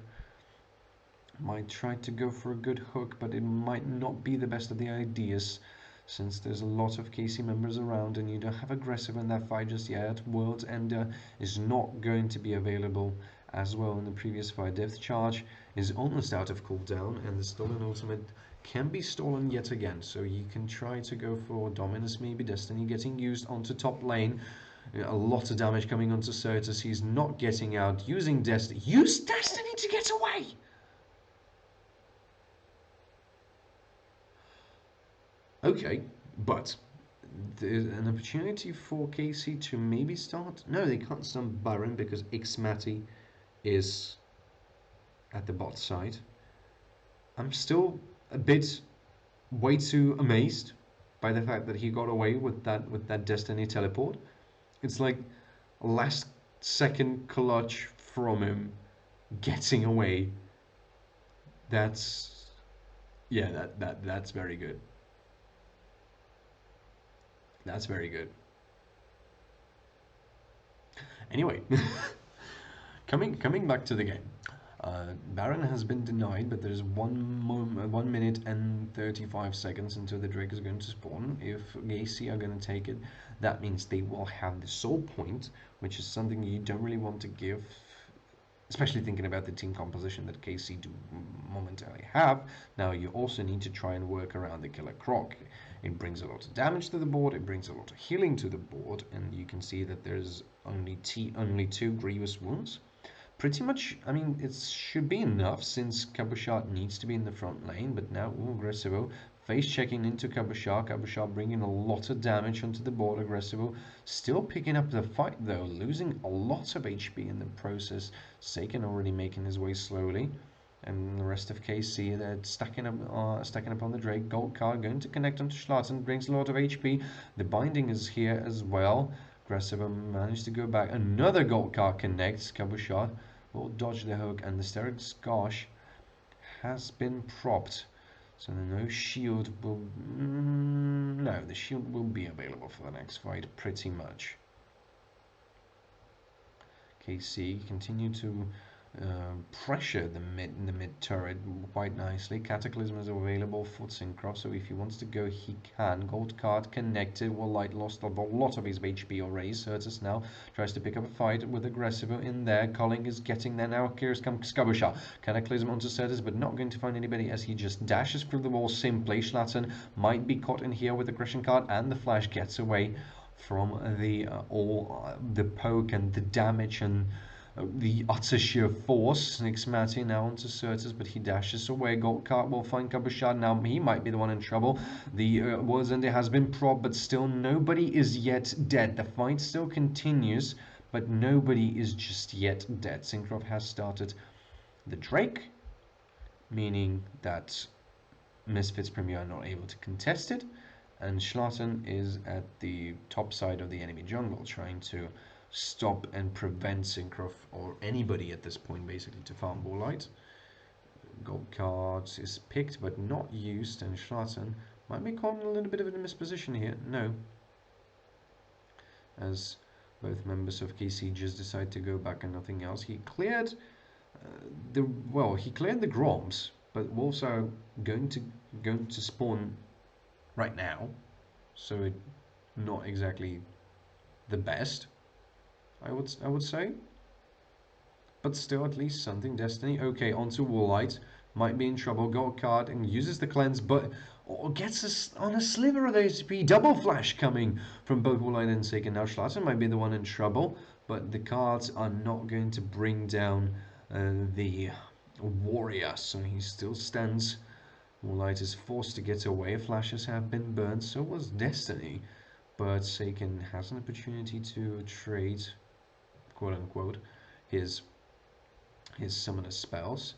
A: Might try to go for a good hook, but it might not be the best of the ideas, since there's a lot of KC members around and you don't have aggressive in that fight just yet. World's Ender is not going to be available as well in the previous fight. Depth Charge is almost out of cooldown, and the stolen ultimate can be stolen yet again. So you can try to go for Dominus, maybe Destiny getting used onto top lane. A lot of damage coming onto Certus. He's not getting out. Using Destiny. Use Destiny to get away! Okay, but there's an opportunity for KC to maybe start. No, they can't start Baron because Xmati is at the bot side. I'm still a bit way too amazed by the fact that he got away with that Destiny teleport. It's like last second clutch from him getting away. That's yeah, that's very good. That's very good. Anyway, coming back to the game. Baron has been denied, but there's 1 minute and 35 seconds until the Drake is going to spawn. If Gacy are going to take it, that means they will have the soul point, which is something you don't really want to give, especially thinking about the team composition that KC do momentarily have. Now you also need to try and work around the Killer Croc. It brings a lot of damage to the board, it brings a lot of healing to the board, and you can see that there's only 2 grievous wounds. Pretty much, I mean, it should be enough since Cabochard needs to be in the front lane, but now Aggressivo face checking into Cabochard. Cabochard bringing a lot of damage onto the board. Aggressivo still picking up the fight though, losing a lot of HP in the process. Seiken already making his way slowly. And the rest of KC, they're stacking up on the Drake. Gold card going to connect onto Schlatten, brings a lot of HP. The binding is here as well. Aggressivo managed to go back. Another gold card connects. Cabochard will dodge the hook, and the Steric Scosh has been propped. So no shield will... no, the shield will be available for the next fight, pretty much. KC continue to pressure the mid turret quite nicely. Cataclysm is available for Syncroft, so if he wants to go, he can. Gold card connected. Well, Light lost a lot of his HP already. Certus now tries to pick up a fight with Aggressivo in there. Culling is getting there now. Here's comes Skabusha. Cataclysm onto Certus, but not going to find anybody as he just dashes through the wall simply. Schlatten might be caught in here with Aggression card, and the Flash gets away from the poke and the damage and the utter sheer force. Xmati now onto Certus, but he dashes away. Gold card will find Cabochard. Now he might be the one in trouble. The Warzende has been propped, but still nobody is yet dead. The fight still continues, but nobody is just yet dead. Syncroft has started the Drake, meaning that Misfits Premier are not able to contest it, and Schlatten is at the top side of the enemy jungle trying to stop and prevent Syncroft or anybody at this point basically to farm Warlight. Gold cards is picked but not used, and Schlatten might be caught in a little bit of a misposition here. No, as both members of KC just decide to go back and nothing else. He cleared he cleared the Groms, but wolves are going to spawn right now, so it not exactly the best. I would say, but still at least something. Destiny, okay, onto Warlight, might be in trouble. Gold card and uses the cleanse, but gets us on a sliver of HP. Double flash coming from both Warlight and Seiken. Now Schlatten might be the one in trouble, but the cards are not going to bring down the warrior, so he still stands. Warlight is forced to get away. Flashes have been burned, so was Destiny, but Seiken has an opportunity to trade, quote unquote, his summoner spells.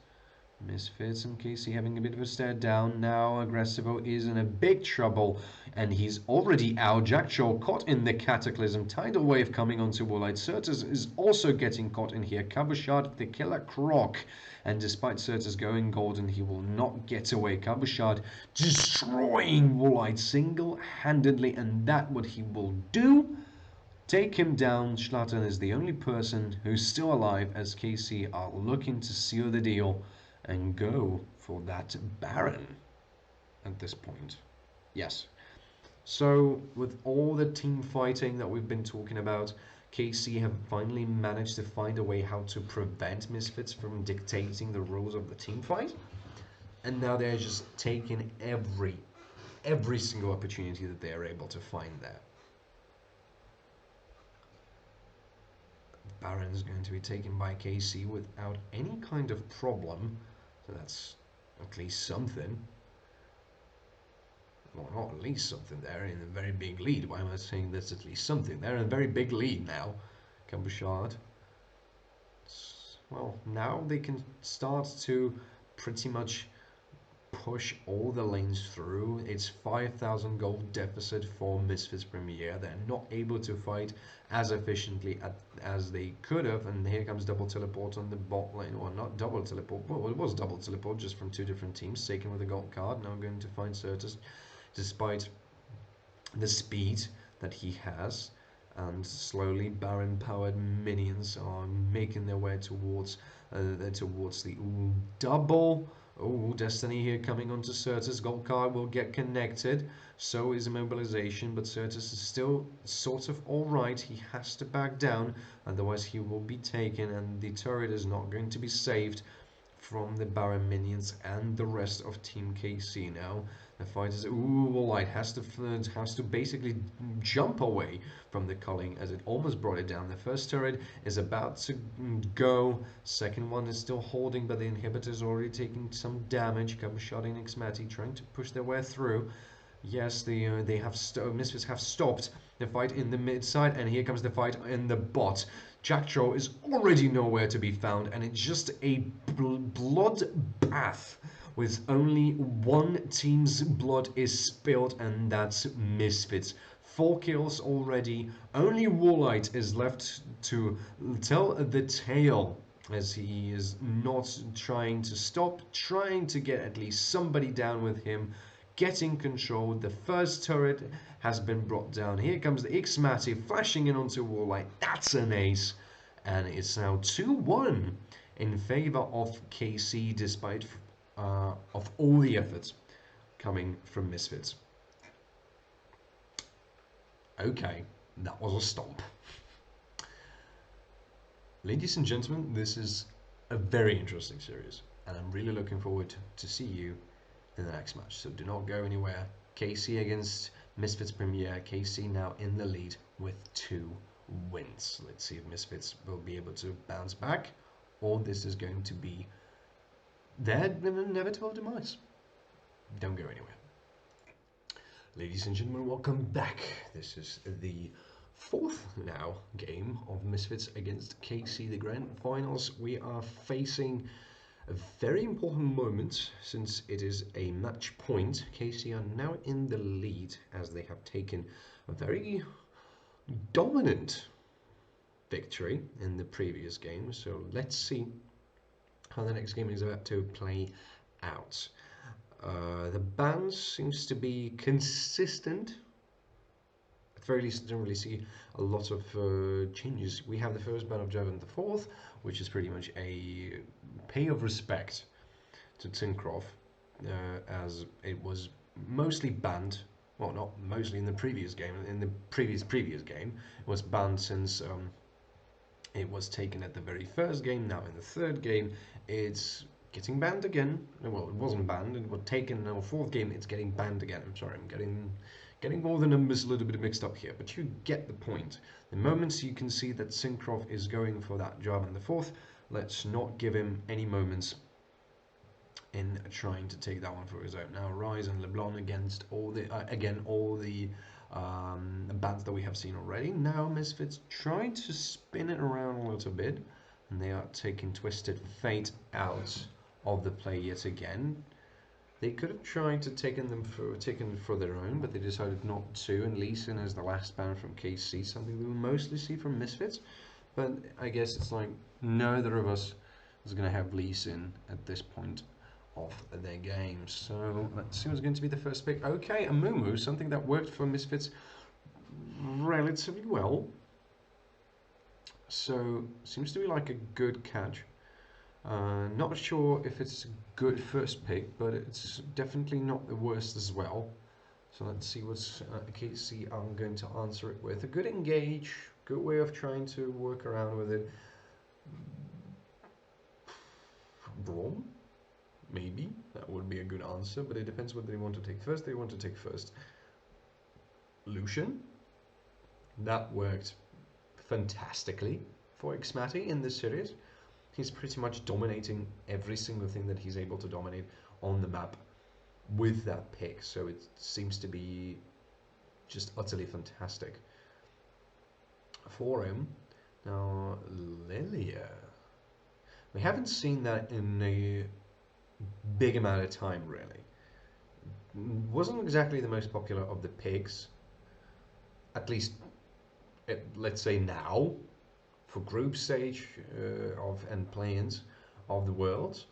A: Misfits and KC having a bit of a stare down. Now Aggressivo is in a big trouble, and he's already out. Jackjaw caught in the Cataclysm. Tidal Wave coming onto Warlight. Certus is also getting caught in here. Cabochard, the Killer Croc, and despite Certus going golden, he will not get away. Cabochard destroying Warlight single-handedly, and that what he will do. Take him down. Schlatten is the only person who's still alive, as KC are looking to seal the deal and go for that Baron at this point. Yes. So with all the team fighting that we've been talking about, KC have finally managed to find a way how to prevent Misfits from dictating the rules of the team fight. And now they're just taking every single opportunity that they are able to find there. Baron is going to be taken by KC without any kind of problem. So that's at least something. Well, not at least something there in a very big lead. Why am I saying there's at least something? They're in a very big lead now. Bouchard. Well, now they can start to pretty much push all the lanes through. It's 5,000 gold deficit for Misfits Premier. They're not able to fight as efficiently as they could have. And here comes double teleport on the bot lane. Or not double teleport. Well, it was double teleport just from two different teams. Taken with a gold card. Now I'm going to find Certus, despite the speed that he has. And slowly Baron-powered minions are making their way towards the double. Oh, Destiny here coming onto Certus. Gold card will get connected. So is Immobilization, but Certus is still sort of alright. He has to back down, otherwise he will be taken, and the turret is not going to be saved from the Baron minions and the rest of Team KC now. The fight is Light has to basically jump away from the culling as it almost brought it down. The first turret is about to go. Second one is still holding, but the inhibitor is already taking some damage. Shot in Xmati trying to push their way through. Yes, Misfits have stopped the fight in the mid side, and here comes the fight in the bot. Jacktroll is already nowhere to be found, and it's just a bloodbath with only one team's blood is spilled, and that's Misfits. 4 kills already. Only Warlight is left to tell the tale, as he is not trying to stop, trying to get at least somebody down with him. Getting control. The first turret has been brought down. Here comes the Xmati flashing in onto Warlight. That's an ace. And it's now 2-1 in favor of KC, despite of all the efforts coming from Misfits. Okay, that was a stomp. Ladies and gentlemen, this is a very interesting series, and I'm really looking forward to see you in the next match. So do not go anywhere. KC against Misfits Premier. KC now in the lead with 2 wins. Let's see if Misfits will be able to bounce back, or this is going to be their inevitable demise. Don't go anywhere. Ladies and gentlemen, welcome back. This is the 4th now game of Misfits against KC, the Grand Finals. We are facing a very important moment, since it is a match point. KC are now in the lead as they have taken a very dominant victory in the previous game. So let's see how the next game is about to play out. The ban seems to be consistent. At the very least, I don't really see a lot of changes. We have the first ban of Javan the 4th, which is pretty much a pay of respect to Tincroft, as it was mostly banned. Well, not mostly in the previous game. In the previous game, it was banned since it was taken at the very first game. Now in the 3rd game, it's getting banned again. Well, it wasn't banned. It was taken in the 4th game. It's getting banned again. I'm sorry, I'm getting all the numbers a little bit mixed up here, but you get the point. The moments you can see that Syncroft is going for that job in the 4th, let's not give him any moments in trying to take that one for his own. Now Rise and LeBlanc against all the bans that we have seen already. Now Misfits trying to spin it around a little bit, and they are taking Twisted Fate out of the play yet again. They could have tried to taken for their own, but they decided not to, and Lee Sin is the last ban from KC, something we will mostly see from Misfits. But I guess it's like neither of us is going to have Lee Sin at this point of their game. So let's see what's going to be the first pick. Okay, a Mumu, something that worked for Misfits relatively well. So seems to be like a good catch. Not sure if it's a good first pick, but it's definitely not the worst as well. So let's see what's KC are going to answer it with. A good engage, Good way of trying to work around with it. Braum? Maybe. That would be a good answer, but it depends what they want to take first. They want to take first Lucian. That worked fantastically for Xmati in this series. He's pretty much dominating every single thing that he's able to dominate on the map with that pick, so it seems to be just utterly fantastic for him. Now, Lilia. We haven't seen that in a big amount of time, really. Wasn't exactly the most popular of the picks, at least, let's say now, for group stage and play-ins of the Worlds.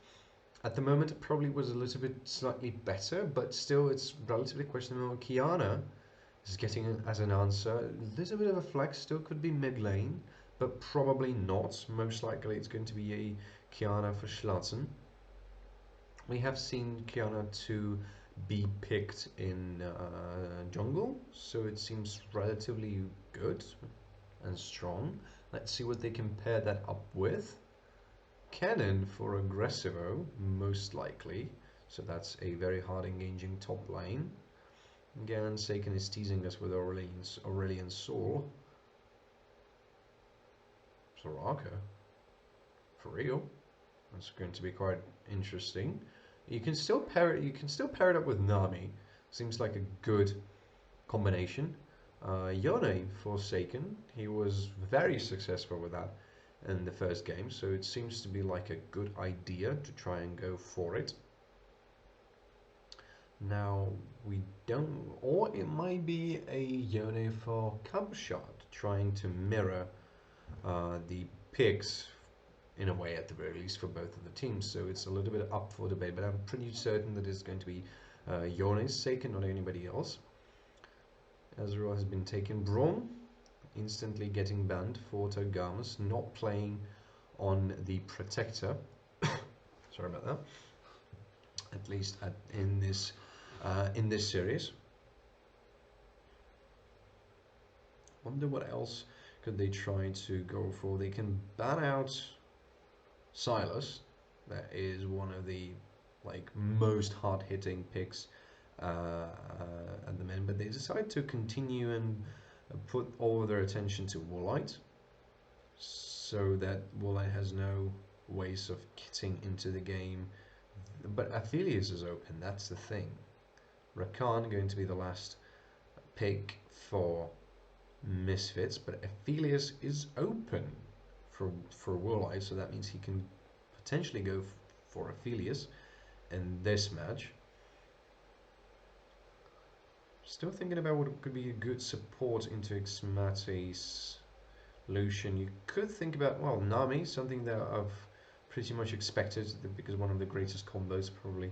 A: At the moment, it probably was a little bit slightly better, but still, it's relatively questionable. Kiana is getting as an answer. A little bit of a flex, still could be mid lane, but probably not. Most likely, it's going to be a Kiana for Schlatzen. We have seen Kiana to be picked in jungle, so it seems relatively good and strong. Let's see what they can pair that up with. Cannon for Aggressivo, most likely. So that's a very hard engaging top lane. Again, Saken is teasing us with Aurelian Soul. Soraka. For real. That's going to be quite interesting. You can still pair it up with Nami. Seems like a good combination. Yone Forsaken, he was very successful with that in the first game, so it seems to be like a good idea to try and go for it. Now we don't, or it might be a Yone for Cubshot, trying to mirror the picks in a way at the very least for both of the teams, so it's a little bit up for debate, but I'm pretty certain that it's going to be Yone's Seiken, not anybody else. Ezreal has been taken. Braum instantly getting banned for Togamus, not playing on the Protector. Sorry about that. At least in this series. Wonder what else could they try to go for. They can ban out Silas. That is one of the most hard-hitting picks at the moment, but they decide to continue and put all of their attention to Woolite, so that Woolite has no ways of getting into the game. But Aphelios is open, that's the thing. Rakan going to be the last pick for Misfits, but Aphelios is open for Woolite, so that means he can potentially go for Aphelios in this match. Still thinking about what could be a good support into Xmati's Lucian. You could think about, well, Nami, something that I've pretty much expected because one of the greatest combos probably,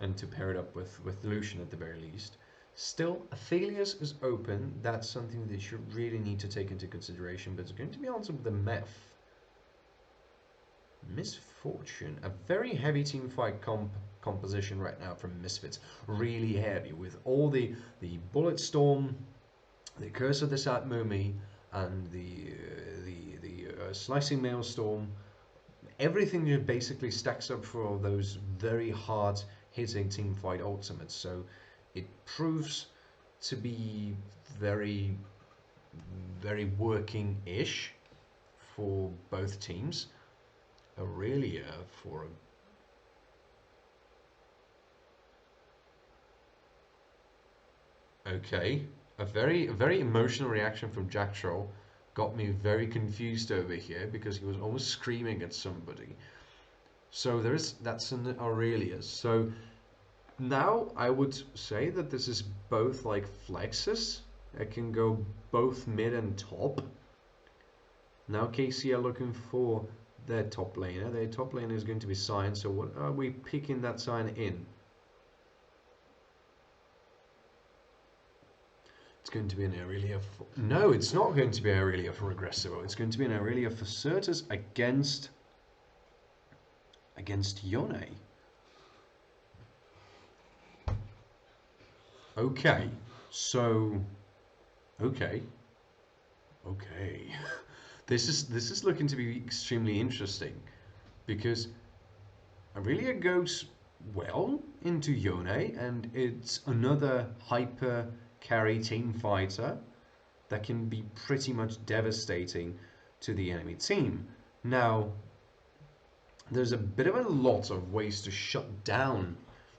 A: and to pair it up with Lucian at the very least. Still, Aphelios is open. That's something that you really need to take into consideration, but it's going to be answered with the Meph. Misfortune, a very heavy team fight composition right now from Misfits, really heavy with all the Bullet Storm, the Curse of the Sat Mumi, and the Slicing Maelstrom. Everything just basically stacks up for those very hard hitting team fight ultimates, so it proves to be very working-ish for both teams. Aurelia for okay, a very emotional reaction from Jack Troll got me very confused over here because he was almost screaming at somebody. So that's an Aurelia. So now I would say that this is both like flexes. I can go both mid and top. Now KC are looking for their top laner. Their top laner is going to be Sign. So what are we picking that Sign in? It's going to be an Aurelia for... No, it's not going to be Aurelia for Aggressivo. It's going to be an Aurelia for Certus against Yone. Okay, so... Okay. Okay. This is looking to be extremely interesting because Aurelia goes well into Yone, and it's another hyper carry team fighter that can be pretty much devastating to the enemy team. Now, there's a bit of a lot of ways to shut down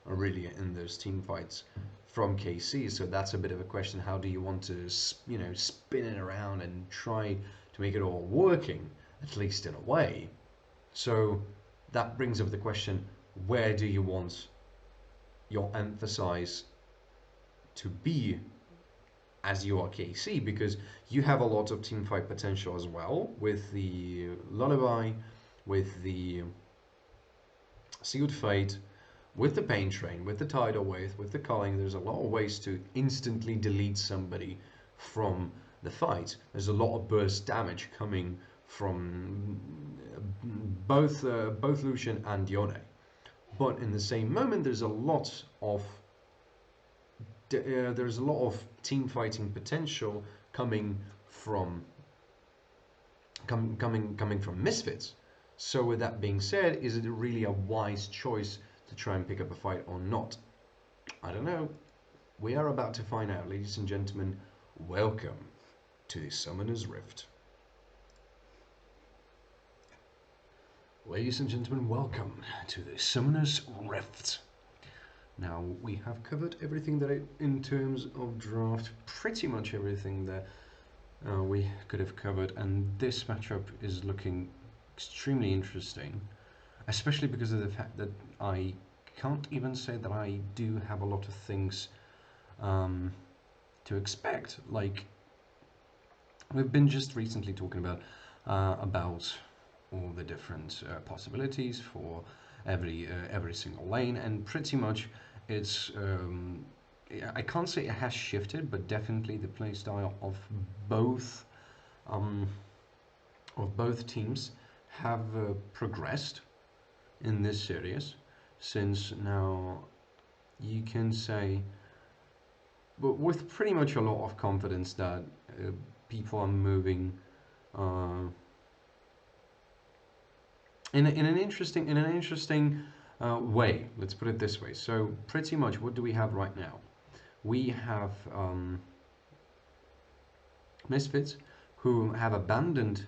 A: Aurelia in those team fights from KC, so that's a bit of a question. How do you want to, spin it around and try to make it all working, at least in a way? So that brings up the question, where do you want your emphasis to be as you are KC? Because you have a lot of team fight potential as well with the Lullaby, with the Sealed Fate, with the Pain Train, with the Tidal Wave, with the Culling. There's a lot of ways to instantly delete somebody from the fight. There's a lot of burst damage coming from both Lucian and Yone. But in the same moment, there's a lot of team fighting potential coming from coming from Misfits. So with that being said, is it really a wise choice to try and pick up a fight or not? I don't know. We are about to find out, ladies and gentlemen. Welcome to the Summoner's Rift. Ladies and gentlemen, welcome to the Summoner's Rift. Now, we have covered everything in terms of draft, pretty much everything that we could have covered, and this matchup is looking extremely interesting, especially because of the fact that I can't even say that I do have a lot of things to expect. Like, we've been just recently talking about all the different possibilities for every single lane, and pretty much it's I can't say it has shifted, but definitely the playstyle of both teams have progressed in this series, since now you can say, but with pretty much a lot of confidence, that people are moving in an interesting way. Let's put it this way. So pretty much, what do we have right now? We have Misfits, who have abandoned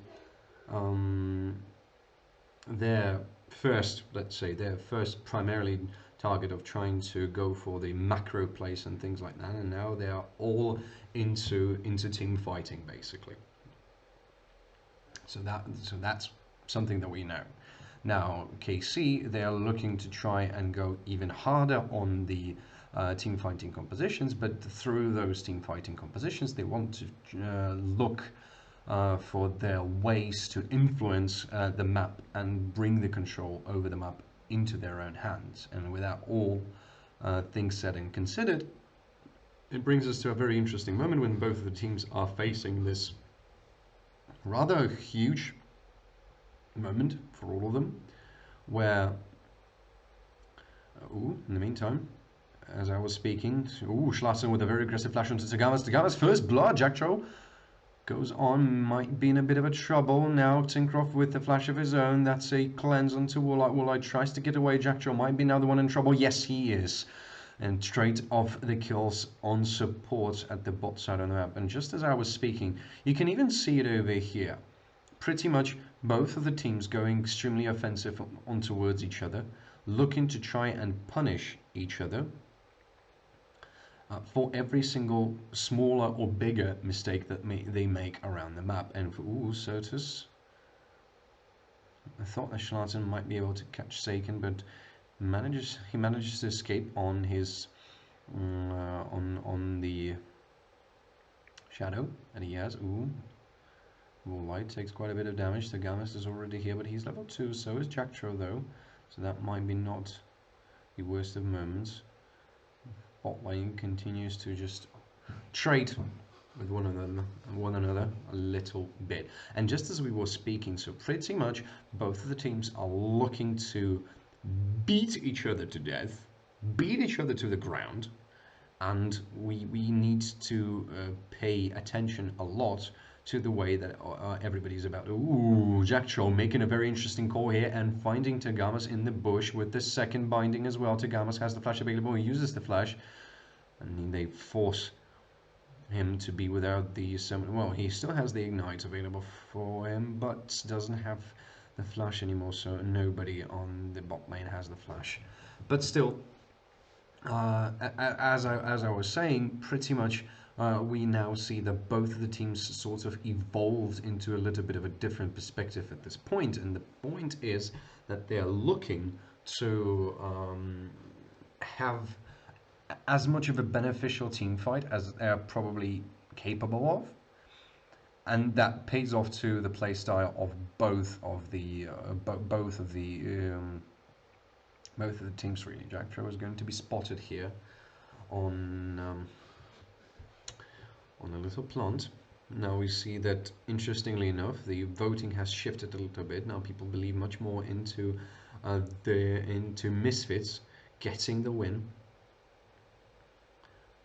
A: their first, let's say, their first primarily target of trying to go for the macro place and things like that, and now they are all into team fighting, basically. So that's something that we know. Now, KC, they are looking to try and go even harder on the team fighting compositions, but through those team fighting compositions, they want to look for their ways to influence the map and bring the control over the map into their own hands. And with that all things said and considered, it brings us to a very interesting moment when both of the teams are facing this rather huge moment for all of them, where in the meantime, as I was speaking, Schlatzen with a very aggressive flash onto Tagamas. Tagamas first blood. Jackcho goes on, might be in a bit of a trouble now. Tincroft with the flash of his own. That's a cleanse onto Woolite. Woolite tries to get away. Jackcho might be now the one in trouble. Yes, he is. And straight off the kills on support at the bot side of the map. And just as I was speaking, you can even see it over here. Pretty much both of the teams going extremely offensive on towards each other, looking to try and punish each other for every single smaller or bigger mistake that they make around the map. And for Certus, I thought that Schlatzen might be able to catch Saken, but he manages to escape on his on the shadow that he has. Light takes quite a bit of damage. The Gamas is already here, but he's level 2, so is Jacktro though, so that might be not the worst of moments. Bot lane continues to just trade with one another a little bit. And just as we were speaking, so pretty much both of the teams are looking to beat each other to death, beat each other to the ground, and we need to pay attention a lot to the way that everybody's about. Ooh, Jack Troll making a very interesting call here and finding Tagamas in the bush with the second binding as well. Tagamas has the flash available, he uses the flash, and they force him to be without the summon. Well, he still has the ignite available for him, but doesn't have the flash anymore, so nobody on the bot lane has the flash. But still, as I was saying, pretty much we now see that both of the teams sort of evolved into a little bit of a different perspective at this point, and the point is that they're looking to have as much of a beneficial team fight as they're probably capable of, and that pays off to the playstyle of both of the teams really. Jack Troll is going to be spotted here on a little plant. Now we see that, interestingly enough, the voting has shifted a little bit. Now people believe much more into Misfits getting the win.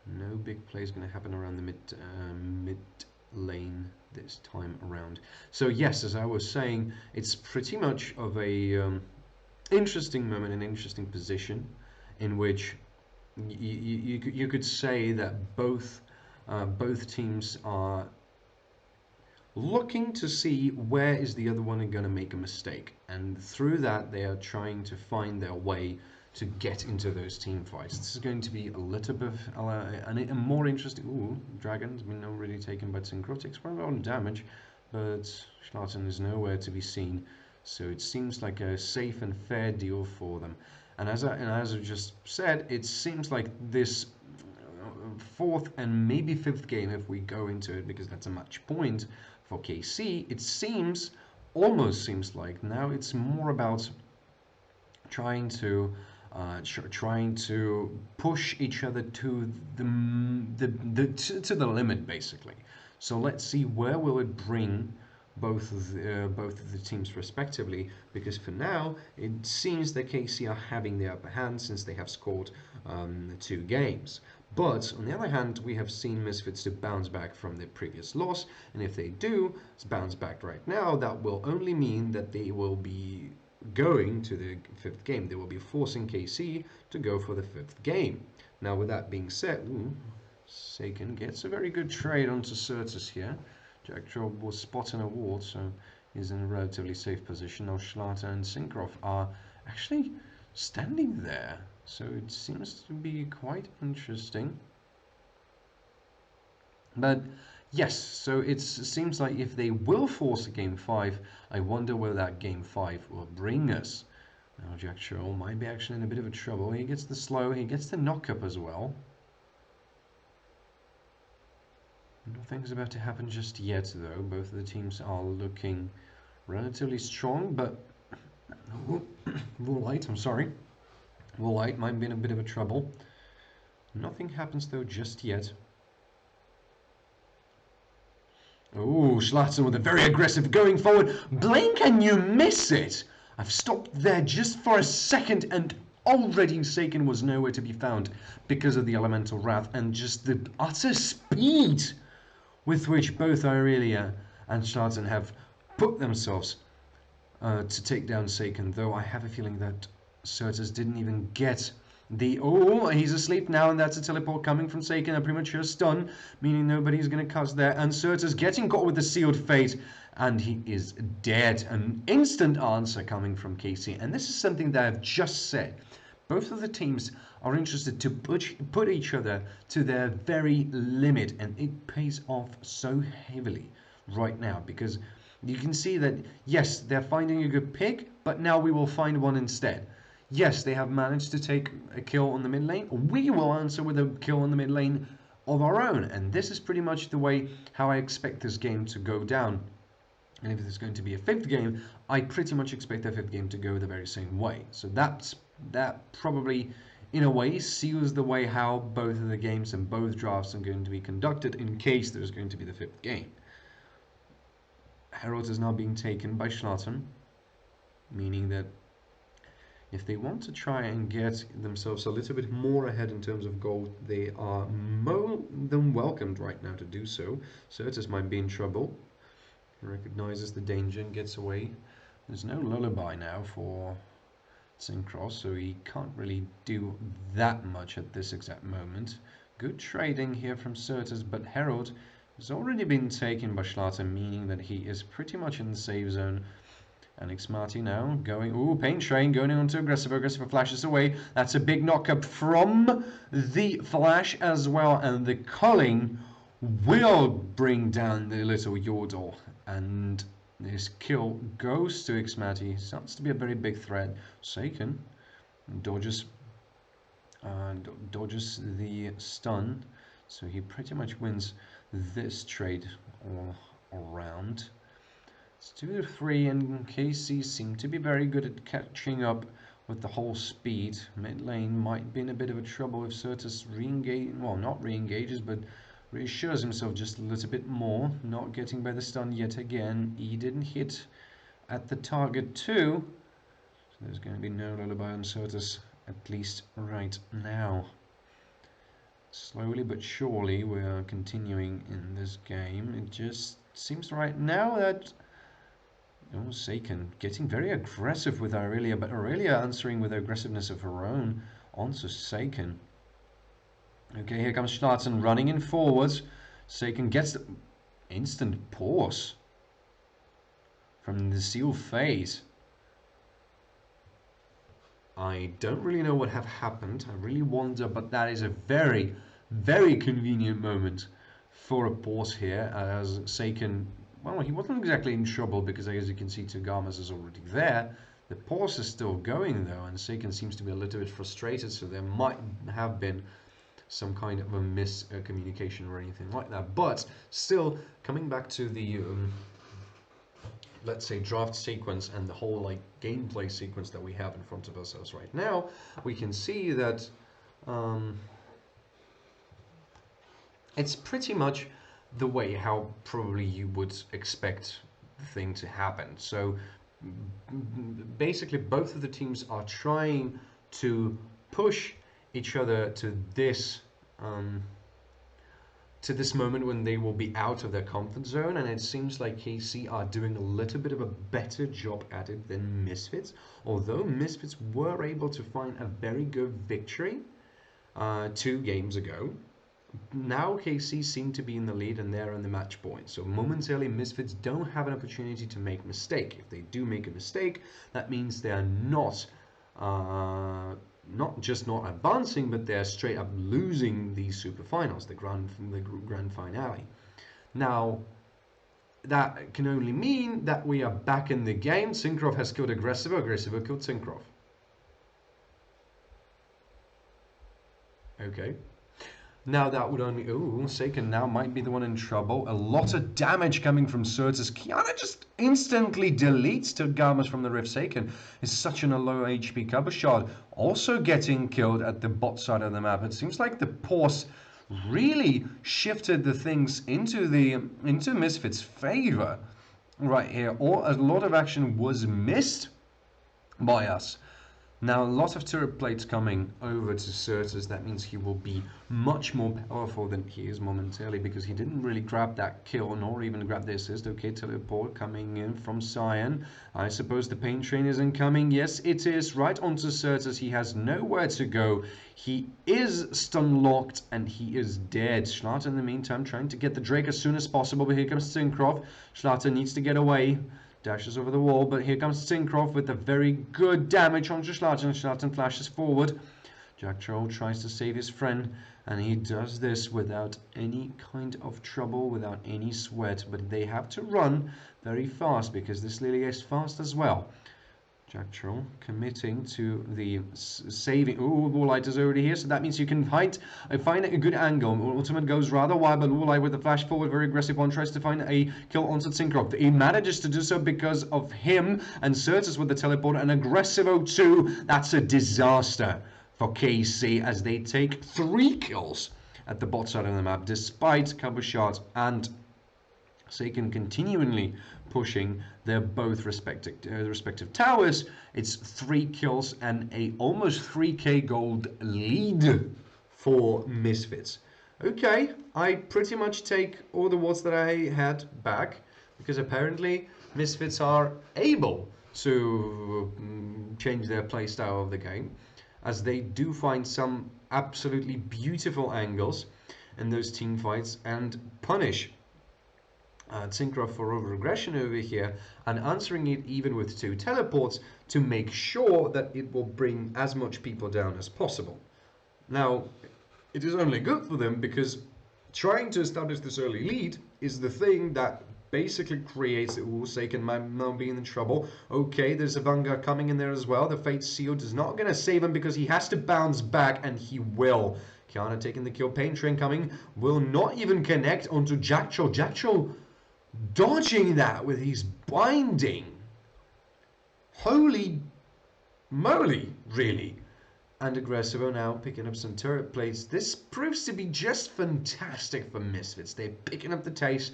A: No big play is going to happen around the mid lane this time around. So yes, as I was saying, it's pretty much of a interesting moment, an interesting position in which you could say that both teams are looking to see where is the other one going to make a mistake, and through that they are trying to find their way to get into those team fights. This is going to be a little bit a more interesting. Ooh, Dragon's been already taken by Synchro, takes quite a lot of damage, but Schlatten is nowhere to be seen, so it seems like a safe and fair deal for them. And as I just said, it seems like this fourth and maybe fifth game, if we go into it, because that's a match point for KC, it almost seems like now it's more about trying to push each other to the limit, basically. So let's see where will it bring both of the teams respectively, because for now it seems that KC are having the upper hand since they have scored 2 games. But on the other hand, we have seen Misfits to bounce back from their previous loss, and if they do bounce back right now, that will only mean that they will be going to the 5th game. They will be forcing KC to go for the 5th game. Now, with that being said, Seiken gets a very good trade onto Certus here. Jack Troll was spotting a ward, so he's in a relatively safe position. Now Schlatter and Syncrof are actually standing there, so it seems to be quite interesting. But yes, so it seems like if they will force a game 5, I wonder where that game 5 will bring us. Now Jack Troll might be actually in a bit of a trouble. He gets the slow, he gets the knock-up as well. Nothing's about to happen just yet, though. Both of the teams are looking relatively strong, but Woolite, I'm sorry. Woolite might be in a bit of a trouble. Nothing happens, though, just yet. Oh, Schlatzen with a very aggressive going forward. Blink and you miss it! I've stopped there just for a second and already Seiken was nowhere to be found because of the Elemental Wrath and just the utter speed with which both Aurelia and Schlatzen have put themselves to take down Seiken, though I have a feeling that Certus didn't even get the... Oh, he's asleep now, and that's a teleport coming from Seiken, a premature stun, meaning nobody's going to cast there, and Certus getting caught with the Sealed Fate, and he is dead. An instant answer coming from KC, and this is something that I've just said. Both of the teams are interested to put each other to their very limit, and it pays off so heavily right now, because you can see that, yes, they're finding a good pick, but now we will find one instead. Yes, they have managed to take a kill on the mid lane. We will answer with a kill on the mid lane of our own, and this is pretty much the way how I expect this game to go down. And if there's going to be a 5th game, I pretty much expect the 5th game to go the very same way. So that probably, in a way, seals the way how both of the games and both drafts are going to be conducted in case there's going to be the 5th game. Herald is now being taken by Schlatten, meaning that if they want to try and get themselves a little bit more ahead in terms of gold, they are more than welcomed right now to do so. Certus might be in trouble. Recognizes the danger and gets away. There's no lullaby now for Syncross, so he can't really do that much at this exact moment. Good trading here from Certus, but Herald has already been taken by Schlatter, meaning that he is pretty much in the save zone. And Xmati now going, ooh, Pain Train going on to Aggressive. Aggressive flashes away. That's a big knock-up from the Flash as well, and the culling will bring down the little Yordle, and this kill goes to Xmati. Sounds to be a very big threat. Seiken dodges the stun, so he pretty much wins this trade all around. It's 2-3, and KC seem to be very good at catching up with the whole speed. Mid lane might be in a bit of a trouble if Certus re-engage, well, not re-engages, but reassures himself just a little bit more. Not getting by the stun yet again. He didn't hit at the target too, so there's going to be no lullaby on Certus, at least right now. Slowly but surely we are continuing in this game. It just seems right now that Seiken getting very aggressive with Aurelia, but Aurelia answering with the aggressiveness of her own onto Seiken. Okay, here comes Schlarzen running in forwards. Seiken gets the instant pause from the seal phase. I don't really know what have happened. I really wonder, but that is a very, very convenient moment for a pause here, as Seiken, well, he wasn't exactly in trouble because, as you can see, Tagamas is already there. The pause is still going though, and Seiken seems to be a little bit frustrated, so there might have been some kind of a miscommunication or anything like that. But still, coming back to the let's say draft sequence and the whole like gameplay sequence that we have in front of ourselves right now, we can see that it's pretty much the way how probably you would expect the thing to happen. So basically both of the teams are trying to push each other to this moment when they will be out of their comfort zone, and it seems like KC are doing a little bit of a better job at it than Misfits, although Misfits were able to find a very good victory 2 games ago. Now KC seem to be in the lead and they're on the match point, so momentarily Misfits don't have an opportunity to make a mistake. If they do make a mistake, that means they are not just not advancing, but they're straight up losing the super finals, the grand finale. Now that can only mean that we are back in the game. Syncrof has killed Aggressive, Aggressive killed Syncrof. Okay. Now that would only... Ooh, Seiken now might be the one in trouble. A lot of damage coming from Certus. Kiana just instantly deletes Tagamas from the Rift. Seiken is such an low HP cover shot. Also getting killed at the bot side of the map. It seems like the pause really shifted the things into Misfits' favor right here. Or a lot of action was missed by us. Now, a lot of turret plates coming over to Certus. That means he will be much more powerful than he is momentarily, because he didn't really grab that kill, nor even grab the assist. Okay, teleport coming in from Cyan. I suppose the Pain Train is incoming. Yes, it is. Right onto Certus. He has nowhere to go. He is stun locked, and he is dead. Schlatter, in the meantime, trying to get the Drake as soon as possible, but here comes Syncrof. Schlatter needs to get away. Dashes over the wall, but here comes Syncrof with a very good damage onto Schlatter, and Schlatter flashes forward. Jack Troll tries to save his friend, and he does this without any kind of trouble, without any sweat, but they have to run very fast because this Lily is fast as well. Jack Troll committing to the saving. Ooh, Woolite is already here, so that means you can find a good angle. Ultimate goes rather wide, but Woolite with the flash forward, very aggressive one, tries to find a kill onto Syncrof. He manages to do so because of him, and Certus with the teleport, an aggressive 0-2. That's a disaster for KC as they take 3 kills at the bot side of the map, despite cover shot and Seiken continually pushing their both respective towers. It's 3 kills and a almost 3k gold lead for Misfits. Okay, I pretty much take all the words that I had back. because apparently Misfits are able to change their playstyle of the game, as they do find some absolutely beautiful angles in those team fights and punish Zinkrov for over-aggression over here, and answering it even with 2 teleports to make sure that it will bring as much people down as possible. Now, it is only good for them because trying to establish this early lead is the thing that basically creates that Seiken might now be in trouble. Okay, there's a Vanguard coming in there as well. The Fate Sealed is not going to save him because he has to bounce back, and he will. Kiana taking the kill. Pain Train coming. Will not even connect onto Jackcho. Jackcho dodging that with his binding. Holy moly, really. And Aggressivo now picking up some turret plates. This proves to be just fantastic for Misfits. They're picking up the pace,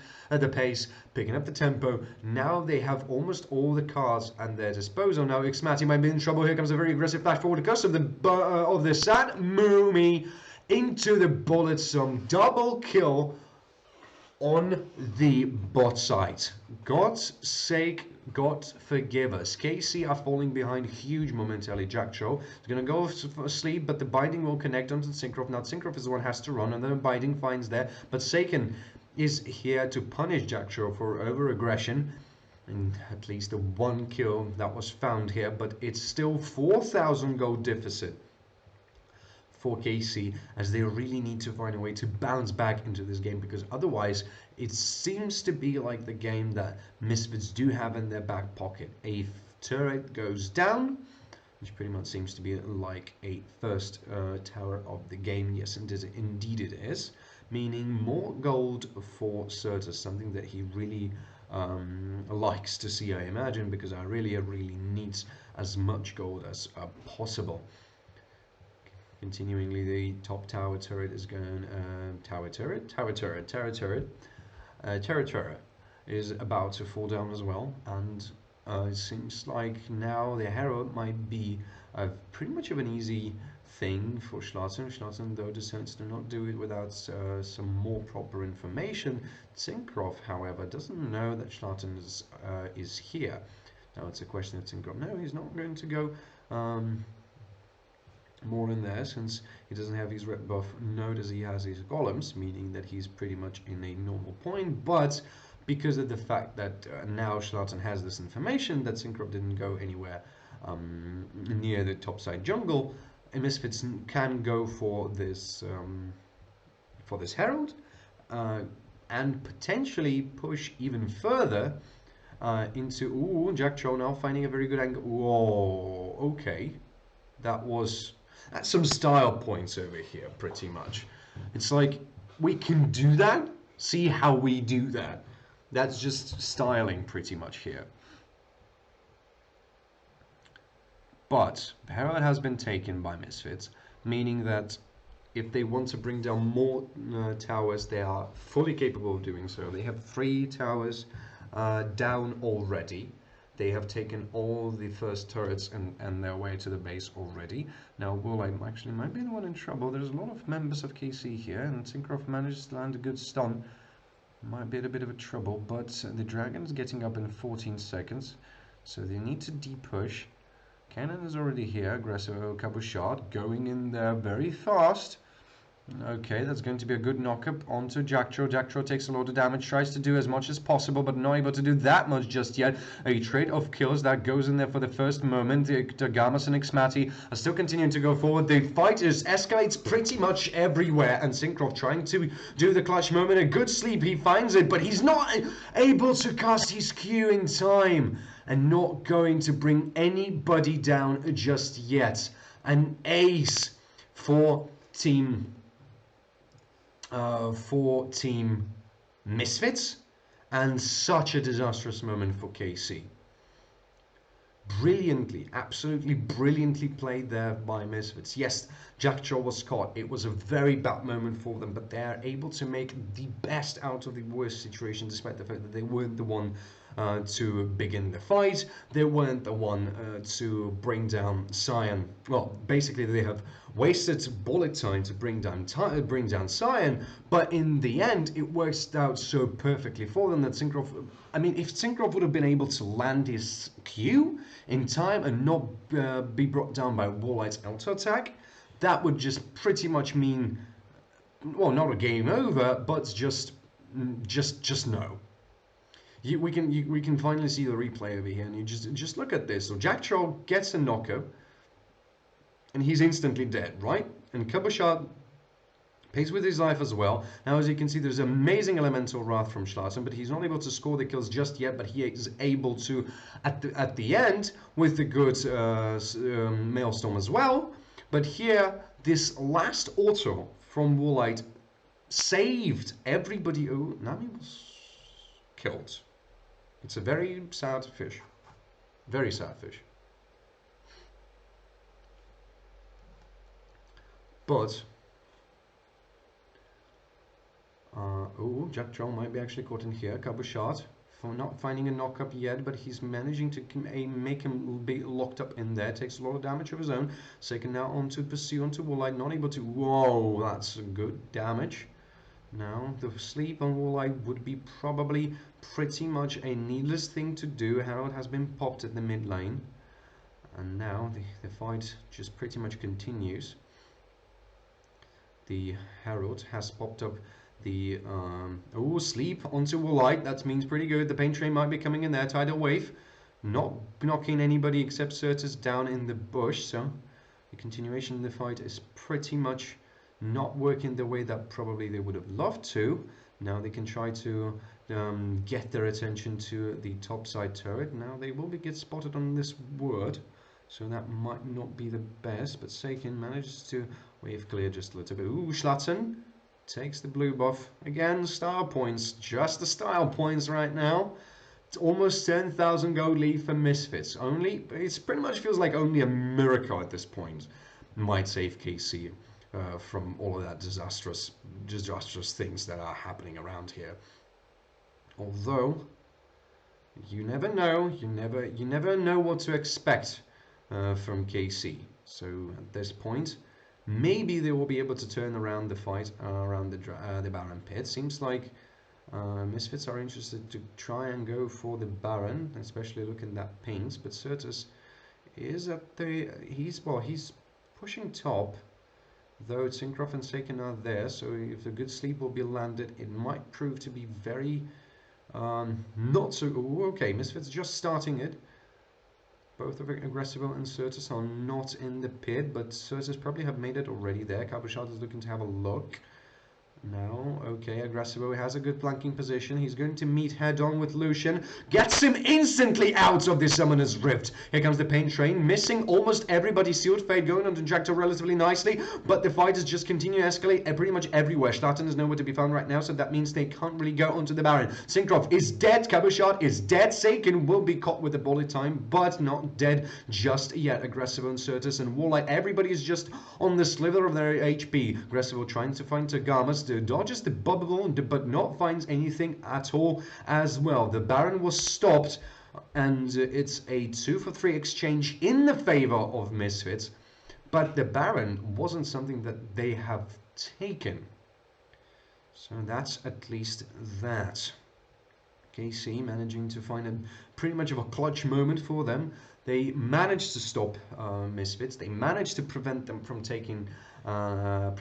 A: picking up the tempo. Now they have almost all the cards at their disposal. Now Xmati might be in trouble. Here comes a very aggressive flash forward because of the Sad Moomy into the bullet. Some double kill on the bot side. God's sake, God forgive us. KC are falling behind huge momentarily. Jackcho is going to go for sleep, but the binding will connect onto Zinkrov. Now Zinkrov is the one who has to run, and then the binding finds there. But Seiken is here to punish Jackcho for over-aggression. And at least the 1 kill that was found here, but it's still 4,000 gold deficit for KC, as they really need to find a way to bounce back into this game, because otherwise it seems to be like the game that Misfits do have in their back pocket. A turret goes down, which pretty much seems to be like a first tower of the game. Yes, indeed it is, meaning more gold for Certus, something that he really likes to see, I imagine, because I really needs as much gold as possible. Continuingly, the top tower turret is going. Tower turret is about to fall down as well, and it seems like now the Herald might be pretty much of an easy thing for Schlatzen. Schlatzen, though, decides to not do it without some more proper information. Zinkrov, however, doesn't know that Schlatzen is here. Now it's a question of Zinkrov. No, he's not going to go more in there, since he doesn't have his red buff, nor does he has his golems, meaning that he's pretty much in a normal point. But because of the fact that now Schlatten has this information that Zinkrov didn't go anywhere near the topside jungle, Misfits can go for this Herald and potentially push even further into Jackcho now finding a very good angle. Whoa, okay, that's some style points over here, pretty much. It's like, we can do that. See how we do that. That's just styling pretty much here. But Herald has been taken by Misfits, meaning that if they want to bring down more towers, they are fully capable of doing so. They have 3 towers down already. They have taken all the first turrets and their way to the base already. Now Wolai actually might be the one in trouble. There's a lot of members of KC here, and Zinkrov manages to land a good stun. Might be in a bit of a trouble, but the dragon is getting up in 14 seconds, so they need to de-push. Cannon is already here. Aggressive Cabochard going in there very fast. Okay, that's going to be a good knock-up onto Jackcho. Jackcho takes a lot of damage, tries to do as much as possible, but not able to do that much just yet. A trade of kills that goes in there for the first moment. Gamas and Xmati are still continuing to go forward. The fight escalates pretty much everywhere, and Zinkrov trying to do the clutch moment. A good sleep, he finds it, but he's not able to cast his Q in time, and not going to bring anybody down just yet. An ace for Team Misfits, and such a disastrous moment for KC. Brilliantly, absolutely brilliantly played there by Misfits. Yes, Jackcho was caught. It was a very bad moment for them, but they are able to make the best out of the worst situation, despite the fact that they weren't the one to begin the fight. They weren't the one to bring down Cyan. Well, basically they have wasted bullet time to bring down Cyan, but in the end it works out so perfectly for them that Syncroft, I mean, if Syncroft would have been able to land his Q in time and not be brought down by Warlight's auto attack, that would just pretty much mean, well, not a game over, but just no. We can finally see the replay over here, and you just look at this. So Jack Troll gets a knocker, and he's instantly dead, right? And Cabochard pays with his life as well. Now, as you can see, there's amazing elemental wrath from Schlatten, but he's not able to score the kills just yet. But he is able to, at the end, with the good Maelstrom as well. But here, this last auto from Warlight saved everybody. Oh, Nami was killed. It's a very sad fish. Very sad fish. But oh, Jack Troll might be actually caught in here. Cabochard for not finding a knock-up yet, but he's managing to make him be locked up in there. Takes a lot of damage of his own. Second now on to pursue onto Warlight. Not able to. Whoa, that's good damage. Now, the sleep on Warlight would be probably pretty much a needless thing to do. Herald has been popped at the mid lane. And now the fight just pretty much continues. The Herald has popped up the... oh, sleep onto Warlight. That means pretty good. The pain train might be coming in there. Tidal Wave. Not knocking anybody except Certus down in the bush. So, the continuation of the fight is pretty much not working the way that probably they would have loved to. Now they can try to get their attention to the top side turret. Now they will get spotted on this ward, so that might not be the best, but Seiken manages to wave clear just a little bit. Ooh, Schlatten takes the blue buff. Again, style points, just the style points right now. It's almost 10,000 gold lead for Misfits. It pretty much feels like only a miracle at this point might save KC from all of that disastrous things that are happening around here. Although you never know, you never know what to expect from KC. So at this point, maybe they will be able to turn around the fight around the Baron pit. Seems like Misfits are interested to try and go for the Baron, especially looking at pings. But Certus is at the he's pushing top. Though Syncroft and Seiken are there, so if a good sleep will be landed, it might prove to be very not so... Ooh, okay, Misfits just starting it. Both of Aggressivo and Certus are not in the pit, but Certus probably have made it already there. Cabochard is looking to have a look. Now, okay, Aggressivo has a good flanking position. He's going to meet head-on with Lucian. Gets him instantly out of the Summoner's Rift. Here comes the Pain Train, missing almost everybody. Sealed Fate going on to Jackdaw relatively nicely, but the fighters just continue to escalate pretty much everywhere. Schlatten is nowhere to be found right now, so that means they can't really go onto the Baron. Syncroft is dead. Cabochard is dead. Seiken will be caught with the bullet time, but not dead just yet. Aggressivo and Certus and Warlight, everybody is just on the slither of their HP. Aggressivo trying to find Tagamas, dodges the bubble, but not finds anything at all as well. The Baron was stopped, and it's a 2-for-3 exchange in the favor of Misfits, but the Baron wasn't something that they have taken. So that's at least that. KC managing to find a pretty much of a clutch moment for them. They managed to stop Misfits. They managed to prevent them from taking that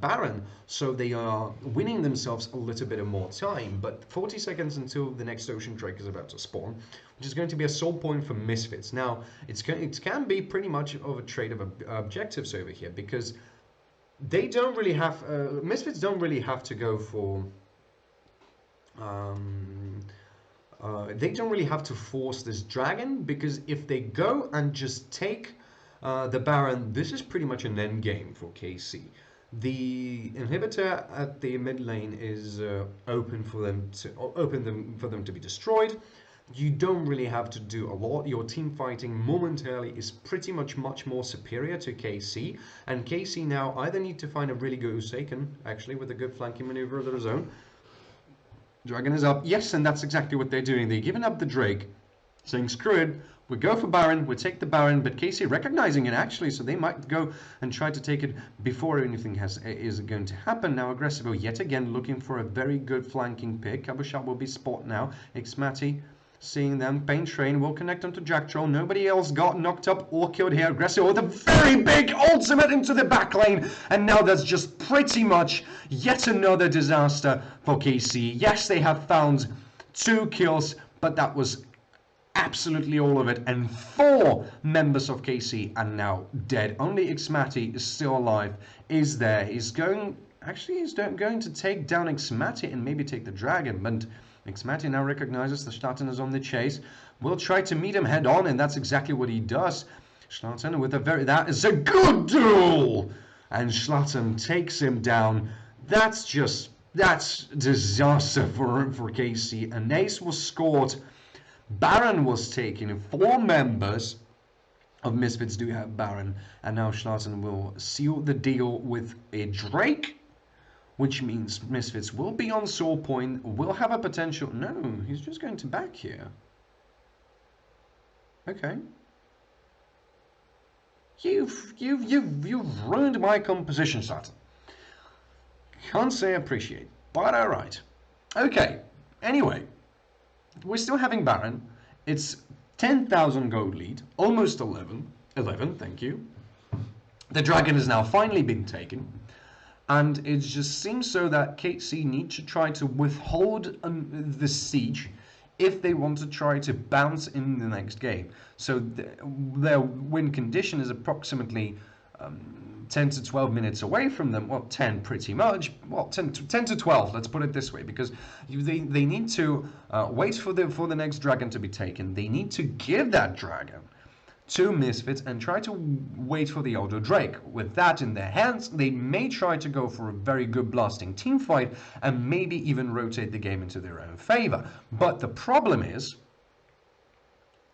A: Baron. So they are winning themselves a little bit of more time. But 40 seconds until the next Ocean Drake is about to spawn, which is going to be a soul point for Misfits. Now it can be pretty much of a trade of objectives over here, because they don't really have Misfits don't really have to go for. They don't really have to force this dragon, because if they go and just take the Baron, this is pretty much an end game for KC. The inhibitor at the mid lane is open for them to be destroyed. You don't really have to do a lot. Your team fighting momentarily is pretty much much more superior to KC, and KC now either need to find a really good Usaken, actually with a good flanking maneuver of their own, Dragon is up. Yes, and that's exactly what they're doing. They're giving up the Drake, saying, screw it, we go for Baron, we take the Baron, but KC recognizing it actually, so they might go and try to take it before anything is going to happen. Now Aggressivo yet again looking for a very good flanking pick. Cabochard will be spot now. Xmati seeing them. Pain Train will connect them to Jack Troll. Nobody else got knocked up or killed here. Aggressivo with a very big ultimate into the back lane, and now that's just pretty much yet another disaster for KC. Yes, they have found 2 kills, but that was absolutely all of it, and 4 members of KC are now dead. Only Xmati is still alive, is there. He's going to take down Xmati and maybe take the dragon, but Xmati now recognizes the Schlatten is on the chase. Will try to meet him head on, and that's exactly what he does. Schlatten with that is a good duel, and Schlatten takes him down. That's disaster for KC. An ace was scored. Baron was taken. 4 members of Misfits do have Baron, and now Schlatten will seal the deal with a Drake, which means Misfits will be on soul point, will have a potential. No, he's just going to back here. Okay. You've ruined my composition, Schlatten. Can't say appreciate, but alright. Okay. Anyway. We're still having Baron. It's 10,000 gold lead, almost 11, thank you. The dragon has now finally been taken, and it just seems so that KC need to try to withhold the siege if they want to try to bounce in the next game. So their win condition is approximately 10 to 12 minutes away from them. Well, 10 pretty much. Well, 10 to 12, let's put it this way, because they need to wait for the next dragon to be taken. They need to give that dragon to Misfits and try to wait for the Elder Drake. With that in their hands, they may try to go for a very good blasting team fight and maybe even rotate the game into their own favor. But the problem is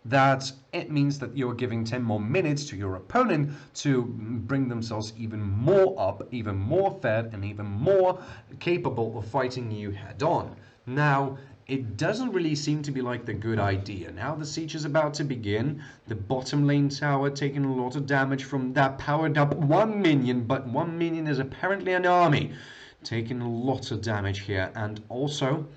A: that it means that you're giving 10 more minutes to your opponent to bring themselves even more up, even more fed, and even more capable of fighting you head on. Now, it doesn't really seem to be like the good idea. Now the siege is about to begin. The bottom lane tower taking a lot of damage from that powered up 1 minion, but 1 minion is apparently an army. Taking a lot of damage here, and also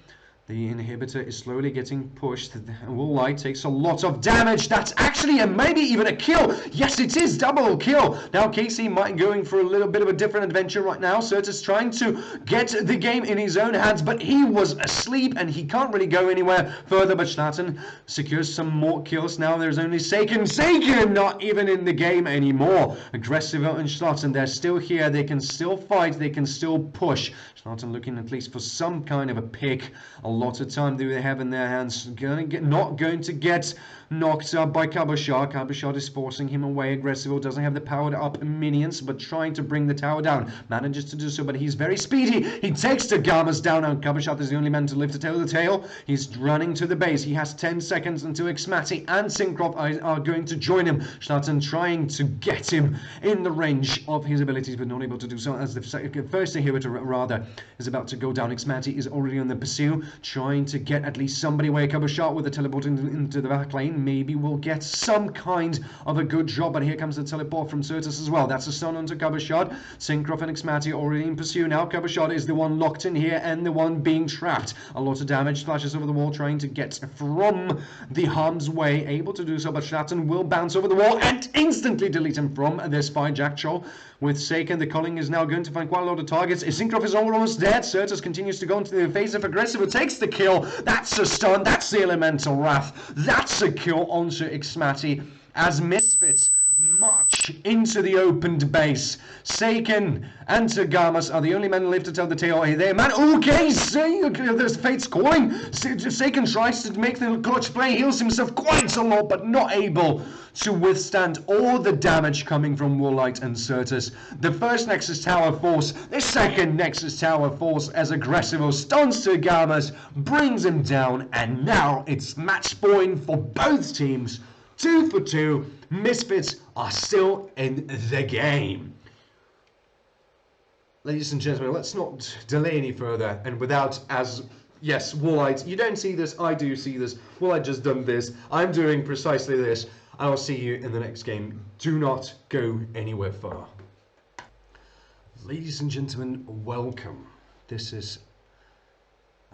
A: the inhibitor is slowly getting pushed. The Woolite takes a lot of damage. That's actually maybe even a kill. Yes, it is double kill. Now KC might going for a little bit of a different adventure right now. Certus trying to get the game in his own hands, but he was asleep and he can't really go anywhere further. But Schlatten secures some more kills. Now there's only Seiken not even in the game anymore. Aggressivo and Schlatten, they're still here. They can still fight. They can still push. Schlatten looking at least for some kind of a pick. A lot of time do they have in their hands. Not going to get knocked up by Cabochard. Cabochard is forcing him away. Aggressivo doesn't have the powered up minions, but trying to bring the tower down. Manages to do so, but he's very speedy. He takes the Gamas down, and Cabochard is the only man to live to tell the tale. He's running to the base. He has 10 seconds until Xmati and Syncroft are going to join him. Schlatten trying to get him in the range of his abilities, but not able to do so, as the first inhibitor rather is about to go down. Xmati is already on the pursuit, trying to get at least somebody away. Cabochard with the teleport into the back lane. Maybe we'll get some kind of a good job, but here comes the teleport from Certus as well. That's a stun onto Cabochard. Syncroft and Xmati already in pursuit now. Cabochard is the one locked in here and the one being trapped. A lot of damage, splashes over the wall, trying to get from the harm's way. Able to do so, but Schlatten will bounce over the wall and instantly delete him from this fight. Jack Troll with Seiken. The culling is now going to find quite a lot of targets. Syncroft is almost dead. Certus continues to go into the face of Aggressive, who takes the kill. That's a stun. That's the Elemental Wrath. That's a kill onto Xmati as Misfits march into the opened base. Seiken and Tagamas are the only men left to tell the tale. Hey there, man. Okay, there's Fate's calling. Seiken tries to make the clutch play, heals himself quite a lot, but not able to withstand all the damage coming from Woolite and Certus. The first Nexus Tower force, the second Nexus Tower force as Aggressivo stuns Tagamas, brings him down, and now it's match point for both teams. 2 for 2. Misfits are still in the game. Ladies and gentlemen, let's not delay any further, and without, as Yes, Wallite, you don't see this, I do see this. Wallite just done this. I'm doing precisely this. I'll see you in the next game. Do not go anywhere far. Ladies and gentlemen, welcome. This is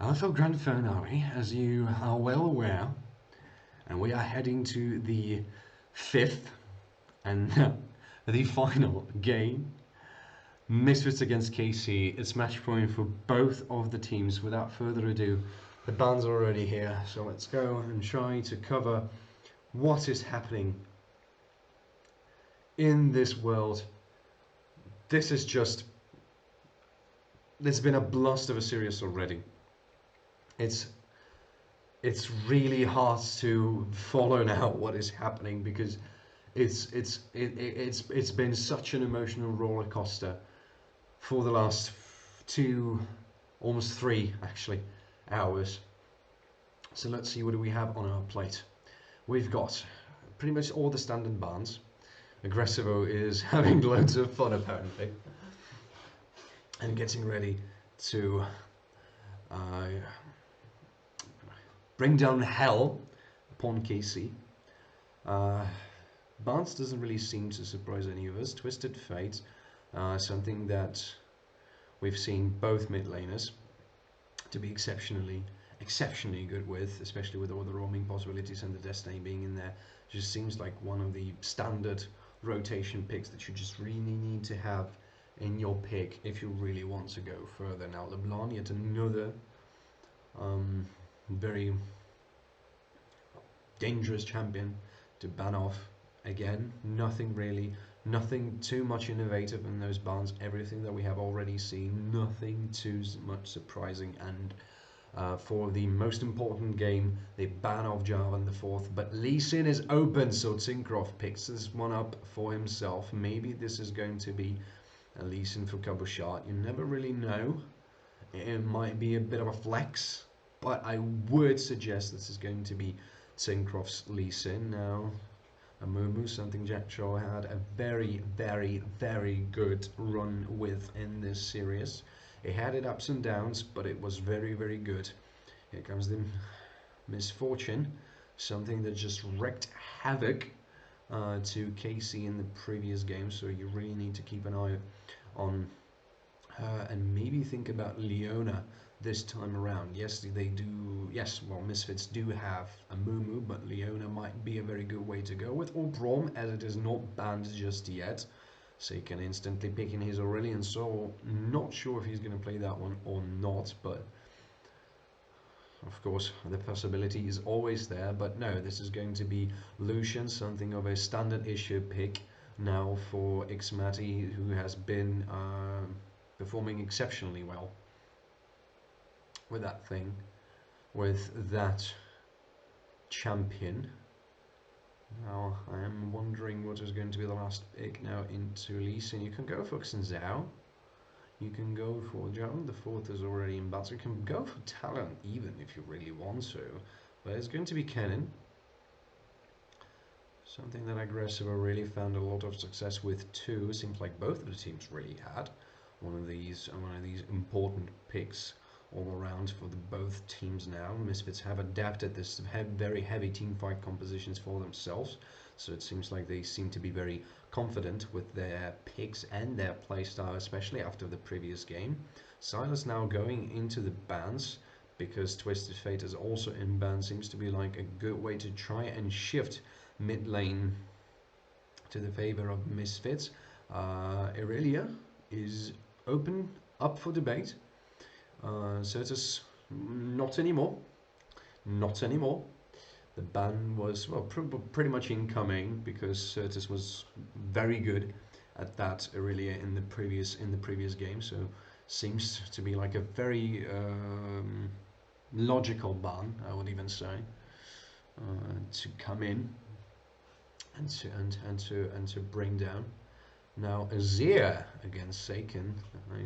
A: LFL Grande Finale, as you are well aware. And we are heading to the 5th and the final game. Misfits against KC. It's match point for both of the teams. Without further ado, the bands are already here, so let's go and try to cover what is happening in this world. This is just... there's been a blast of a series already. It's really hard to follow now what is happening, because it's been such an emotional roller coaster for the last 2, almost 3 actually, hours. So let's see, what do we have on our plate. We've got pretty much all the standard bans. Aggressivo is having loads of fun apparently, and getting ready to bring down hell upon KC. Barnes doesn't really seem to surprise any of us. Twisted Fate, something that we've seen both mid laners to be exceptionally good with, especially with all the roaming possibilities and the Destiny being in there. Just seems like one of the standard rotation picks that you just really need to have in your pick if you really want to go further. Now LeBlanc, yet another very dangerous champion to ban off. Again, nothing too much innovative in those bans. Everything that we have already seen, nothing too much surprising. And for the most important game, they ban off Jarvan the 4th, but Lee Sin is open, so Tinkroff picks this one up for himself. Maybe this is going to be a Lee Sin for Cabochard. You never really know. It might be a bit of a flex, but I would suggest this is going to be Tinkroff's Lee Sin. Now Amumu, something Jack Shaw had a very good run with in this series. It had its ups and downs, but it was very good. Here comes the Misfortune, something that just wreaked havoc to KC in the previous game, so you really need to keep an eye on her and maybe think about Leona this time around. Yes, they do. Yes, well, Misfits do have a Mumu, but Leona might be a very good way to go with, or Brom, as it is not banned just yet. So he can instantly pick in his Aurelion Soul. Not sure if he's going to play that one or not, but of course the possibility is always there. But no, this is going to be Lucian, something of a standard issue pick now for Xmati, who has been performing exceptionally well with that thing, with that champion. Now I am wondering what is going to be the last pick now into Lee Sin. You can go for Xin Zhao, you can go for Jarvan the 4th is already in battle, you can go for Talon even if you really want to, but it's going to be Kennen. Something that Aggressivo really found a lot of success with too. Seems like both of the teams really had one of these important picks all around for both teams now. Misfits have adapted this very heavy team fight compositions for themselves, so it seems like they seem to be very confident with their picks and their playstyle, especially after the previous game. Silas now going into the bans, because Twisted Fate is also in ban, seems to be like a good way to try and shift mid lane to the favor of Misfits. Irelia is up for debate. Certus, not anymore. The ban was, well, pretty much incoming, because Certus was very good at that Irelia in the previous game. So seems to be like a very logical ban, I would even say, to come in and to bring down. Now Azir against Seiken. I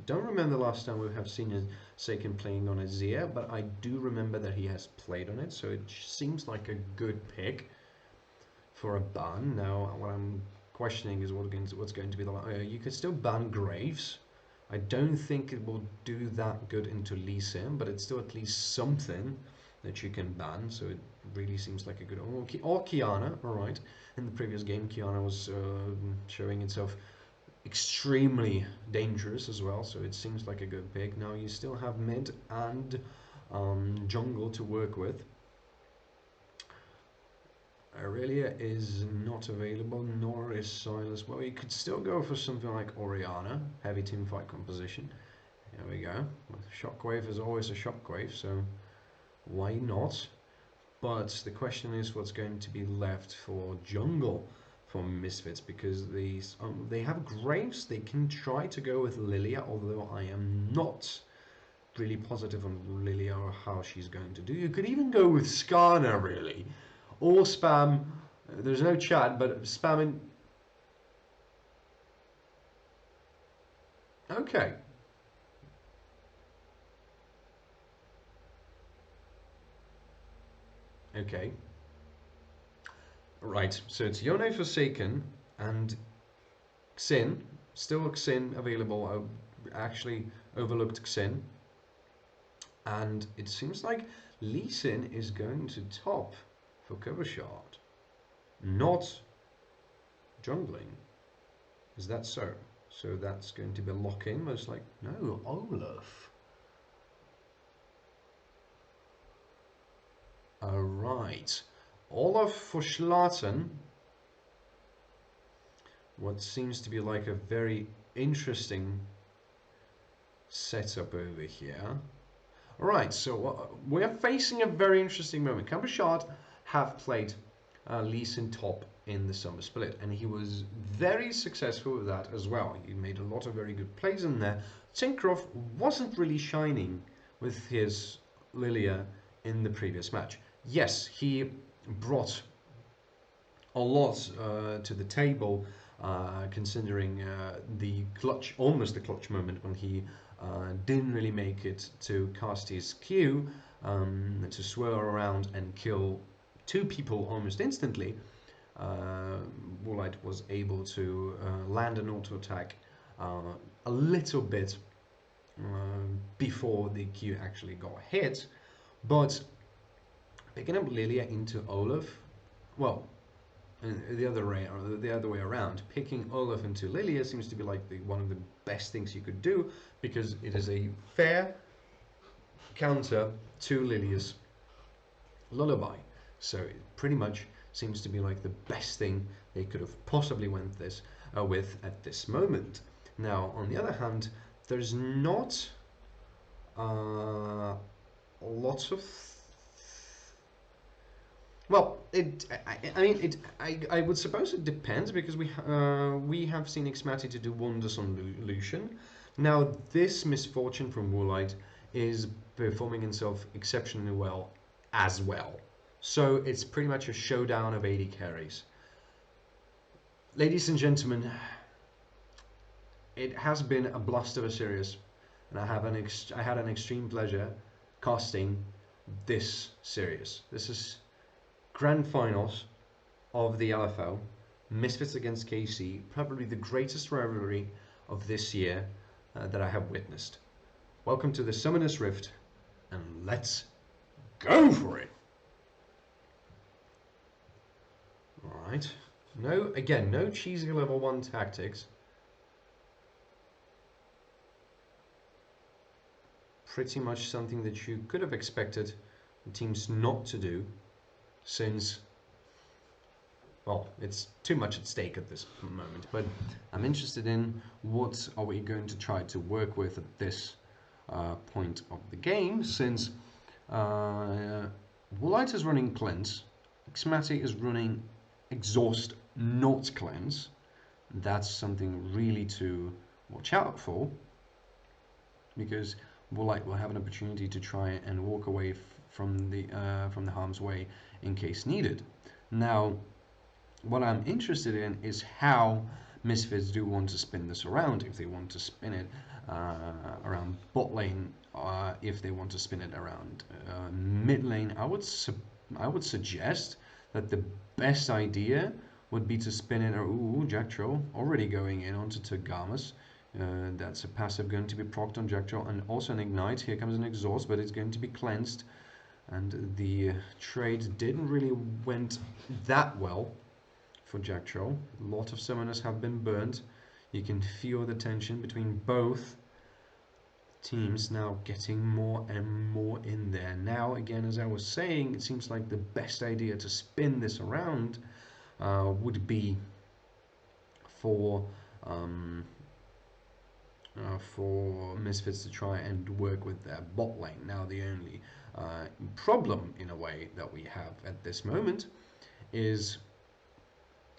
A: don't remember the last time we have seen a Seiken playing on Azir, but I do remember that he has played on it, so it seems like a good pick for a ban. Now what I'm questioning is what's going to be the you could still ban Graves I don't think it will do that good into Lee Sin, but it's still at least something that you can ban. So it really seems like a good. Or Kiana, all right. In the previous game, Kiana was showing itself extremely dangerous as well. So it seems like a good pick. Now you still have mid and jungle to work with. Aurelia is not available, nor is Silas. Well, you could still go for something like Orianna, heavy teamfight composition. There we go. Shockwave is always a shockwave, so why not? But the question is what's going to be left for jungle for Misfits, because these they have Graves. They can try to go with Lilia, although I am not really positive on Lilia or how she's going to do. You could even go with Skarner, really. Or spam, there's no chat, but spamming. Okay. Okay. Right, so it's Yone Forsaken and Xin. Still Xin available. I actually overlooked Xin. And it seems like Lee Sin is going to top for cover shot. Not jungling. Is that so? So that's going to be lock-in, most like no, Olaf. Alright. Olaf for Schlatten. What seems to be like a very interesting setup over here. Alright, so we're facing a very interesting moment. Cambershard have played Lee Sin top in the summer split, and he was very successful with that as well. He made a lot of very good plays in there. Syncroft wasn't really shining with his Lilia in the previous match. Yes, he brought a lot to the table, considering the clutch, almost the clutch moment when he didn't really make it to cast his Q, to swirl around and kill two people almost instantly. Woolite was able to land an auto attack a little bit before the Q actually got hit, but picking up Lilia into Olaf, well, the other way around, picking Olaf into Lilia seems to be like one of the best things you could do, because it is a fair counter to Lilia's Lullaby. So it pretty much seems to be like the best thing they could have possibly went with at this moment. Now, on the other hand, there's not lots of. Well, I would suppose it depends, because we have seen Xmati to do wonders on Lucian. Now, this misfortune from Woolite is performing himself exceptionally well as well. So it's pretty much a showdown of AD carries. Ladies and gentlemen, it has been a blast of a series, and I had an extreme pleasure casting this series. This is Grand Finals of the LFL, Misfits against KC, probably the greatest rivalry of this year that I have witnessed. Welcome to the Summoner's Rift, and let's go for it! Alright, no cheesy level 1 tactics. Pretty much something that you could have expected the teams not to do, since, well, it's too much at stake at this moment. But I'm interested in what are we going to try to work with at this point of the game, since Woolite is running Cleanse, Xmati is running Exhaust, not Cleanse. That's something really to watch out for, because Woolite will have an opportunity to try and walk away from the harm's way in case needed. Now, what I'm interested in is how Misfits do want to spin this around. If they want to spin it around bot lane, if they want to spin it around mid lane, I would suggest that the best idea would be to spin it. Ooh, Jack Troll already going in onto Tagamas. That's a passive going to be procced on Jackdaw, and also an ignite. Here comes an exhaust, but it's going to be cleansed. And the trade didn't really went that well for Jackdaw. A lot of summoners have been burned. You can feel the tension between both teams now getting more and more in there. Now, again, as I was saying, it seems like the best idea to spin this around would be for Misfits to try and work with their bot lane. Now, the only problem, in a way, that we have at this moment is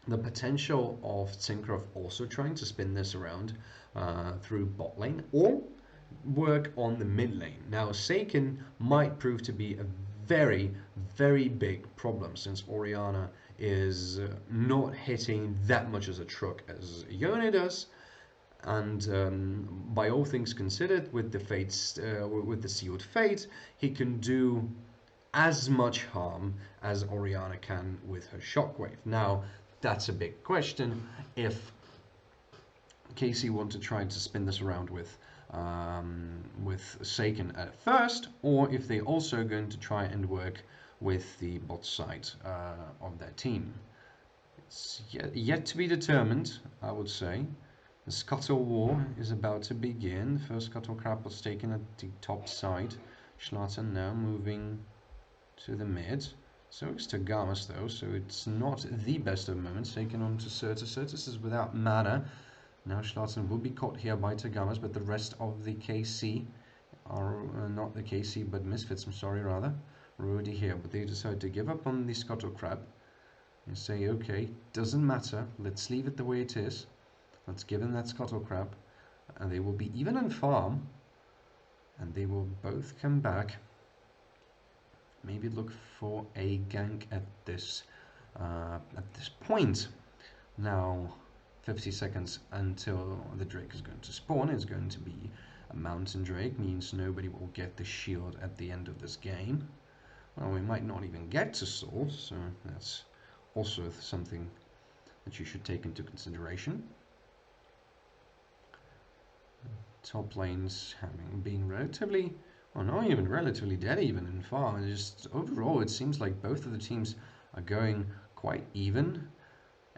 A: the potential of Syncroft also trying to spin this around through bot lane or work on the mid lane. Now, Seiken might prove to be a very, very big problem since Orianna is not hitting that much as a truck as Yone does. And by all things considered, with the fates, with the sealed fate, he can do as much harm as Orianna can with her shockwave. Now, that's a big question. If KC want to try to spin this around with Seiken at first, or if they also going to try and work with the bot side of their team. It's yet to be determined, I would say. The Scuttle War is about to begin. The first Scuttle Crab was taken at the top side. Schlatten now moving to the mid. So is Tagamas though, so it's not the best of moments. Taken on to Certus. Certus is without mana. Now Schlatten will be caught here by Tagamas, but the rest of the KC are not the KC, but Misfits, I'm sorry, rather, are already here. But they decide to give up on the Scuttle Crab and say, okay, doesn't matter, let's leave it the way it is. Let's give them that Scuttle Crab, and they will be even on farm, and they will both come back. Maybe look for a gank at this point. Now, 50 seconds until the Drake is going to spawn. It's going to be a Mountain Drake, means nobody will get the shield at the end of this game. Well, we might not even get to Soul, so that's also something that you should take into consideration. Top lanes being relatively, or not even relatively dead even in farm. Just overall it seems like both of the teams are going quite even.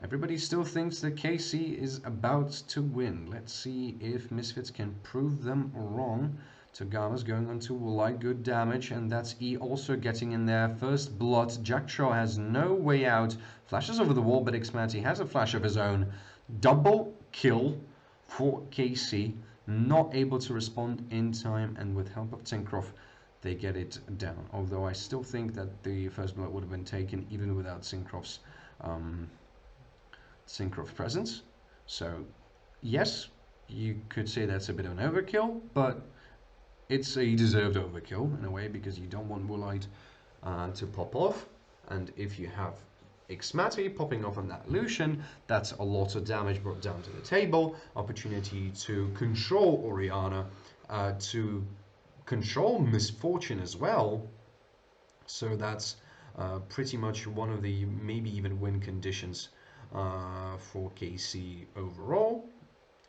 A: Everybody still thinks that KC is about to win. Let's see if Misfits can prove them wrong. Tagama's going on to light good damage, and that's E also getting in there. First blood. Jackdaw has no way out. Flashes over the wall, but Xmati has a flash of his own. Double kill for KC. Not able to respond in time, and with help of Syncroft they get it down. Although I still think that the first blood would have been taken even without Syncroft's presence. So yes, you could say that's a bit of an overkill, but it's a deserved overkill in a way, because you don't want Woolite to pop off, and if you have Xmati popping off on that Lucian, that's a lot of damage brought down to the table. Opportunity to control Orianna, to control Misfortune as well. So that's pretty much one of the maybe even win conditions for KC overall.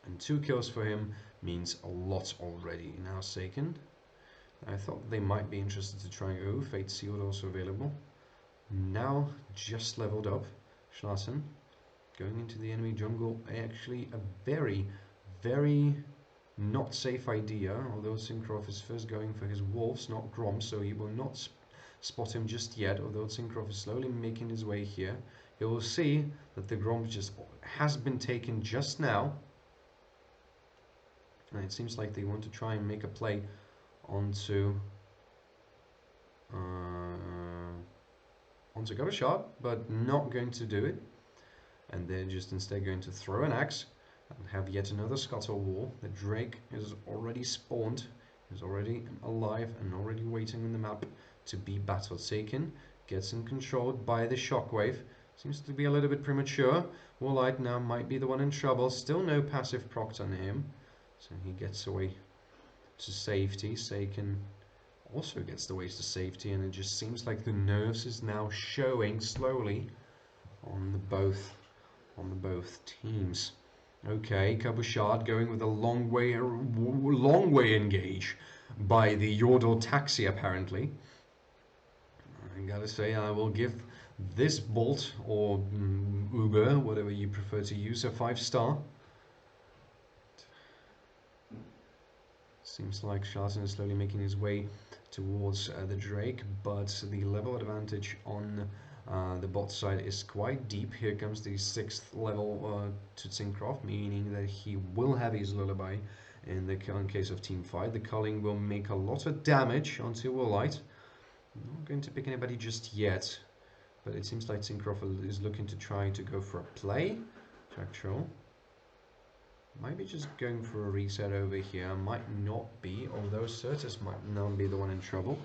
A: And 2 kills for him means a lot already. Now Seiken, I thought they might be interested to try. Oh, Fate Sealed also available. Now just leveled up. Schlatten going into the enemy jungle, actually a very, very not safe idea, although Syncroft is first going for his wolves, not Grom, so he will not spot him just yet, although Syncroft is slowly making his way here. He will see that the Grom just has been taken just now, and it seems like they want to try and make a play onto Got a shot, but not going to do it, and they're just instead going to throw an axe and have yet another Scuttle Wall. The Drake is already spawned, is already alive and already waiting on the map to be battle taken. Gets him controlled by the Shockwave. Seems to be a little bit premature. Woolite now might be the one in trouble. Still no passive proc on him, so he gets away to safety. Seiken also gets the ways to safety, and it just seems like the nerves is now showing slowly on the both teams. Okay, Cabochard going with a long way engage by the Yordle taxi apparently. I gotta say, I will give this Bolt or Uber, whatever you prefer to use, a 5-star. Seems like Charlton is slowly making his way towards the Drake, but the level advantage on the bot side is quite deep. Here comes the 6th level to Zincroft, meaning that he will have his Lullaby in the case of team fight. The culling will make a lot of damage onto Woolite. Not going to pick anybody just yet, but it seems like Zincroft is looking to try to go for a play. Jack Troll might be just going for a reset over here, might not be, although Certus might now be the one in trouble.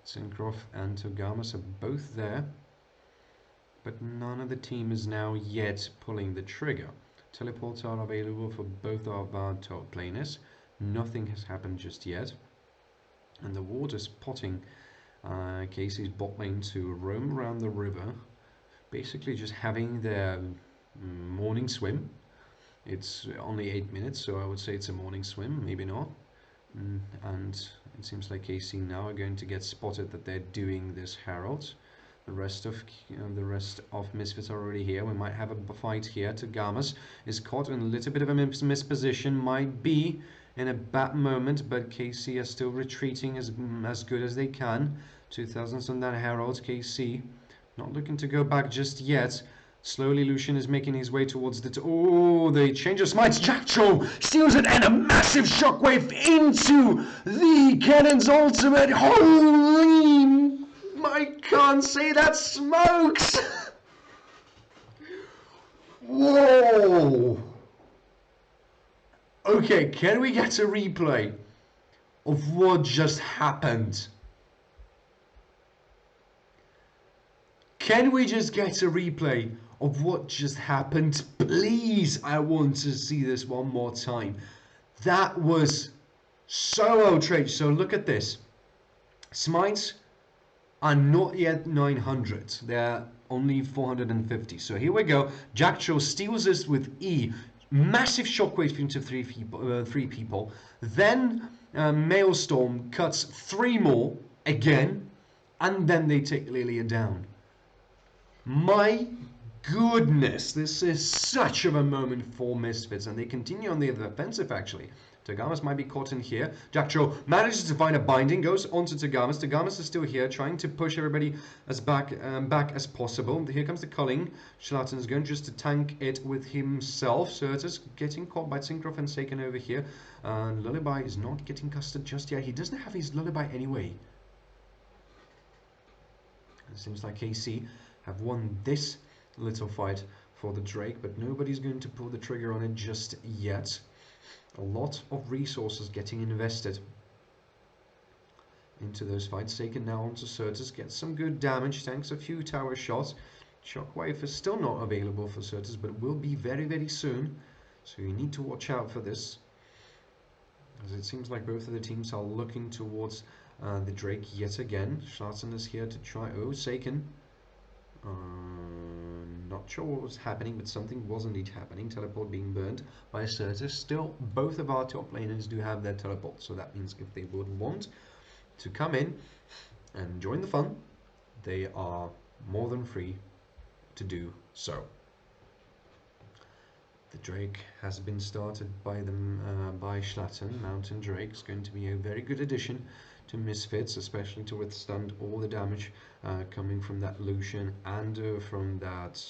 A: Zincroft and Togamas are both there, but none of the team is now yet pulling the trigger. Teleports are available for both of our top laners. Nothing has happened just yet, and the ward is potting Casey's bot lane to roam around the river, basically just having their morning swim. It's only 8 minutes, so I would say it's a morning swim, maybe not. And it seems like KC now are going to get spotted that they're doing this Herald. The rest of Misfits are already here. We might have a fight here. Tagamas is caught in a little bit of a misposition, might be in a bad moment, but KC are still retreating as good as they can. 2000s on that Herald. KC not looking to go back just yet. Slowly Lucian is making his way towards the... Oh, the change of smites. Jackcho steals it, and a massive shockwave into the cannon's ultimate. Holy... I can't say that smokes! Whoa! Okay, can we get a replay of what just happened? Can we just get a replay of what just happened? Please, I want to see this one more time. That was so outrageous. So look at this. Smites are not yet 900. They're only 450. So here we go. Jackcho steals this with E. Massive shockwave into three people. Then Maelstrom cuts 3 more again. And then they take Lilia down. My goodness, this is such of a moment for Misfits, and they continue on the offensive actually. Tagamas might be caught in here. Jackcho manages to find a binding, goes onto Tagamas. Tagamas is still here, trying to push everybody as back as possible. Here comes the culling. Schlatten is going just to tank it with himself. Certus getting caught by Zincroft and Saken over here. Lullaby is not getting custard just yet. He doesn't have his Lullaby anyway. It seems like KC have won this little fight for the Drake, but nobody's going to pull the trigger on it just yet. A lot of resources getting invested into those fights. Taken now onto Certus, gets some good damage, tanks a few tower shots. Shockwave is still not available for Certus, but will be very, very soon. So you need to watch out for this, as it seems like both of the teams are looking towards the Drake yet again. Schlatzen is here to try... Oh, Saken. Not sure what was happening, but something was indeed happening. Teleport being burned by Certus. Still, both of our top laners do have their teleport, so that means if they would want to come in and join the fun, they are more than free to do so. The Drake has been started by them by Schlatten. Mountain Drake is going to be a very good addition to Misfits, especially to withstand all the damage coming from that Lucian and from that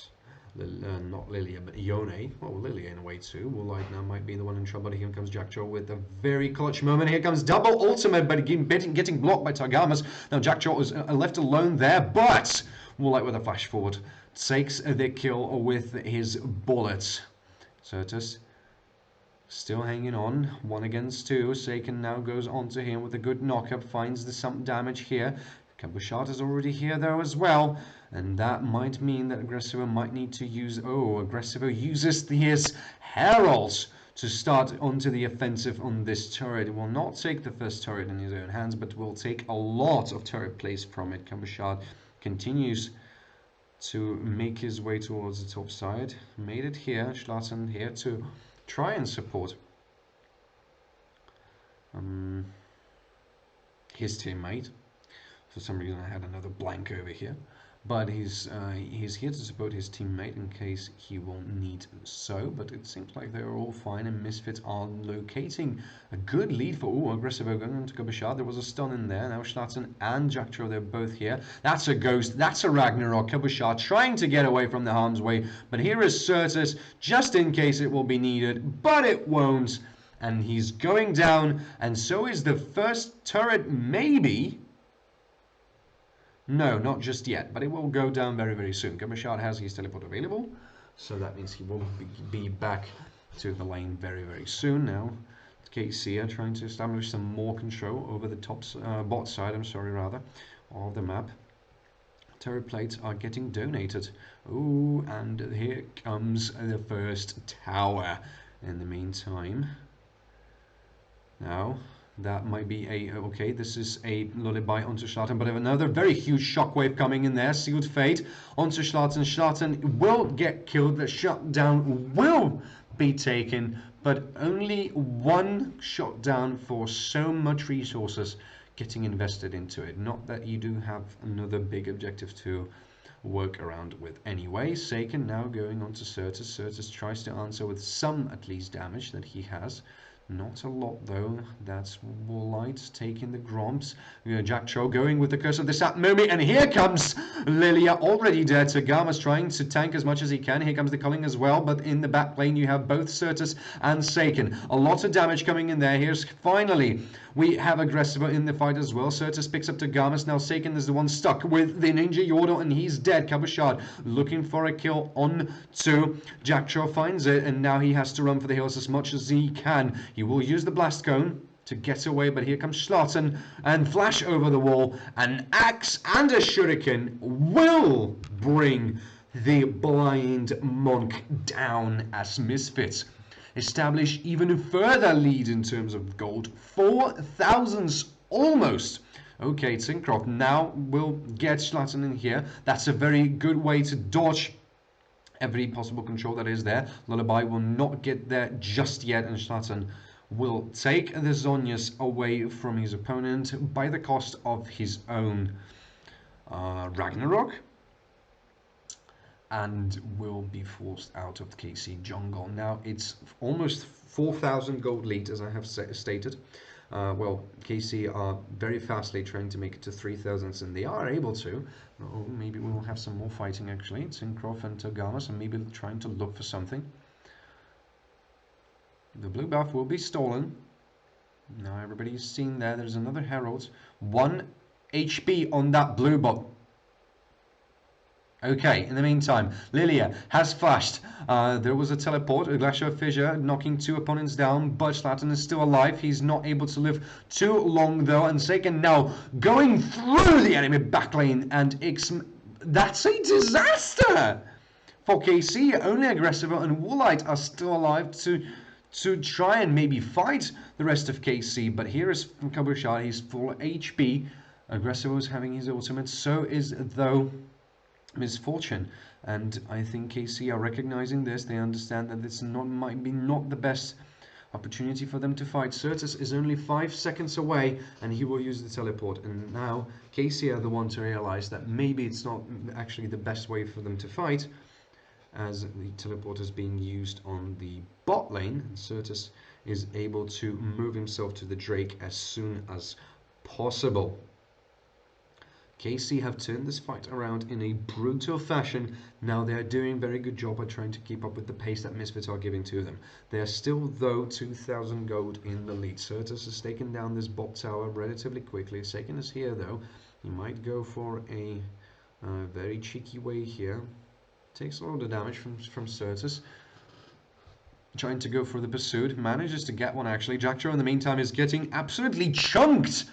A: not Lilia but Ione. Well, Lilia in a way too. Woolite now might be the one in trouble. Here comes Jackcho with a very clutch moment. Here comes double ultimate, but again getting blocked by Targamas. Now Jackcho was left alone there, but Woolite with a flash forward takes the kill with his bullets. Certus still hanging on, 1 against 2. Saken now goes onto him with a good knockup, finds the some damage here. Cabochard is already here though as well, and that might mean that Aggressivo might need to use... Oh, Aggressivo uses his Heralds to start onto the offensive on this turret. It will not take the first turret in his own hands, but will take a lot of turret plays from it. Cabochard continues
B: to make his way towards the top side. Made it here. Schlatten here to try and support his teammate. For some reason I had another blank over here. But he's here to support his teammate in case he will need so. But it seems like they're all fine, and Misfits are locating a good lead for aggressive going on to Kabashar. There was a stun in there. Now Schlatten and Jaktro, they're both here. That's a ghost. That's a Ragnarok. Kabashar trying to get away from the harm's way. But here is Certus, just in case it will be needed. But it won't. And he's going down. And so is the first turret, maybe. No, not just yet, but it will go down very, very soon. Kabashar has his teleport available, so that means he will be back to the lane very, very soon. Now, KC are trying to establish some more control over the top bot side, of the map. Turret plates are getting donated. Ooh, and here comes the first tower in the meantime. Now, that might be a... Okay, this is a lullaby onto Schlatten, but I have another very huge shockwave coming in there. Sealed Fate onto Schlatten. Schlatten will get killed. The shutdown will be taken, but only one shutdown for so much resources getting invested into it. Not that you do have another big objective to work around with anyway. Seiken now going on to Certus. Certus tries to answer with some, at least, damage that he has. Not a lot though. That's Warlight taking the Gromps. Jaktro going with the Curse of the Sap Momi, and here comes Lilia already dead. Tagama's trying to tank as much as he can. Here comes the culling as well, but in the back lane you have both Certus and Seiken. A lot of damage coming in there. Here's finally we have Aggressiva in the fight as well. Certus picks up Tagamas. Now Seiken is the one stuck with the Ninja Yordle, and he's dead. Kabashard looking for a kill on to Jaktro, finds it, and now he has to run for the hills as much as he can. He will use the Blast Cone to get away, but here comes Schlatten and flash over the wall. An axe and a shuriken will bring the Blind Monk down as Misfits establish even further lead in terms of gold. 4,000 almost. Okay, Tincroft now will get Schlatten in here. That's a very good way to dodge every possible control that is there. Lullaby will not get there just yet, and Schlatten will take the Zhonya's away from his opponent by the cost of his own Ragnarok, and will be forced out of the KC jungle. Now it's almost 4,000 gold lead, as I have stated. Well, KC are very fastly trying to make it to 3,000, and they are able to. Oh, maybe we will have some more fighting actually. Tincroft and Tagamas, and maybe trying to look for something. The blue buff will be stolen. Now everybody's seen there. There's another Herald. 1 HP on that blue bot. Okay, in the meantime, Lilia has flashed. There was a teleport, a Glacial Fissure, knocking 2 opponents down, but Schlatten is still alive. He's not able to live too long, though, and Seiken now going through the enemy backlane, and that's a disaster for KC. Only Aggressiva and Woolite are still alive to try and maybe fight the rest of KC, but here is Kabashar. He's full HP. Aggressiva is having his ultimate, so is, though, Misfortune, and I think KC are recognizing this. They understand that this might be not the best opportunity for them to fight. Certus is only 5 seconds away, and he will use the teleport, and now KC are the one to realize that maybe it's not actually the best way for them to fight, as the teleport is being used on the bot lane, and Certus is able to move himself to the Drake as soon as possible. KC have turned this fight around in a brutal fashion. Now they are doing a very good job at trying to keep up with the pace that Misfits are giving to them. They are still, though, 2,000 gold in the lead. Certus has taken down this bot tower relatively quickly. Seiken is here, though. He might go for a very cheeky way here. Takes a lot of damage from Certus. Trying to go for the pursuit. Manages to get one, actually. Jaktro, in the meantime, is getting absolutely chunked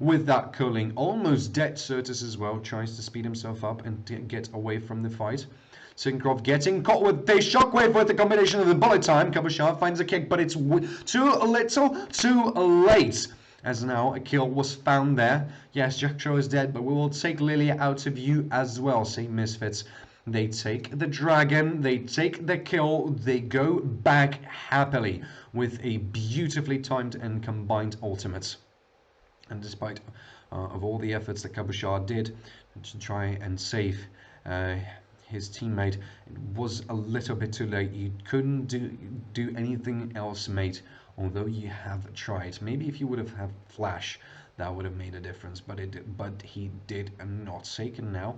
B: with that culling. Almost dead. Certus as well tries to speed himself up and get away from the fight. Tincroft getting caught with the shockwave with the combination of the bullet time. Kabashar finds a kick, but it's too little, too late. as now a kill was found there. Yes, Jack Tro is dead, but we will take Lilia out of view as well, say Misfits. They take the dragon, they take the kill, they go back happily with a beautifully timed and combined ultimate. And despite of all the efforts that Cabochard did to try and save his teammate, it was a little bit too late. You couldn't do anything else, mate, although you have tried. Maybe if you would have had flash, that would have made a difference, but he did not. Seiken now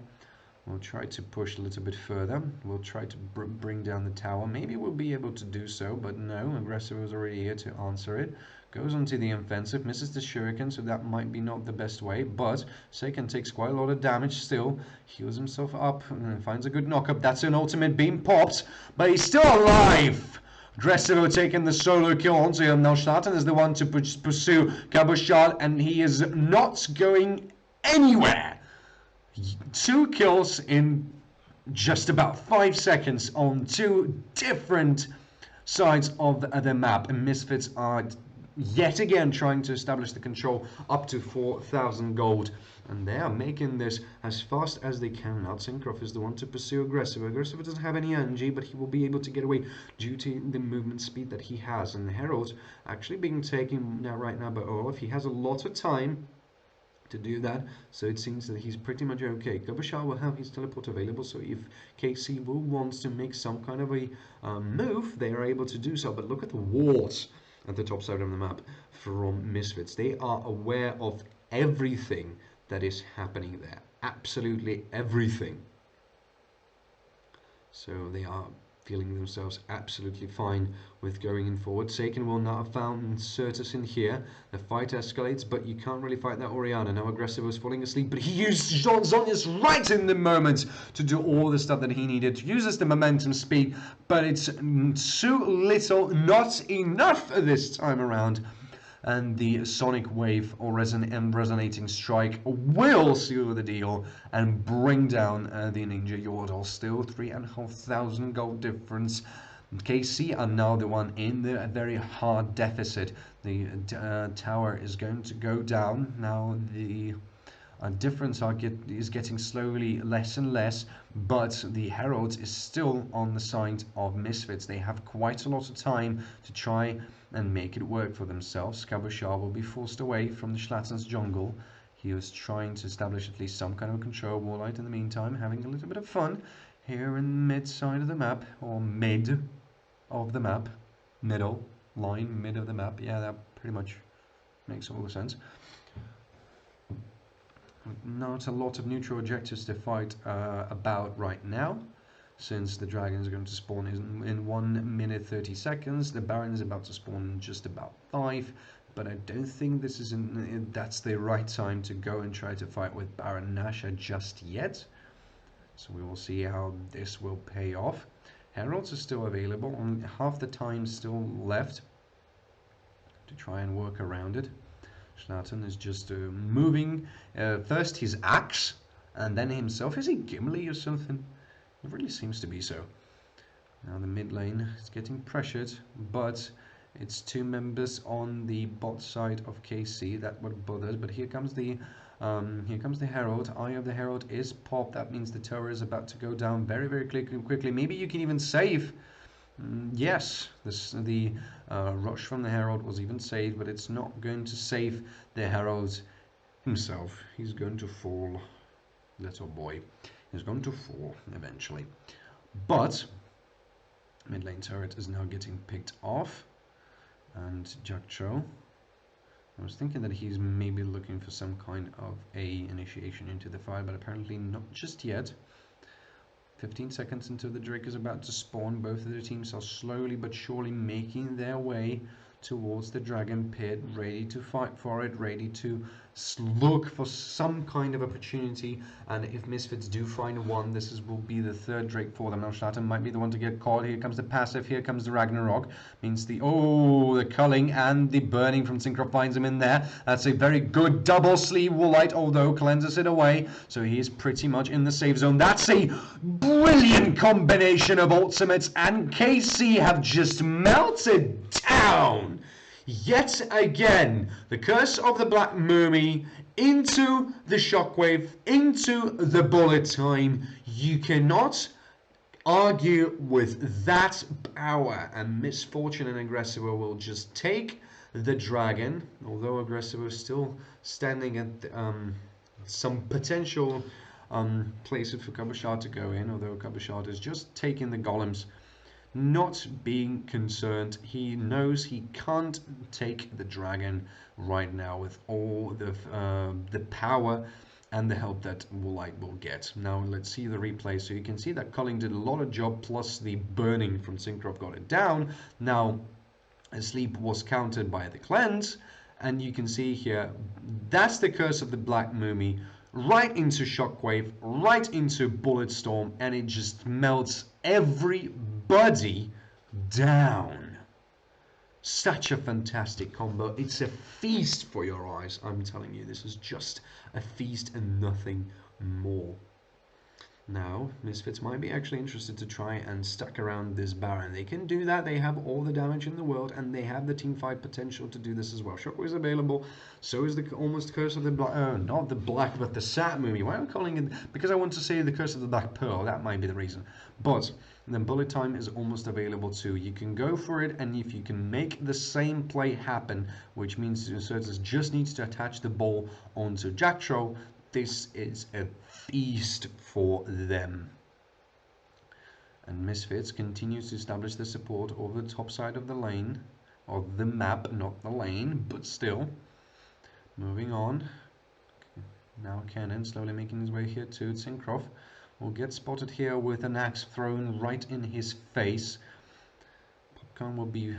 B: we'll try to push a little bit further. We'll try to bring down the tower. Maybe we'll be able to do so, but no, Aggressive was already here to answer it. Goes onto the offensive, misses the shuriken, so that might be not the best way, but Seiken takes quite a lot of damage still, heals himself up, and finds a good knockup. That's an ultimate beam popped, but he's still alive! Aggressivo taking the solo kill onto him. Now Schlatten is the one to pursue Cabochard, and he is not going anywhere! 2 kills in just about 5 seconds on 2 different sides of the map, and Misfits are yet again trying to establish the control up to 4,000 gold, and they are making this as fast as they can. Now Syncroft is the one to pursue Aggressive. Aggressive doesn't have any energy, but he will be able to get away due to the movement speed that he has, and the Herald actually being taken now right now by Olaf. He has a lot of time to do that, so it seems that he's pretty much okay. Cabochard will have his teleport available, so if KC will wants to make some kind of a move, they are able to do so. But look at the walls at the top side of the map from Misfits. They are aware of everything that is happening there, absolutely everything. So they are feeling themselves absolutely fine with going in forward. Seiken will now have found Certus in here. The fight escalates, but you can't really fight that Orianna. Now Aggressive was falling asleep, but he used Zhonya's right in the moment to do all the stuff that he needed. Uses the momentum speed, but it's too little, not enough this time around. And the Sonic Wave or Resonating Strike will seal the deal and bring down the Ninja Yordle. Still 3,500 gold difference. KC are now the one in the very hard deficit. The tower is going to go down. Now the difference is getting slowly less and less, but the Herald is still on the side of Misfits. They have quite a lot of time to try and make it work for themselves. Cabochard will be forced away from the Schlatten's jungle. He was trying to establish at least some kind of control. Warlight in the meantime having a little bit of fun here in mid side of the map, or mid of the map, middle line, mid of the map. Yeah, that pretty much makes all the sense. Not a lot of neutral objectives to fight about right now, since the dragon is going to spawn in 1 minute 30 seconds. The Baron is about to spawn in just about 5, but I don't think this is that's the right time to go and try to fight with Baron Nashor just yet. So we will see how this will pay off. Heralds are still available, and half the time still left to try and work around it. Schlatten is just moving first his axe and then himself. Is he Gimli or something? It really seems to be so. Now the mid lane is getting pressured, but it's 2 members on the bot side of KC. That what bothers. But here comes the Herald. Eye of the Herald is popped. That means the tower is about to go down very, very quickly. Maybe you can even save. Yes, the rush from the Herald was even saved, but it's not going to save the Herald himself. He's going to fall, little boy. He's going to fall eventually. But mid lane turret is now getting picked off, and Jack Cho, I was thinking that he's maybe looking for some kind of a initiation into the fight, but apparently not just yet. 15 seconds until the Drake is about to spawn. Both of the teams are slowly but surely making their way towards the dragon pit, ready to fight for it, ready to look for some kind of opportunity. And if Misfits do find one, will be the 3rd Drake for them. Now Schlatten might be the one to get caught. Here comes the passive, here comes the Ragnarok. Means the culling and the burning from Synchro finds him in there. That's a very good double sleeve Woolite, although cleanses it away. So he is pretty much in the safe zone. That's a brilliant combination of ultimates, and KC have just melted down Yet again, the curse of the Black Mummy into the Shockwave, into the bullet time. You cannot argue with that power, and Misfortune and Aggressivo will just take the dragon, although Aggressivo is still standing at some potential places for Cabochard to go in, although Cabochard is just taking the golems, not being concerned. He knows he can't take the dragon right now with all the power and the help that Woolite will get. Now let's see the replay. So you can see that Culling did a lot of job, plus the burning from Syncroft got it down. Now Sleep was countered by the cleanse, and you can see here that's the curse of the Black Mummy, right into Shockwave, right into Bullet Storm, and it just melts everybody down. Such a fantastic combo. It's a feast for your eyes. I'm telling you, this is just a feast and nothing more. Now, Misfits might be actually interested to try and stuck around this Baron. They can do that. They have all the damage in the world, and they have the teamfight potential to do this as well. Shockwave is available. So is the almost curse of the black. Not the black, but the Sat Mummy. Why am I calling it? Because I want to say the curse of the Black Pearl. That might be the reason. But then bullet time is almost available too. You can go for it, and if you can make the same play happen, which means Certus just needs to attach the ball onto Jacktro, this is a feast for them. And Misfits continues to establish the support over the top side of the lane, or the map, not the lane, but still. Moving on. Now Cannon slowly making his way here to Syncroft. Will get spotted here with an axe thrown right in his face. Popcorn will be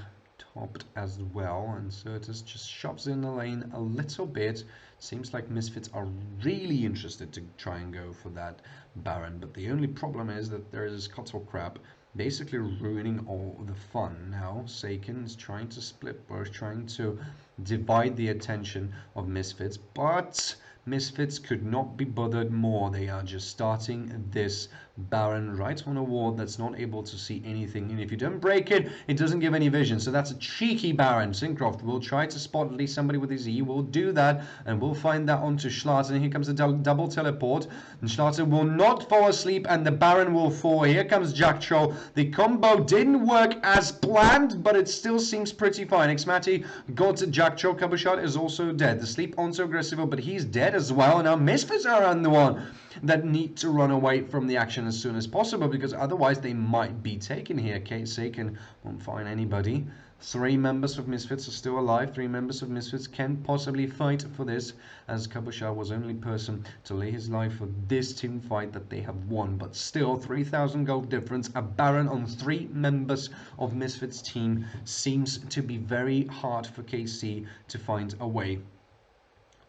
B: topped as well, and Certus just shoves in the lane a little bit. Seems like Misfits are really interested to try and go for that Baron, but the only problem is that there is Cuttle Crab basically ruining all the fun. Now Seiken is trying to split burst, trying to divide the attention of Misfits, but Misfits could not be bothered more. They are just starting this Baron right on a wall that's not able to see anything, and if you don't break it, it doesn't give any vision. So that's a cheeky Baron. Syncroft will try to spot at least somebody with his E. Will do that, and we'll find that onto Schlatter. Here comes the double teleport, and Schlatter will not fall asleep, and the Baron will fall. Here comes Jacktro. The combo didn't work as planned, but it still seems pretty fine. Xmati got Jacktro. Cabochard is also dead. The sleep onto Aggressivo, but he's dead as well. And now Misfits are on the one that need to run away from the action as soon as possible, because otherwise they might be taken here. Kate Seiken won't find anybody. 3 members of Misfits are still alive. 3 members of Misfits can possibly fight for this, as Cabochard was the only person to lay his life for this team fight that they have won. But still, 3,000 gold difference. A Baron on 3 members of Misfits team seems to be very hard for KC to find a way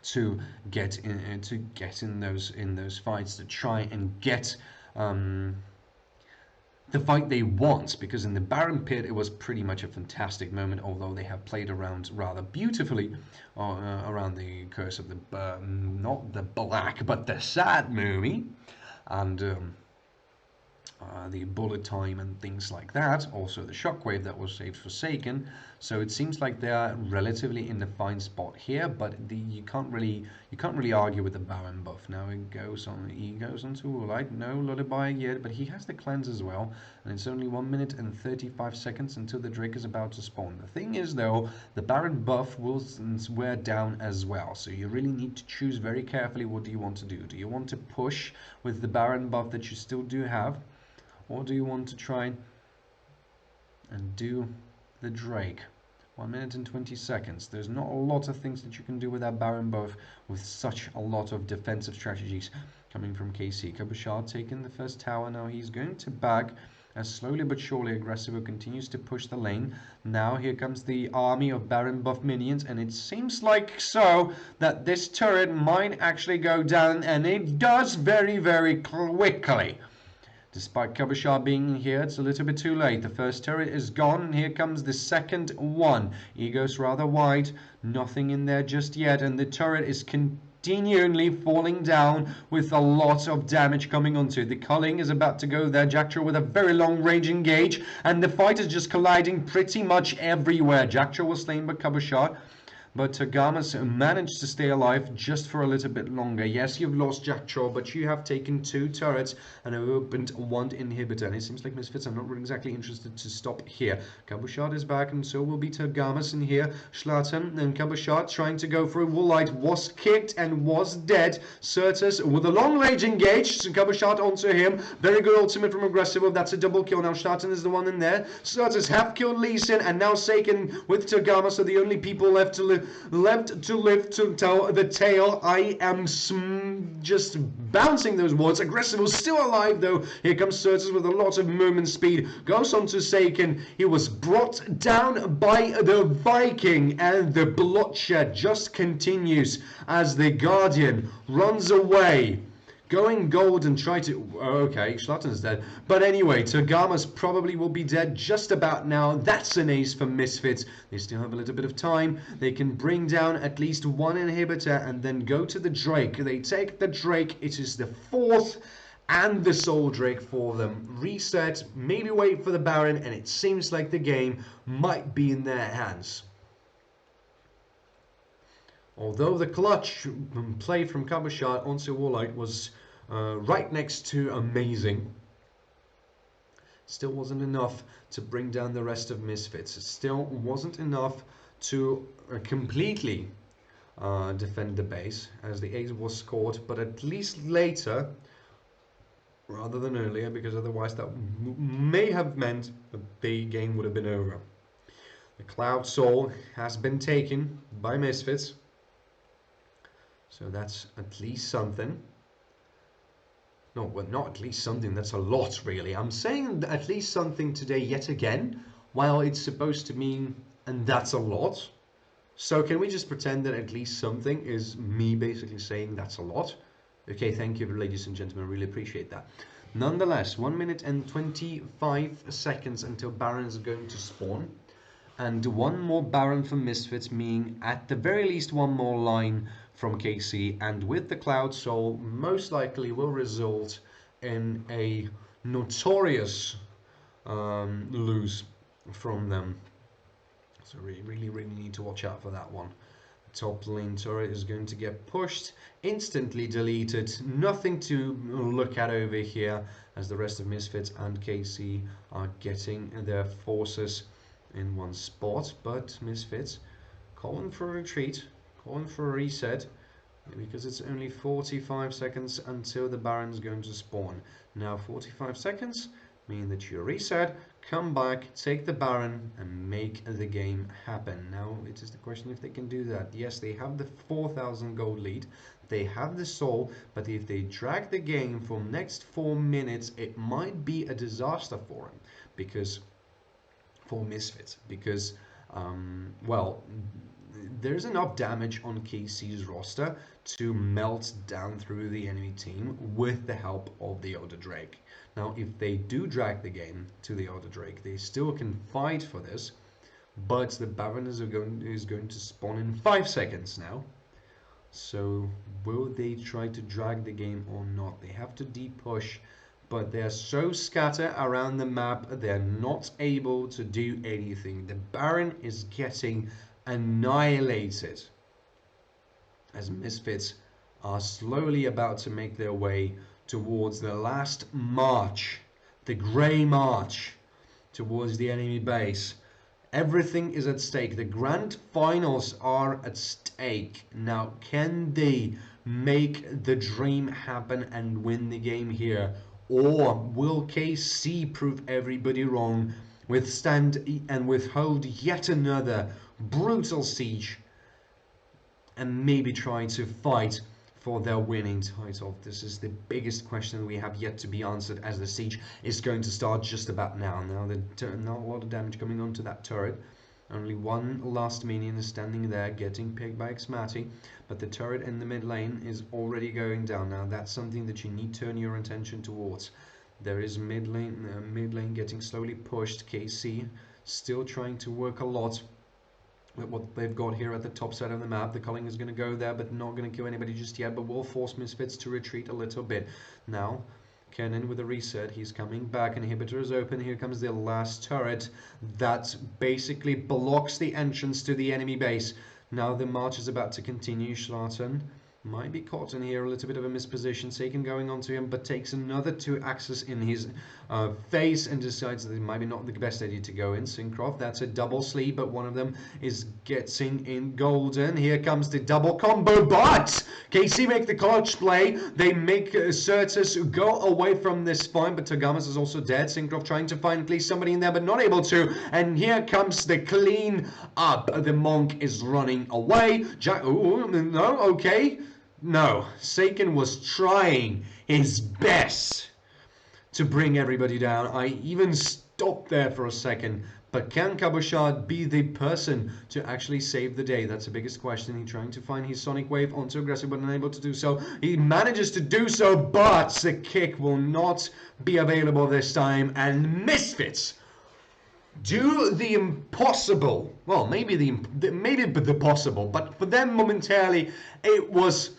B: to get in those fights, to try and get the fight they want, because in the Baron pit it was pretty much a fantastic moment, although they have played around rather beautifully around the curse of the not the black but the Sad Mummy, and the bullet time and things like that. Also the shockwave that was saved for Seiken. So it seems like they are relatively in the fine spot here, but you can't really argue with the Baron buff. Now he goes onto Woolite. No Lullaby yet, but he has the cleanse as well, and it's only 1 minute and 35 seconds until the Drake is about to spawn. The thing is though, the Baron buff will wear down as well, so you really need to choose very carefully what do you want to do. Do you want to push with the Baron buff that you still do have, or do you want to try and do the Drake? 1 minute and 20 seconds. There's not a lot of things that you can do with that Baron buff with such a lot of defensive strategies coming from KC. Cabochard taking the first tower. Now he's going to back as slowly but surely Aggressivo continues to push the lane. Now here comes the army of Baron buff minions, and it seems like so that this turret might actually go down, and it does very, very quickly. Despite Cabochard being here, it's a little bit too late. The first turret is gone. Here comes the second one. He goes rather wide. Nothing in there just yet. And the turret is continually falling down with a lot of damage coming onto it. The culling is about to go there. Jackdaw with a very long range engage, and the fight is just colliding pretty much everywhere. Jackdaw was slain by Cabochard, but Tagamas managed to stay alive just for a little bit longer. Yes, you've lost Jackdaw, but you have taken 2 turrets and have opened 1 inhibitor. And it seems like Misfits are not really exactly interested to stop here. Cabochard is back, and so will be Tagamas in here. Schlatten and Cabochard trying to go for a Woolite, was kicked and was dead. Certus with a long range engage. Cabochard onto him. Very good ultimate from Aggressive. That's a double kill. Now Schlatten is the one in there. Certus have killed Lee Sin, and now Seiken with Tagamas are the only people left to live to tell the tale. I am just bouncing those words. Aggressive was still alive though. Here comes Certus with a lot of movement speed. Goes on to Seiken. He was brought down by the Viking, and the bloodshed just continues as the Guardian runs away. Going gold and try to... Okay, Schlatten's dead. But anyway, Tagamas probably will be dead just about now. That's an ace for Misfits. They still have a little bit of time. They can bring down at least 1 inhibitor and then go to the Drake. They take the Drake. It is the 4th and the Soul Drake for them. Reset, maybe wait for the Baron, and it seems like the game might be in their hands. Although the clutch play from Cabochard onto Woolite was right next to amazing, still wasn't enough to bring down the rest of Misfits. It still wasn't enough to completely defend the base, as the ace was scored, but at least later rather than earlier, because otherwise that may have meant that the game would have been over. The Cloud Soul has been taken by Misfits. So that's at least something. No, well, not at least something. That's a lot, really. I'm saying at least something today yet again, while it's supposed to mean, and that's a lot. So can we just pretend that at least something is me basically saying that's a lot? Okay, thank you, ladies and gentlemen. I really appreciate that. Nonetheless, 1 minute and 25 seconds until Baron is going to spawn. And 1 more Baron from Misfits, meaning at the very least 1 more line from KC, and with the Cloud Soul most likely will result in a notorious lose from them. So we really need to watch out for that one. The top lane turret is going to get pushed, instantly deleted, nothing to look at over here, as the rest of Misfits and KC are getting their forces in one spot. But Misfits calling for a retreat, calling for a reset, because it's only 45 seconds until the Baron's going to spawn. Now 45 seconds mean that you reset, come back, take the Baron and make the game happen. Now it is the question if they can do that. Yes, they have the 4,000 gold lead, they have the soul, but if they drag the game for next 4 minutes, it might be a disaster for them, because for Misfits, because well, there's enough damage on KC's roster to melt down through the enemy team with the help of the Elder Drake. Now if they do drag the game to the Elder Drake, they still can fight for this, but the Baron is going to spawn in 5 seconds now. So will they try to drag the game or not? They have to de-push, but they're so scattered around the map, they're not able to do anything. The Baron is getting annihilated as Misfits are slowly about to make their way towards the last march, the grey march towards the enemy base. Everything is at stake. The grand finals are at stake. Now, can they make the dream happen and win the game here? Or will KC prove everybody wrong, withstand and withhold yet another brutal siege, and maybe try to fight for their winning title? This is the biggest question we have yet to be answered, as the siege is going to start just about now. Now, not a lot of damage coming onto that turret. Only one last minion is standing there getting picked by Xmati, but the turret in the mid lane is already going down. Now that's something that you need to turn your attention towards. There is mid lane getting slowly pushed. KC still trying to work a lot what they've got here at the top side of the map. The culling is going to go there, but not going to kill anybody just yet, but will force Misfits to retreat a little bit. Now, Kennen with a reset, he's coming back, inhibitor is open, here comes the last turret that basically blocks the entrance to the enemy base. Now the march is about to continue. Schlatten might be caught in here, a little bit of a misposition. Seiken going onto him, but takes another 2 axes in his face and decides that it might be not the best idea to go in. Syncroft, that's a double sleep, but one of them is getting in golden. Here comes the double combo, but KC make the clutch play. They make Certus go away from this point, but Tagamas is also dead. Syncroft trying to find at least somebody in there, but not able to. And here comes the clean up. The monk is running away. No, okay. No, Seiken was trying his best to bring everybody down. I even stopped there for a second. But can Cabochard be the person to actually save the day? That's the biggest question. He's trying to find his Sonic Wave onto aggressive, but unable to do so. He manages to do so, but the kick will not be available this time. And Misfits do the impossible. Well, maybe the possible, but for them momentarily, it was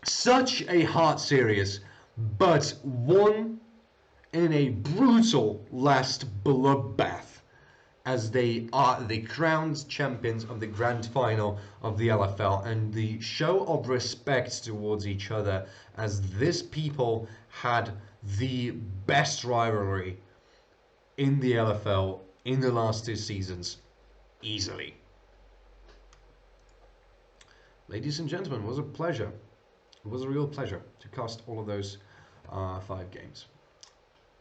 B: such a hard series, but won in a brutal last bloodbath as they are the crowned champions of the grand final of the LFL, and the show of respect towards each other as this people had the best rivalry in the LFL in the last 2 seasons, easily. Ladies and gentlemen, it was a pleasure. It was a real pleasure to cast all of those 5 games.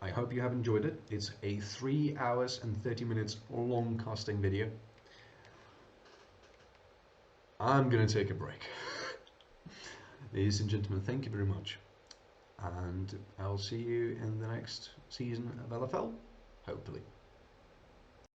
B: I hope you have enjoyed it. It's a 3 hours and 30 minutes long casting video. I'm going to take a break. Ladies and gentlemen, thank you very much. And I'll see you in the next season of LFL, hopefully.